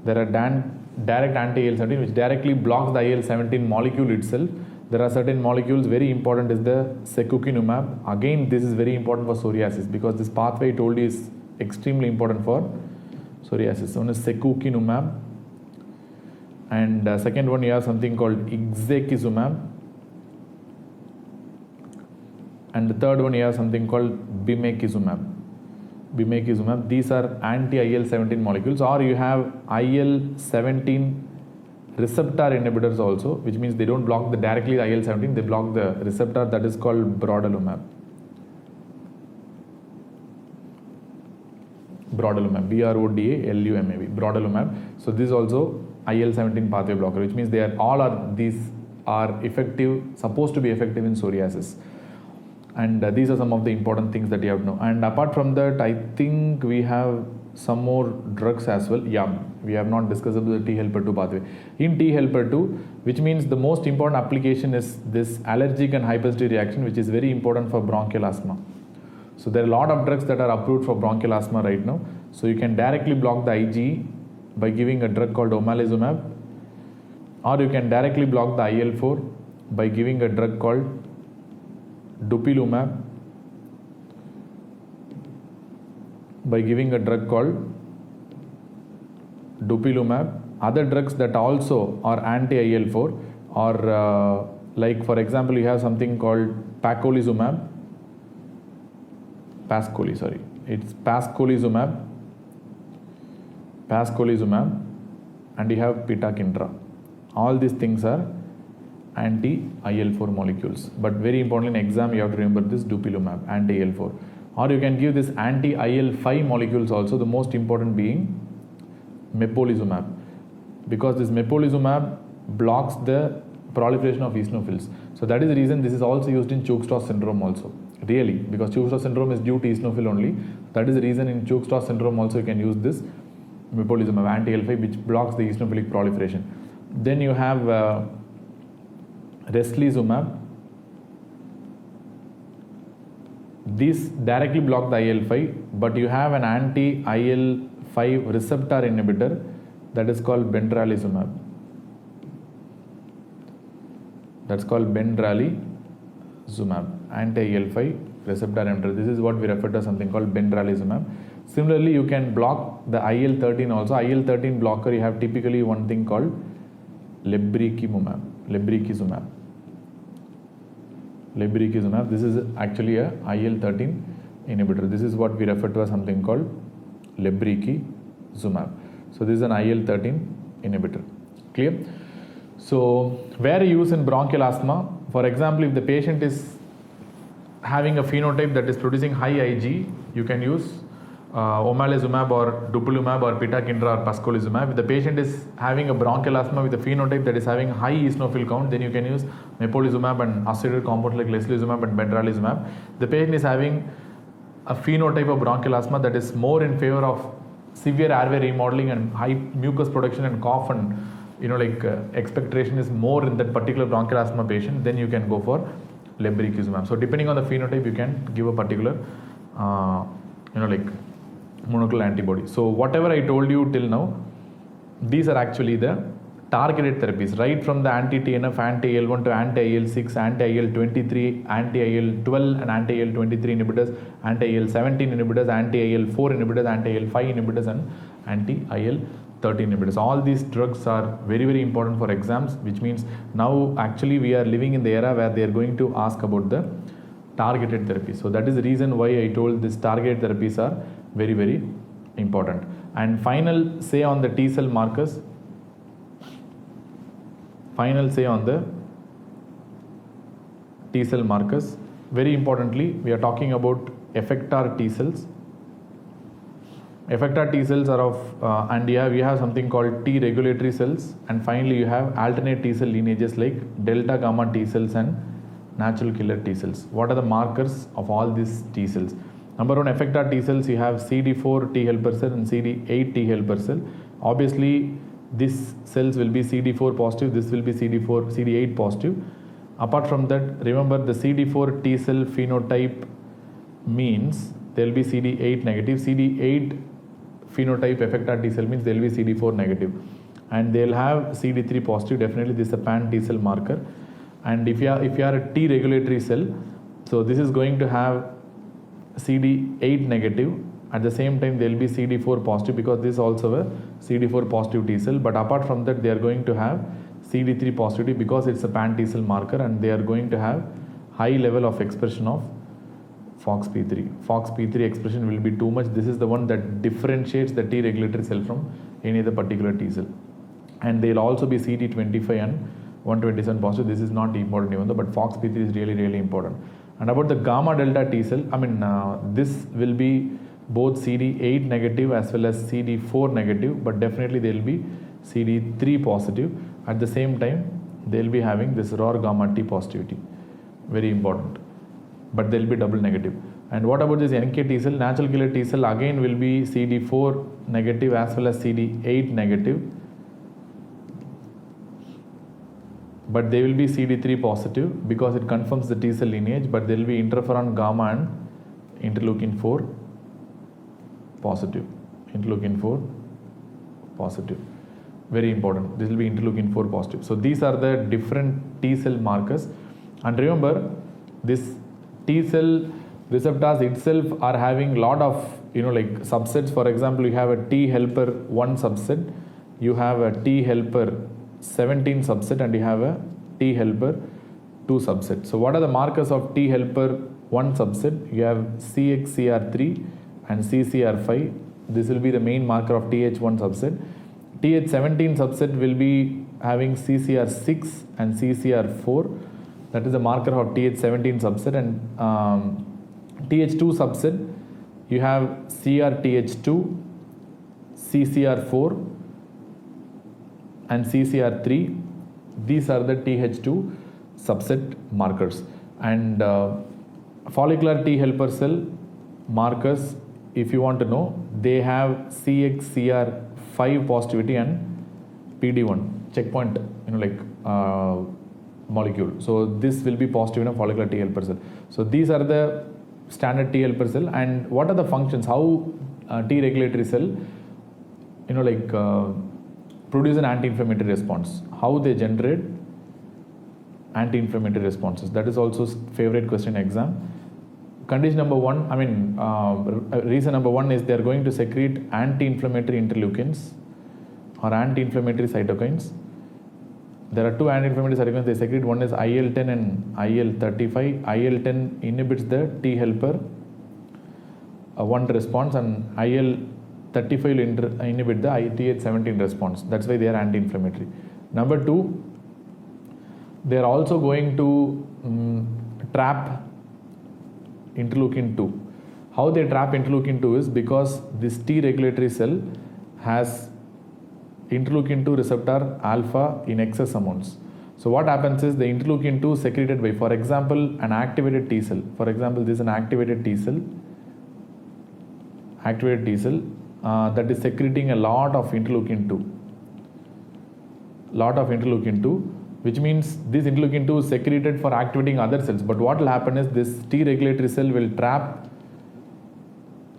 There are direct anti-IL-17 which directly blocks the IL-17 molecule itself. There are certain molecules, very important is the secukinumab. Again, this is very important for psoriasis because this pathway I told you is extremely important for psoriasis. One is secukinumab, and second one you have something called ixekizumab, and the third one you have something called bimekizumab. These are anti-IL-17 molecules, or you have IL-17 receptor inhibitors also, which means they don't block directly the IL-17, they block the receptor, that is called brodalumab, BRODALUMAB, brodalumab. So this is also IL-17 pathway blocker, which means these are effective, supposed to be effective in psoriasis. And these are some of the important things that you have to know. And apart from that, I think we have some more drugs as well. Yeah, we have not discussed about the T helper 2 pathway. In T helper 2, which means the most important application is this allergic and hypersensitivity reaction, which is very important for bronchial asthma. So there are a lot of drugs that are approved for bronchial asthma right now. So you can directly block the IgE by giving a drug called omalizumab, or you can directly block the IL-4 by giving a drug called dupilumab, Other drugs that also are anti-IL-4 or like for example you have something called pascolizumab, and you have pitacindra. All these things are anti-IL-4 molecules, but very importantly in exam you have to remember this dupilumab, anti-IL-4. Or you can give this anti-IL-5 molecules also, the most important being mepolizumab, because this mepolizumab blocks the proliferation of eosinophils. So that is the reason this is also used in Churg-Strauss syndrome also, really, because Churg-Strauss syndrome is due to eosinophil only. That is the reason in Churg-Strauss syndrome also you can use this mepolizumab, anti-IL-5, which blocks the eosinophilic proliferation. Then you have reslizumab. These directly block the IL-5, but you have an anti-IL-5 receptor inhibitor that is called benralizumab. That's called benralizumab, anti-IL-5 receptor inhibitor. This is what we refer to as something called benralizumab. Similarly, you can block the IL-13 also. IL-13 blocker, you have typically one thing called lebrikizumab. This is actually a IL-13 inhibitor. This is what we refer to as something called lebrikizumab. So this is an IL-13 inhibitor. Clear? So where use in bronchial asthma, for example, if the patient is having a phenotype that is producing high Ig, you can use omalizumab or dupilumab or pitacindra or pascolizumab. If the patient is having a bronchial asthma with a phenotype that is having high eosinophil count, then you can use mepolizumab and associated compounds like leslizumab and benralizumab. The patient is having a phenotype of bronchial asthma that is more in favor of severe airway remodeling and high mucus production and cough and expectoration is more in that particular bronchial asthma patient, then you can go for lebrikizumab. So depending on the phenotype, you can give a particular monoclonal antibody. So whatever I told you till now, these are actually the targeted therapies, right from the anti-TNF, anti-IL-1 to anti-IL-6, anti-IL-23, anti-IL-12 and anti-IL-23 inhibitors, anti-IL-17 inhibitors, anti-IL-4 inhibitors, anti-IL-5 inhibitors and anti-IL-13 inhibitors. All these drugs are very, very important for exams, which means now actually we are living in the era where they are going to ask about the targeted therapy. So that is the reason why I told this targeted therapies are very, very important. And final say on the T cell markers. Final say on the T cell markers. Very importantly, we are talking about effector T cells. Effector T cells are of, and we have something called T regulatory cells, and finally you have alternate T cell lineages like delta gamma T cells and natural killer T cells. What are the markers of all these T cells? Number one, effector T cells, you have CD4 T helper cell and CD8 T helper cell. Obviously, these cells will be CD4 positive, this will be CD8 positive. Apart from that, remember the CD4 T cell phenotype means there will be CD8 negative. CD8 phenotype effector T cell means there will be CD4 negative. And they will have CD3 positive, definitely this is a pan T cell marker. And if you are a T regulatory cell, so this is going to have CD8 negative. At the same time, there will be CD4 positive because this is also a CD4 positive T cell. But apart from that, they are going to have CD3 positivity because it's a pan T cell marker, and they are going to have high level of expression of FOXP3. FOXP3 expression will be too much. This is the one that differentiates the T regulatory cell from any other particular T cell. And they will also be CD25 and 127 positive. This is not important even though, but FOXP3 is really, really important. And about the gamma delta T cell, this will be both CD8 negative as well as CD4 negative, but definitely they will be CD3 positive. At the same time, they will be having this ROR gamma T positivity, very important, but they will be double negative. And what about this NK T cell? Natural killer T cell again will be CD4 negative as well as CD8 negative, but they will be CD3 positive because it confirms the T cell lineage, but there will be interferon gamma and interleukin 4 positive. Interleukin 4 positive. Very important. This will be interleukin 4 positive. So these are the different T cell markers. And remember, this T cell receptors itself are having lot of subsets. For example, you have a T helper 1 subset, you have a T helper 17 subset, and you have a T helper 2 subset. So what are the markers of T helper 1 subset? You have CXCR3 and CCR5. This will be the main marker of TH1 subset. TH17 subset will be having CCR6 and CCR4. That is the marker of TH17 subset. And TH2 subset, you have CRTH2, CCR4 and CCR3. These are the TH2 subset markers. And follicular T helper cell markers, if you want to know, they have CXCR5 positivity and PD1 checkpoint molecule. So this will be positive in a follicular T helper cell. So these are the standard T helper cell. And what are the functions? How T regulatory cell produce an anti-inflammatory response? How they generate anti-inflammatory responses? That is also favorite question in exam. Condition number one, reason number one is they are going to secrete anti-inflammatory interleukins or anti-inflammatory cytokines. There are two anti-inflammatory cytokines they secrete. One is IL-10 and IL-35. IL-10 inhibits the T helper 1 response, and IL-35 will inhibit the Th17 response. That's why they are anti-inflammatory. Number two, they are also going to trap interleukin 2. How they trap interleukin 2 is because this T regulatory cell has interleukin 2 receptor alpha in excess amounts. So what happens is the interleukin 2 secreted by, for example, an activated T cell. For example, this is an activated T cell activated T cell that is secreting a lot of interleukin 2. Which means this interleukin 2 is secreted for activating other cells. But what will happen is this T regulatory cell will trap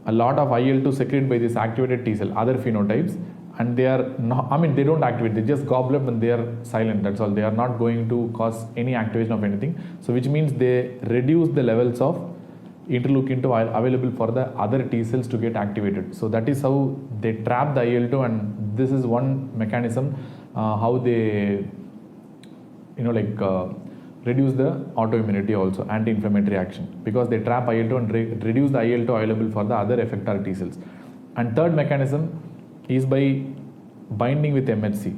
a lot of IL-2 secreted by this activated T cell, other phenotypes, and they are not, they don't activate, they just gobble up and they are silent, that's all. They are not going to cause any activation of anything. So which means they reduce the levels of interleukin 2 available for the other T cells to get activated. So that is how they trap the IL-2, and this is one mechanism how they reduce the autoimmunity also, anti-inflammatory action, because they trap IL-2 and reduce the IL-2 available for the other effector T cells. And third mechanism is by binding with MHC.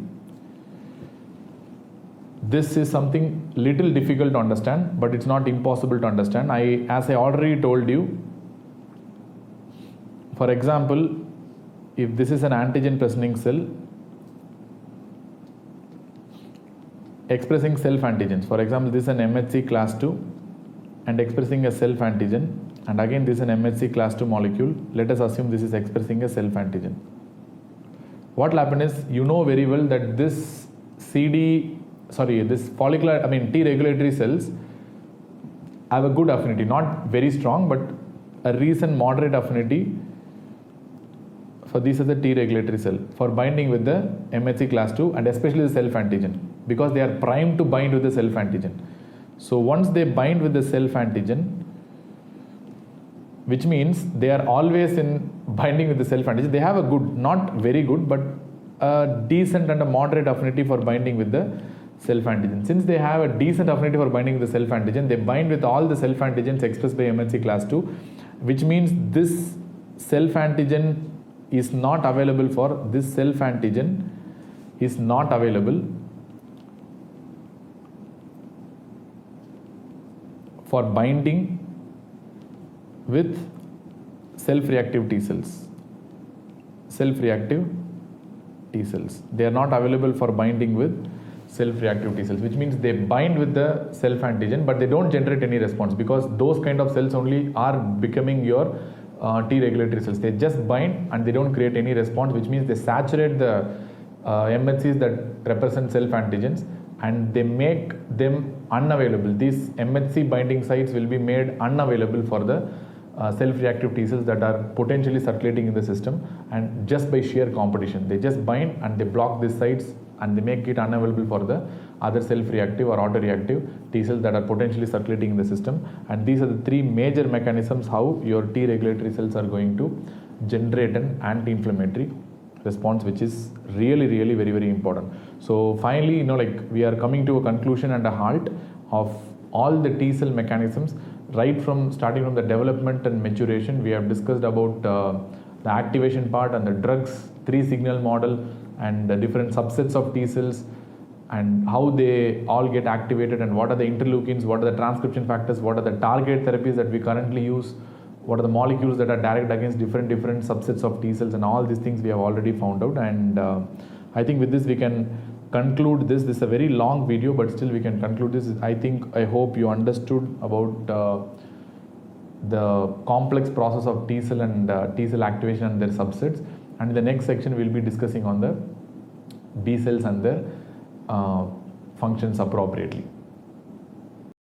This is something little difficult to understand, but it's not impossible to understand. As I already told you, for example, if this is an antigen presenting cell expressing self antigens, for example, this is an MHC class 2 and expressing a self antigen, and again this is an MHC class 2 molecule. Let us assume this is expressing a self antigen. What will happen is, you know very well that this follicular, T regulatory cells have a good affinity, not very strong, but a recent moderate affinity for this is the T regulatory cell for binding with the MHC class 2 and especially the self antigen, because they are primed to bind with the self antigen. So once they bind with the self antigen, which means they are always in binding with the self antigen, they have a good, not very good, but a decent and a moderate affinity for binding with the self antigen. Since they have a decent affinity for binding with the self antigen, they bind with all the self antigens expressed by MHC class 2, which means this self antigen is not available for this self antigen is not available for binding with self-reactive T cells. Self-reactive T cells. They are not available for binding with self-reactive T cells, which means they bind with the self-antigen, but they don't generate any response, because those kind of cells only are becoming your T regulatory cells. They just bind and they don't create any response, which means they saturate the MHCs that represent self-antigens and they make them unavailable. These MHC binding sites will be made unavailable for the self-reactive T cells that are potentially circulating in the system, and just by sheer competition. They just bind and they block these sites and they make it unavailable for the other self-reactive or autoreactive T cells that are potentially circulating in the system. And these are the three major mechanisms how your T regulatory cells are going to generate an anti-inflammatory response, which is really very, very important. So finally, we are coming to a conclusion and a halt of all the T cell mechanisms, right from starting from the development and maturation. We have discussed about the activation part and the drugs, 3-signal model, and the different subsets of T cells and how they all get activated, and what are the interleukins, what are the transcription factors, what are the target therapies that we currently use, what are the molecules that are direct against different subsets of T cells, and all these things we have already found out. And I think with this we can conclude this. This is a very long video, but still we can conclude this. I hope you understood about the complex process of T cell and T cell activation and their subsets. And in the next section we will be discussing on the B cells and their functions appropriately.